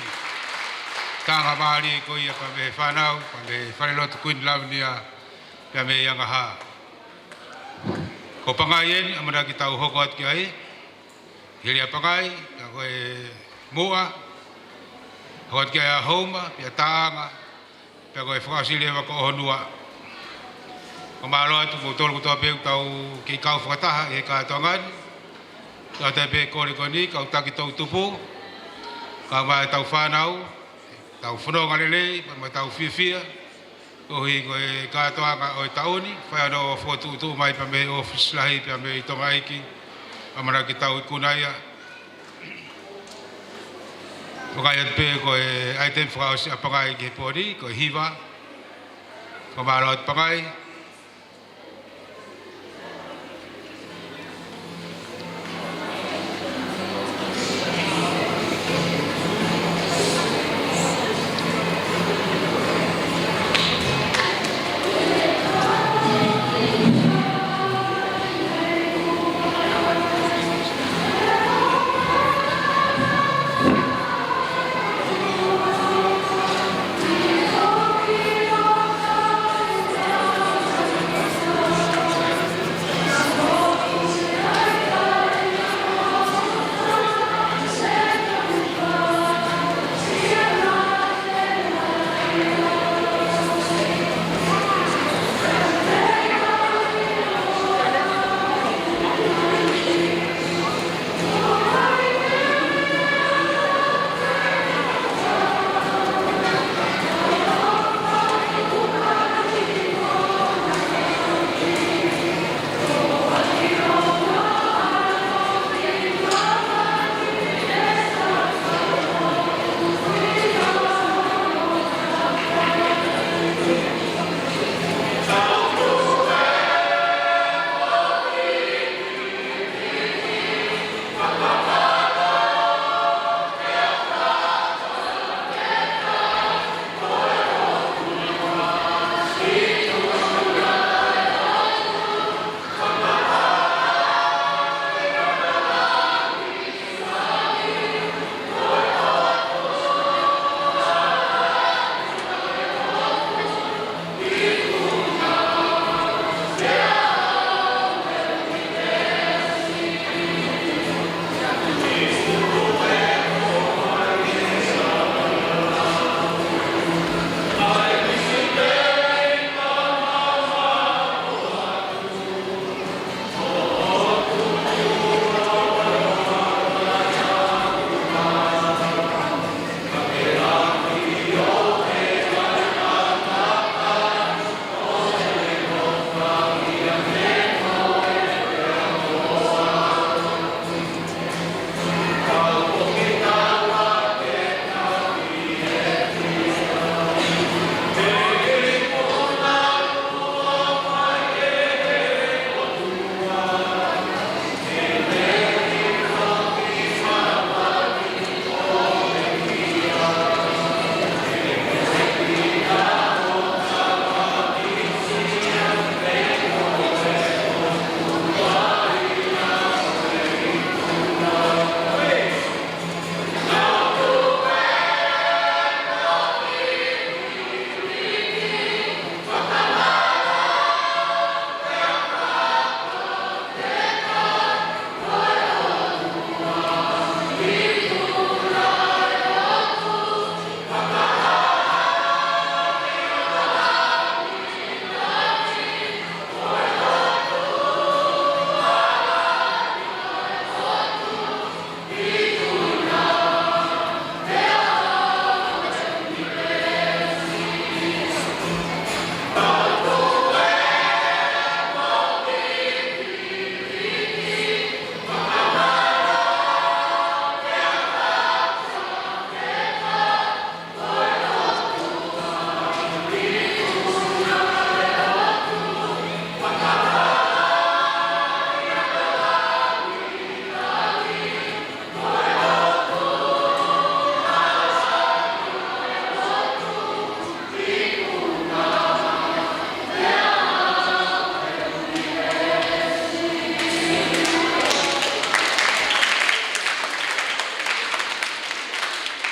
tanga maari ko ia pa me whanau, pa me wharelotu kuin launia, pa me iangaha. Ko pangai eni, amara ki tau hoko at ki ai, hiri a pangai, ka koe mua, hoko at ki ai a houma, pia taanga, pia koe whakasile wa ko honua. Ko maaro atu mo tolu kutoa peu tau ki kau whakataha, e ka tongan, ka te pe kore koni, kau taki tau tupu, ka mai tau whanau, tau whanonga lele, mai tau whiawhia, ko hi koe kātoanga o tauni, whai anō whotu mai pa me office lahi, pa me i tonga iki, amara ki tau i kunaia. Wakai at pe koe aitem whakausi a pangai ki pōri, koe hiwa, ko maro at pangai,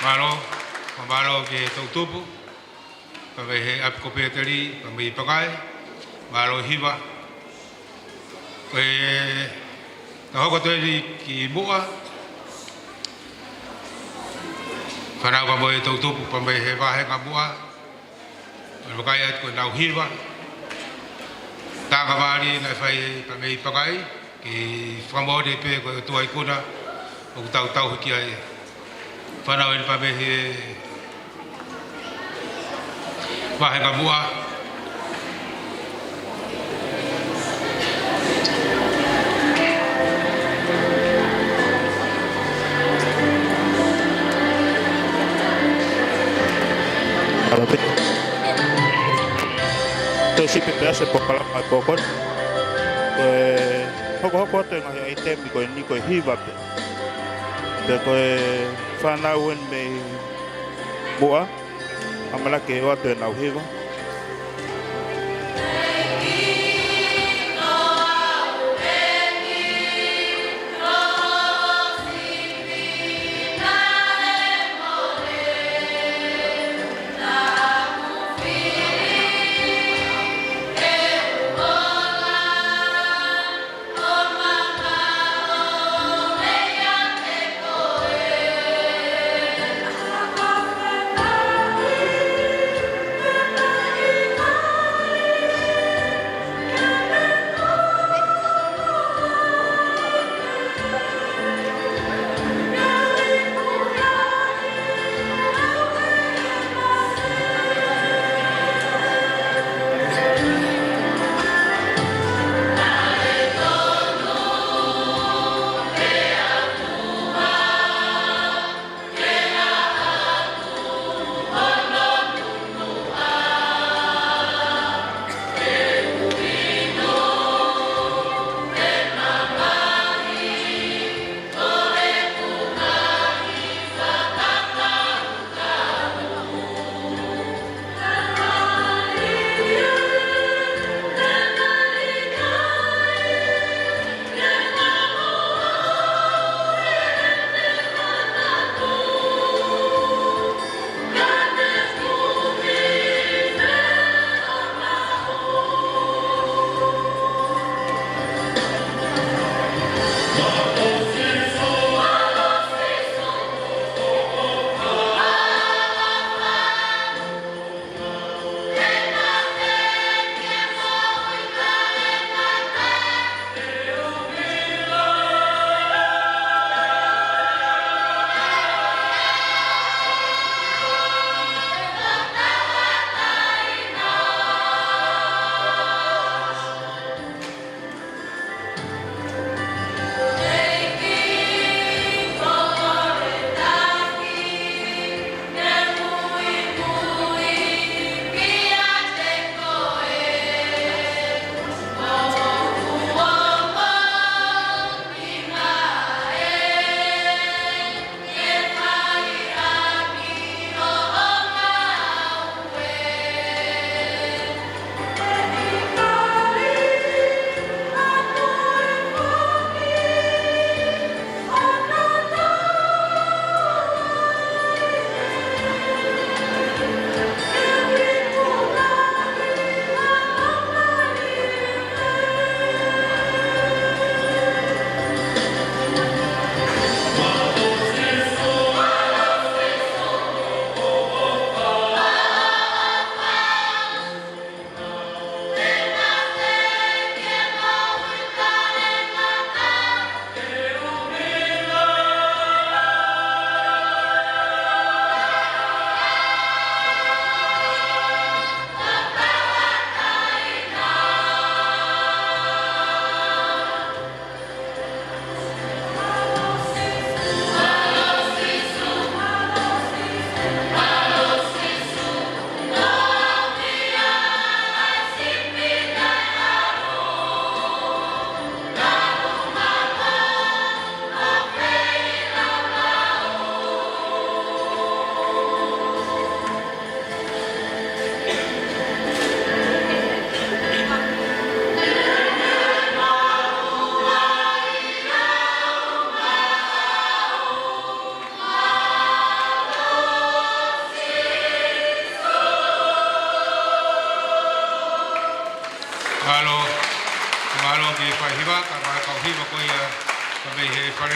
Malo ke tautupu, pawe he ap kopeteri, pawe pakai, malo hiva. Koe tahoko toi ki mua. Whanau pawe tautupu, pawe he wahe ka mua. Pakai at koe nau hiva. Taka wari na whai pawe pakai, ki whamore pe koe tuai kuna, o tau hiki ai. Whanau en pawe he wahe ka mua. Te sipe pe ase pokala mai pokon. Hoko te ngai ai temi koe ni koe hiva pe. Pe koe whanau en me mua. Amala ke o te nau hiva.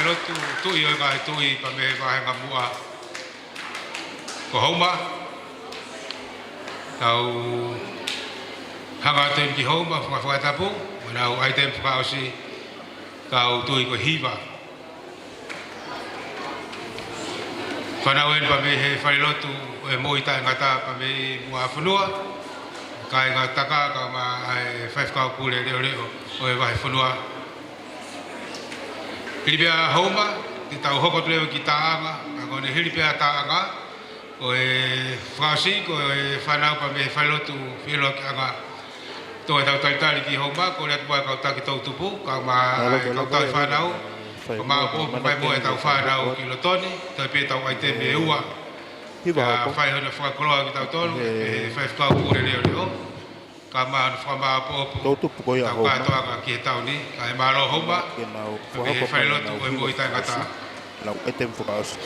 lotu tui o ngai tui pa me vahenga mua ko hauma tau hanga ten ki hauma whakatapu mana o aitem whakaosi tau tui ko hiva whanawen pa me he whailotu e moita ngata pa me mua whanua kai ngā taka ka ma ai whaifkau pule reo reo o e wahi whanua Hilipia hauma, te tau hoko tulewa ki tāanga, a kone hilipia tāanga, o e whakasi, ko e whanau pa me whailotu whiloa ki anga. Tō e tau taritari ki hauma, ko rea tupua kau taki tau tupu, ka ma kau tau whanau, ko ma pōpu mai mo e tau whanau ki lotoni, tau pe tau ai te me ua. Ka whaihona whakakoloa ki tau tonu, e whaifkau kore reo reo. Ka ma whama pōpu, tau kātoanga ki he tau ni, ka e maro hauma, ka me he whailotu o e mo i tai ngata. Lau e te mwhakaos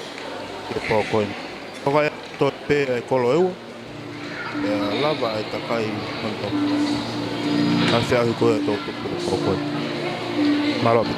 i pōkoin. Toka e tō pē e kolo eua, e lava e takai manto. A whiahi koe e tō pōkoin. Maro api.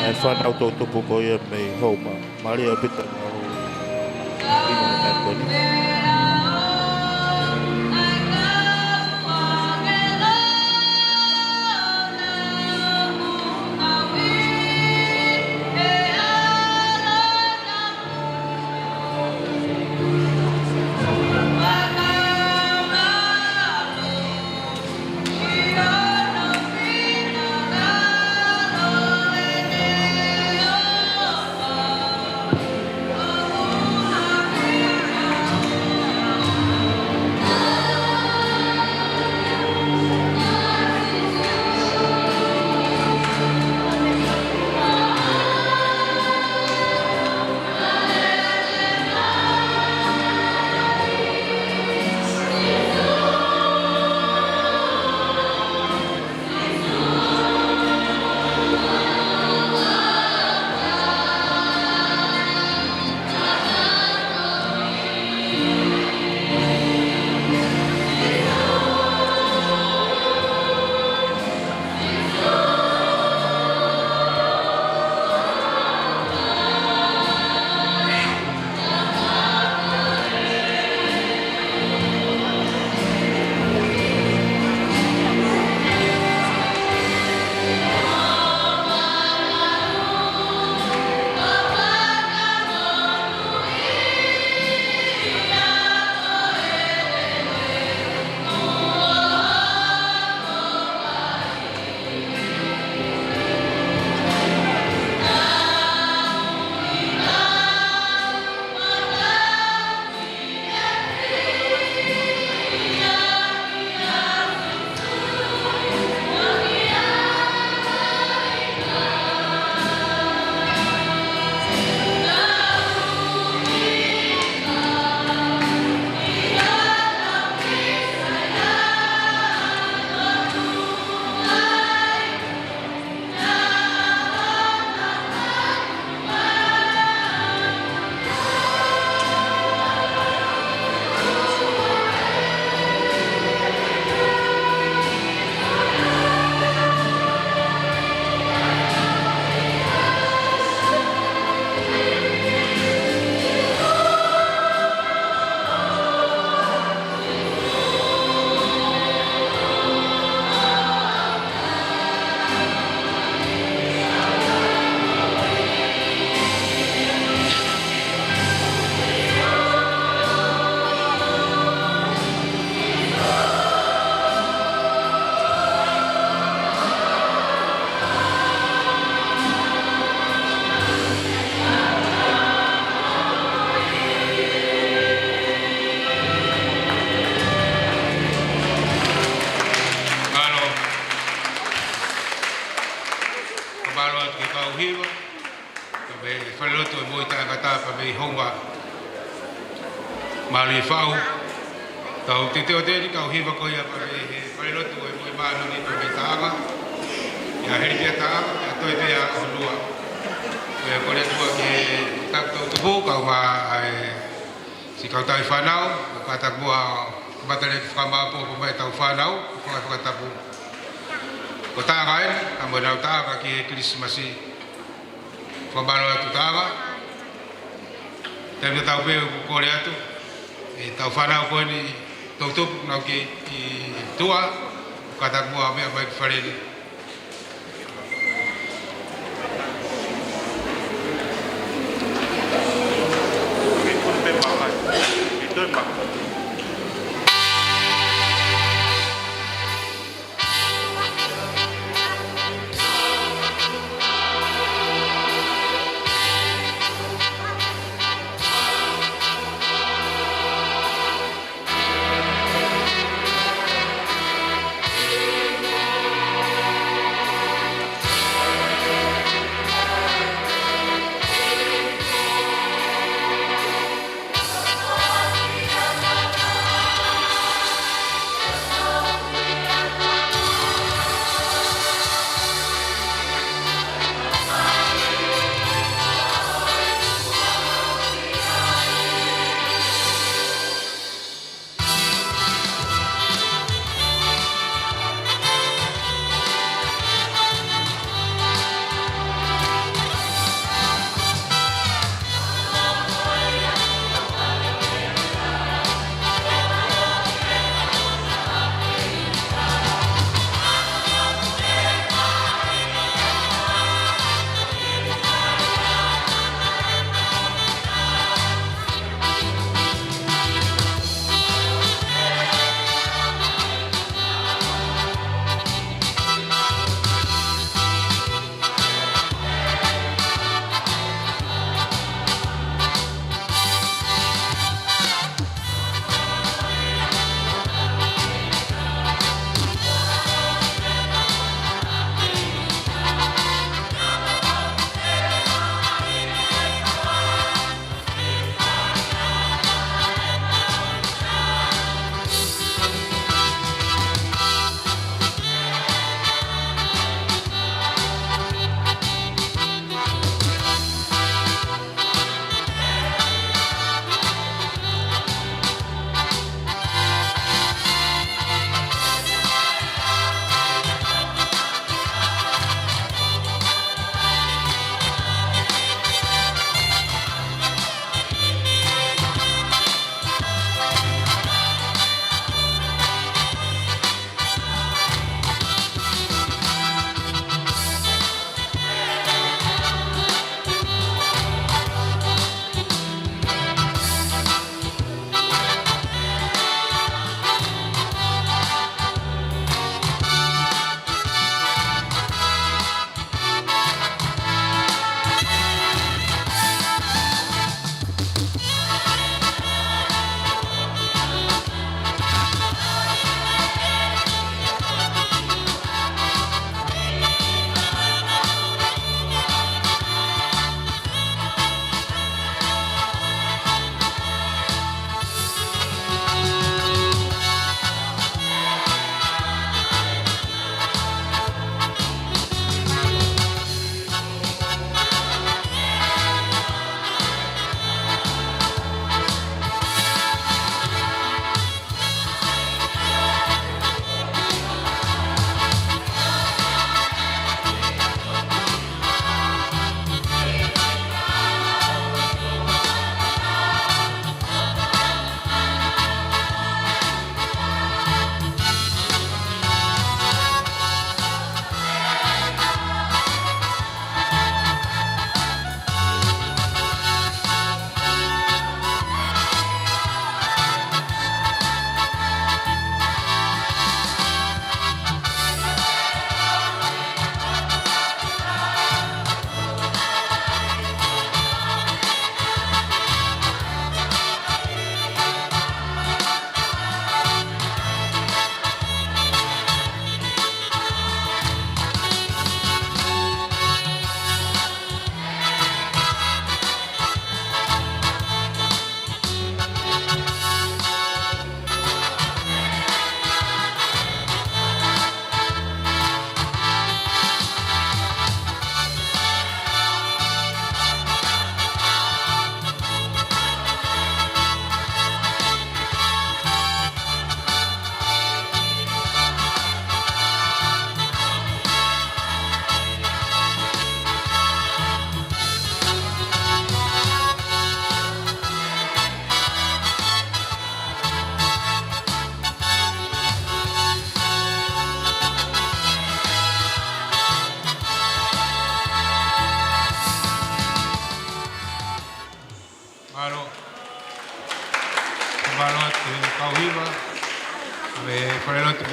E whanau tō tupu ko ia mei hauma. Mari a pita ngā hou. Ino me koni. Mali fau. Tau te ni kau hiva ko ia pa e lotu e mo ma no ni to betanga. Ya heri pia ta ya to te ya lua. E ko le tua ke tak to tu ka ma si kau tai fanau ka tak bua batale fama po po mai tau fanau ka ta bu. Ko ta ngai amo na ta ka ki Krismasi. Fabalo tu ta ba. Te tau pe ko le atu. E tau fanau ko ni tutup na ki tua ka tak bua me mai fare ni.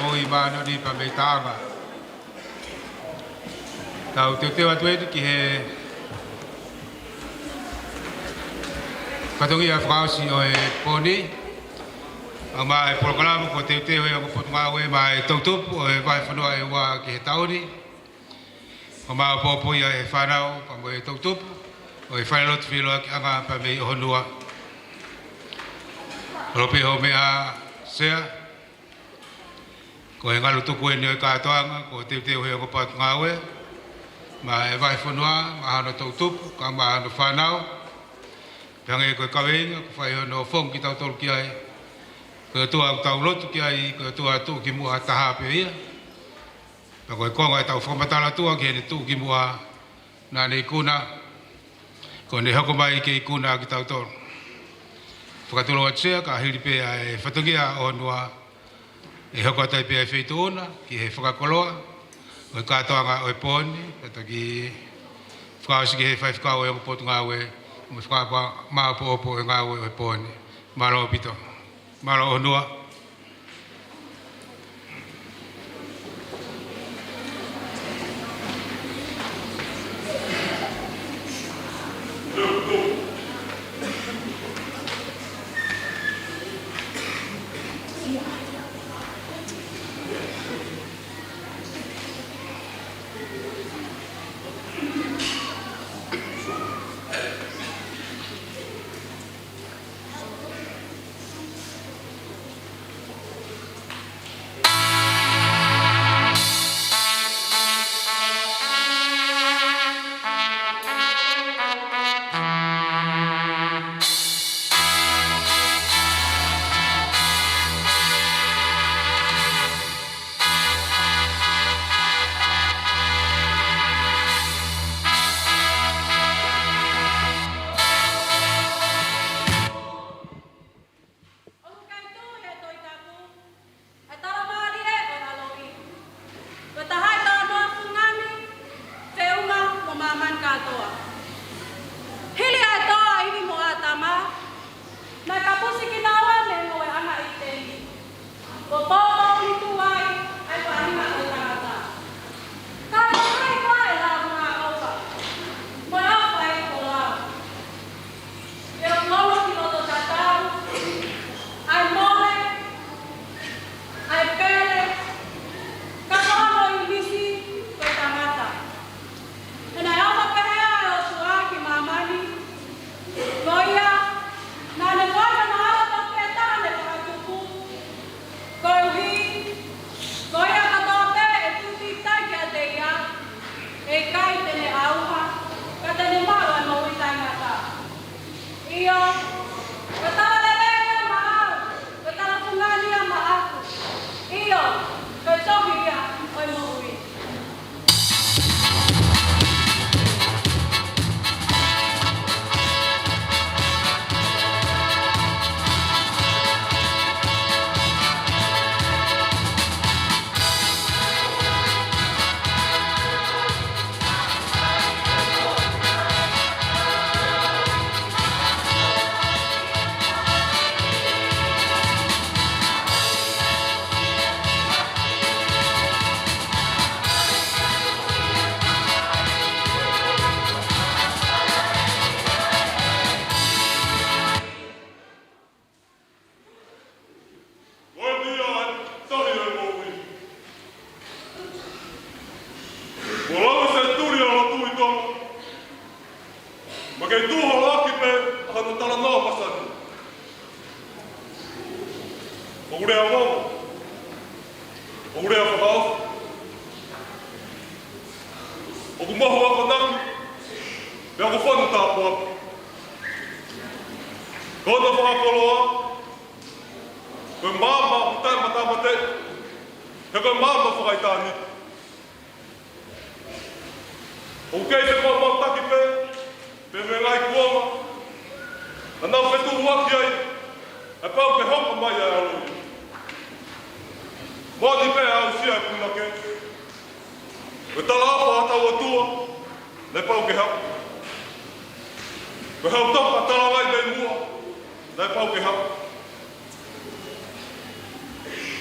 moi mana ni pa metanga. Tau te atu ki he katongi a frausi o e poni. Ama e programa ko te ho e ko ngawe mai tautupu o e vai whanua e wa ki he tauri. Ama popo ia e whanau pa mo e tautupu o e whanau te whiloa ki anga pa me i honua. Rope ho mea sea. Ko e ngalu tuku e nio e kātoanga ko te ho e ko pat ngawe. Ma e vai whanua, ma hana tautupu, ka ma hana whanau. Piange koe kaweinga, ko whai hono whong ki tau tolu ki ai. Koe tua tau lotu ki ai, koe tua tu ki mua taha pe ia. Pa koe konga e tau whamatala tua ki hene tu ki mua nā nei kuna. Ko ne hoko mai ki kuna ki tau tolu. Whakatolo atsea ka hiri pe e whatungia o nua. E hoko atai pe e wheitu ona, ki he whakakoloa. O e kātoanga o e pōni, kata ki whakawasi ki he whaifukau e o potu ngāwe. O me whakapa maa pōpo e ngāwe o e pōni. Maro o pito. Maro o nua.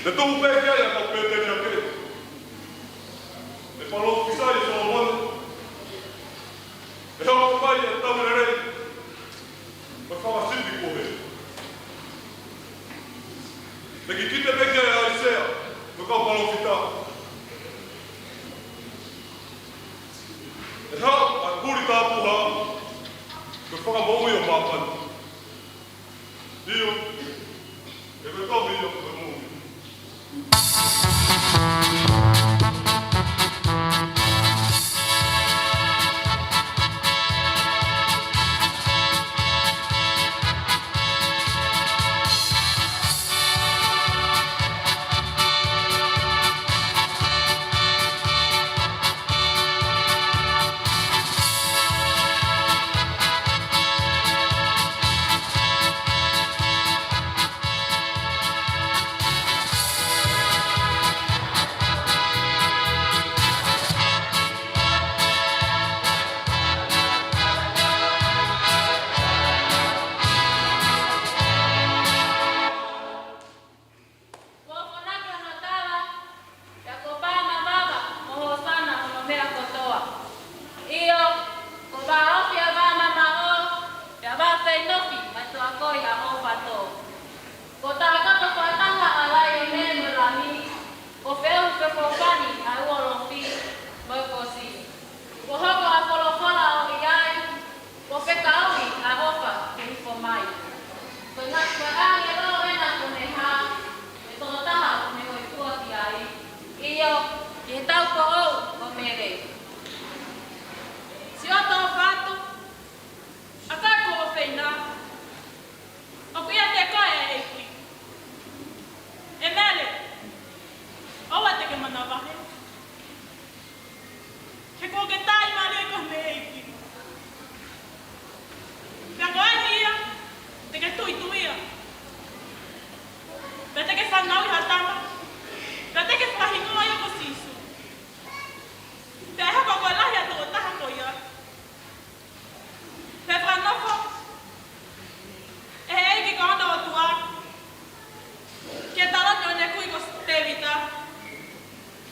Le tu pe kia ya ko pe te ya ke. E palo pisa ya so mon. E ho ko vai ya ta me re. Ma fa wa sindi ko he. Le ki kite pe kia ya isea. Ma ka palo fita. E ha a kuri ta puha. Ko fa ka mo yo mapan. Dio. E me to dio ko mo.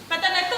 Patene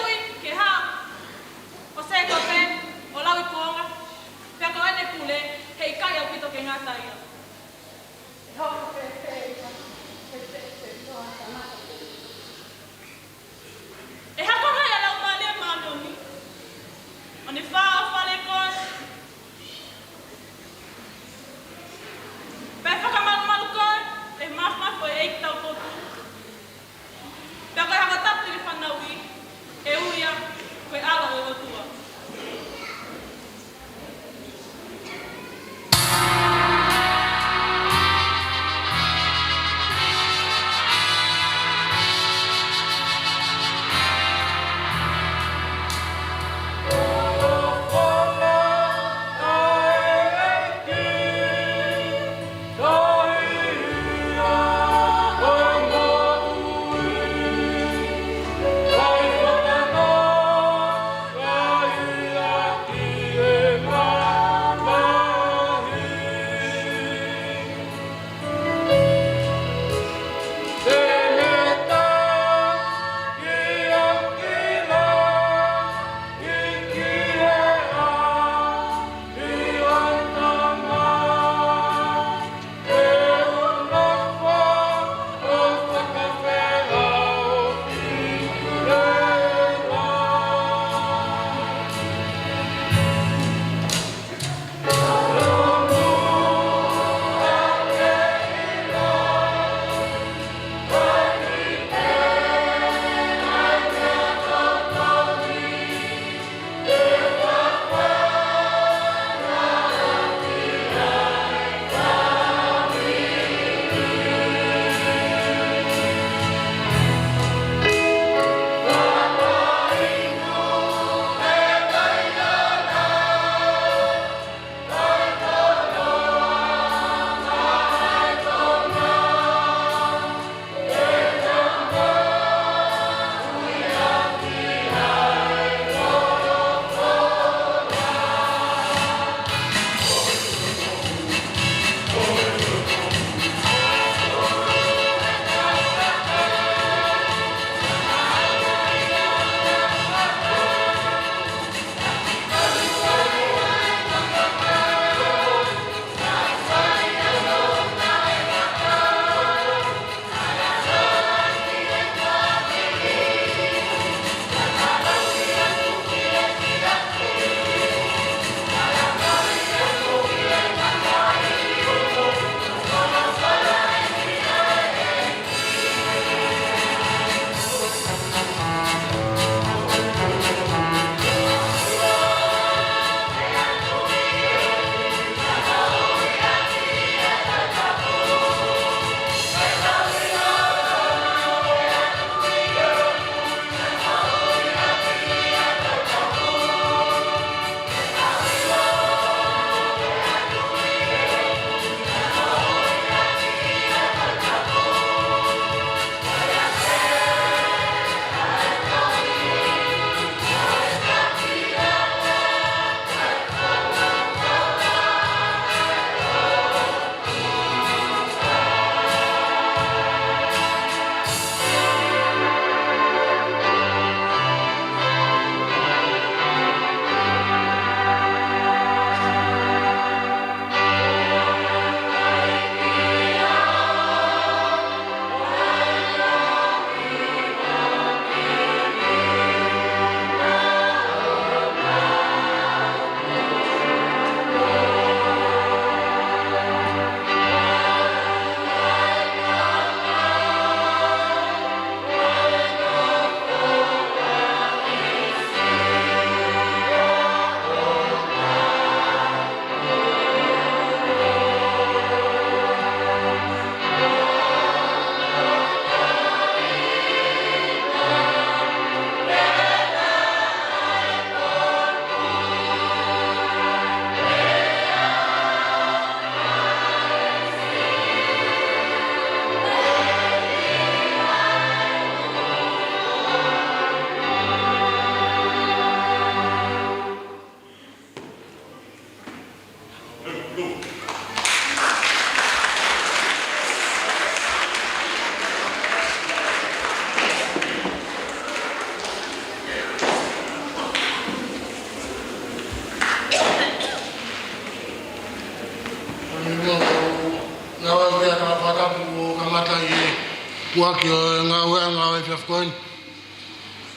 whaki o ngā uanga o e whiawhkoen.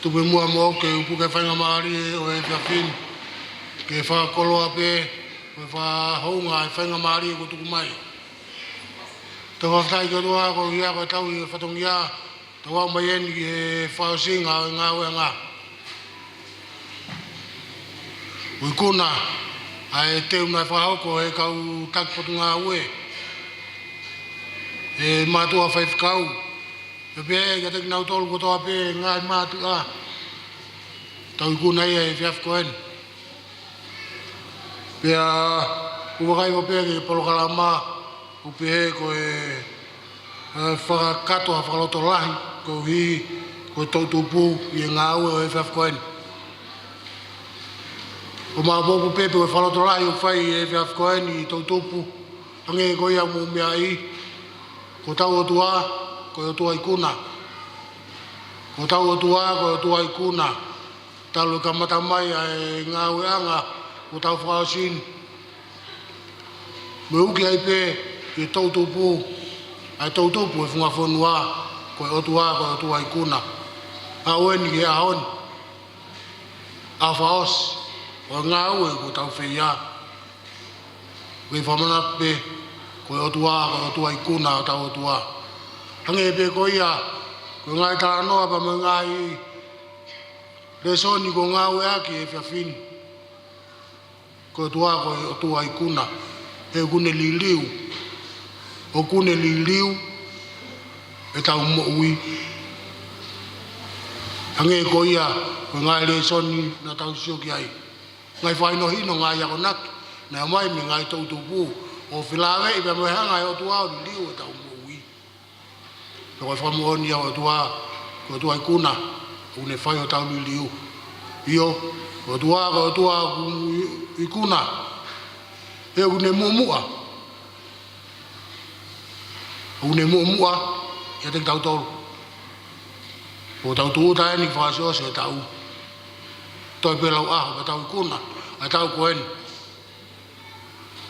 Tupe mua mo ke upu ke whainga maari o e whiawhin. Ke whakoloa pe, ke whahounga e whainga maari e ko tuku mai. Te whaftai ka tua ko ia ko tau i whatongia, te wau mai eni ki e whaosinga o ngā uanga. Ui kuna, ai teu nai whahoko e kau takpotu ngā ue. E mātua whaifkau. E pē, ka teki nau tolu kotoa pē, ngā i mātua. Tau i kuna ia e whiawhkoen. Pea, uwakai wa pē ke polokala mā, upe he ko e whakakatoa whakaloto lahi, ko hi, ko tautupu i e ngā ue o e whiawhkoen. O mā pōpu pepe o e whakaloto lahi o whai e whiawhkoen i tautupu, ange ko ia mō mea i, ko tau o tua, ko o tua i kuna. Ko tau o tua, ko o tua i kuna. Talu ka mata mai e ngā ue anga, ko tau whakaosin. Me uki ai pē, i tautupu, ai tautupu e whunga whanua, ko o tua i kuna. A ueni e ahon, a whaos, o ngā ue ko tau whia. Koe whamana pē, ko o tua i kuna o tau o tua. Hange pē ko ia, ko ngai tā noa pa me ngai resoni ko ngā ue aki e whiawhini. Ko o tua i kuna, e kune liliu. O kune liliu, e tau mo ui. Hange ko ia, ko ngai resoni na tau sio ki ai. Ngai whaino hino ngai ako naki, na mai me ngai tautupu. O whilawe i pia mohanga e o tua o liliu e tau mo ui. Ko whamuoni o tua i kuna, une whai o tau liliu. Io, o tua i kuna, e une muamua. Une muamua, e te tau tolu. O tau tuuta e ni whaasio se tau. Toi pelau aho, ka tau i kuna, a tau koen.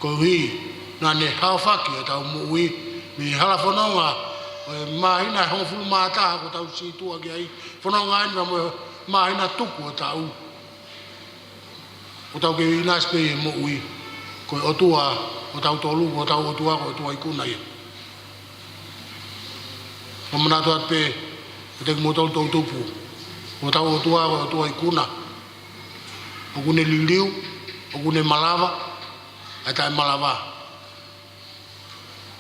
Ko hi, na ne hawhaki e tau mo ui, mi hala whanonga, mahina e hongo fulu mātaha ko tau si tua ki ai. Whanonga eni wa mahina tuku o tau. O tau ke ina spe e mo ui. Ko o tua, o tau tolu, o tau o tua i kuna ia. O manatu at pe, o te kumotolu tau tupu. O tau o tua i kuna. O kune liliu, o kune malava, ai tae malava.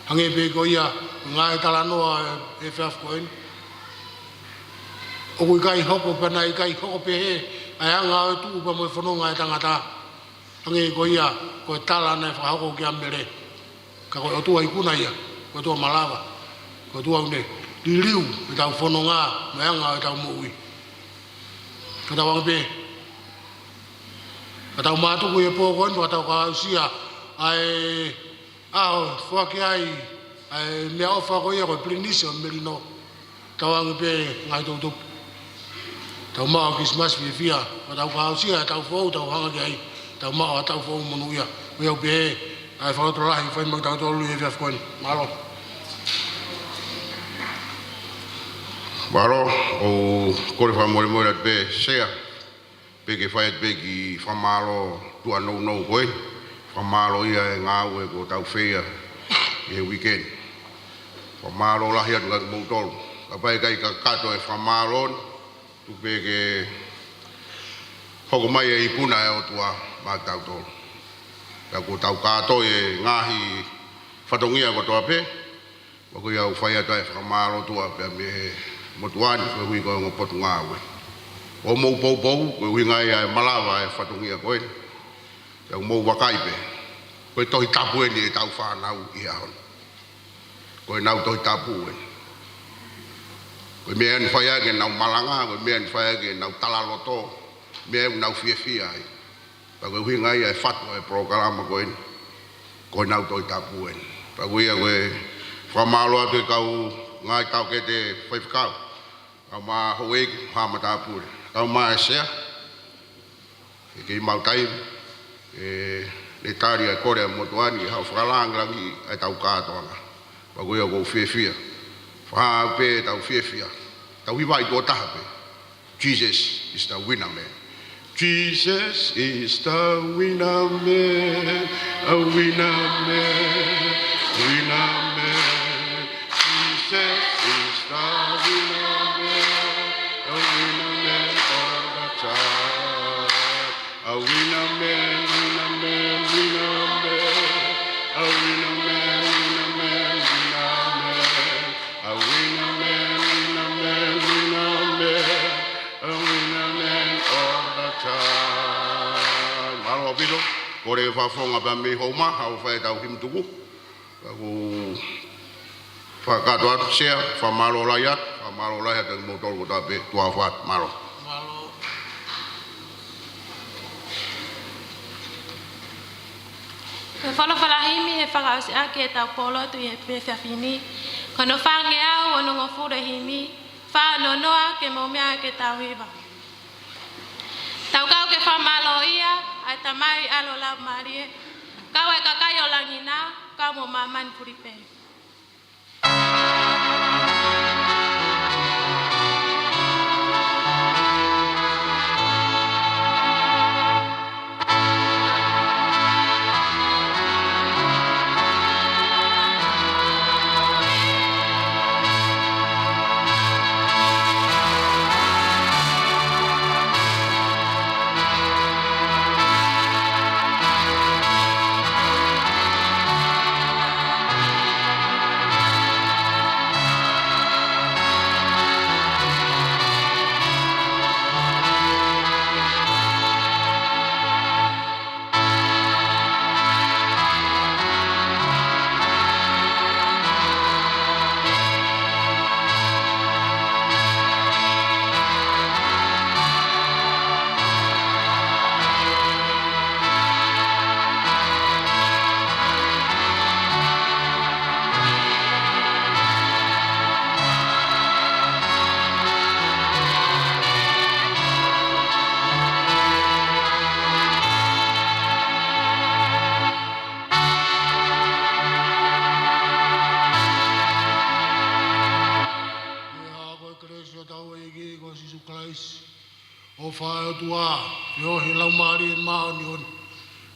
Hange pe ko ia, ngā e talanoa e whiawhkoen. O kui kai hoko pena i kai hoko pe he, ai anga o tuu pa mo e whanonga e tangata. Hange ko ia, ko e talana e whahoko ki amere. Ka koe o tua i kuna ia, ko e tua malava, ko e tua une. Liliu e tau whanonga, me anga e tau mo ui. Ka tau ange pe. Ka tau mātuku e pōkoen, ka tau ka ausia, ai whaki ai, mea ofa ko ia koe plinisi o merino. Tau ange pe ngai tau tupu. Tau mao kismas fia fia, ka tau ka ausia, tau fōu, tau hanga ki ai. Tau mao a tau fōu monu ia. Ko iau pe ai whakatolahi, whai mau tau tolu e whiawhkoen. Malo. Malo, o kore whamore moe at pe sea. Pe ke whai at pe ki whamalo tua nou koe. Whamalo ia e ngā ue ko tau whea e weekend. Whamalo lahi atu katu mou tolu. Ka pai kai ka kato e whamalo, tu pe ke hoko mai e ipuna e o tua mā tau tolu. Ka ko tau kato e ngahi whatongia ko toa pe. Wako iau whai atu e whamalo tua pe me motuani koe hui koe ngopotu ngā ue. O mou pou, koe hui ngai e malawa e whatongia koe. Iau mou wakaipe. Koe tohi tapu e ni e tau whanau i ahon. Koe nau tohi tapu e. Koe mea ni whai ake nau malanga, koe mea ni whai ake nau talaloto, mea nau fia ai. Pa koe hui ngai e whatu e programa koe ni. Koe nau tohi tapu e. Pa koe ia koe whamalo atu e kau ngai tau ke te whaifakau. Kau mā hoeki, hama tāpure. Kau mā e sea. E kei mau taimi. Le tari ai kore motuani hau whakalangi ai tau kātoanga. Pa koe au kou whiawhia. Wha pe tau fiefia. Tau hiwa I tō taha pe. Jesus is the winner man. Jesus is the winner man. A winner man. Winner man. Jesus is the winner man. A winner man all the time. A winner man, winner man, winner man. A winner man, winner man, winner man. A winner man, winner man, winner man. A winner man all the time. Maro pito, kore whafonga pa me homa, hau whae tau himtuku. Aku whakatoa sea, whamaro laiat, te motor ko tape, tua whaat, maro. He whalawhalahimi he whakaose ake e tau polo tu i he pewhawhini. Kono whange au ono ngofure himi, whano noa ke mo mea ke tau hiwa. Tau kau ke whamalo ia, ai tamai alo lau marie. Kau e kakai o langina, kau mo maman puripe. O whae o tua, yo he lau maari e maa ni on.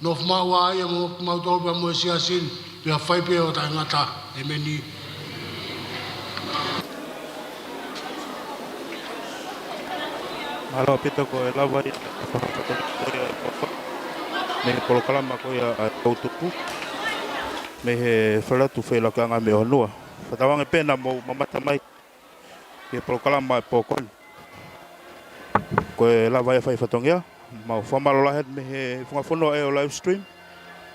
No whmaua ai e mo mautolpa mo e siasin, pia whaipe o tai ngata, e meni. Malo pito ko e lawa i me he polokalama ko ia a tautupu. Me he whalatu whaila ka ngā me honua. Whatawange pēna mo mamata mai. He polokalama e pōkoni. Ko e lawa e whai whatongia. Mau whamalo lahet me he whangawhono e o live stream.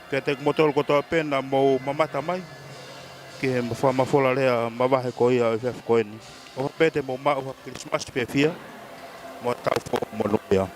Ke te motol ko toa pēna mo mamata mai. Ke he whamawhola lea mawahe ko ia e whef koeni. O pēte mo mau ha Christmas pe fia. Mo tau fo mo noia.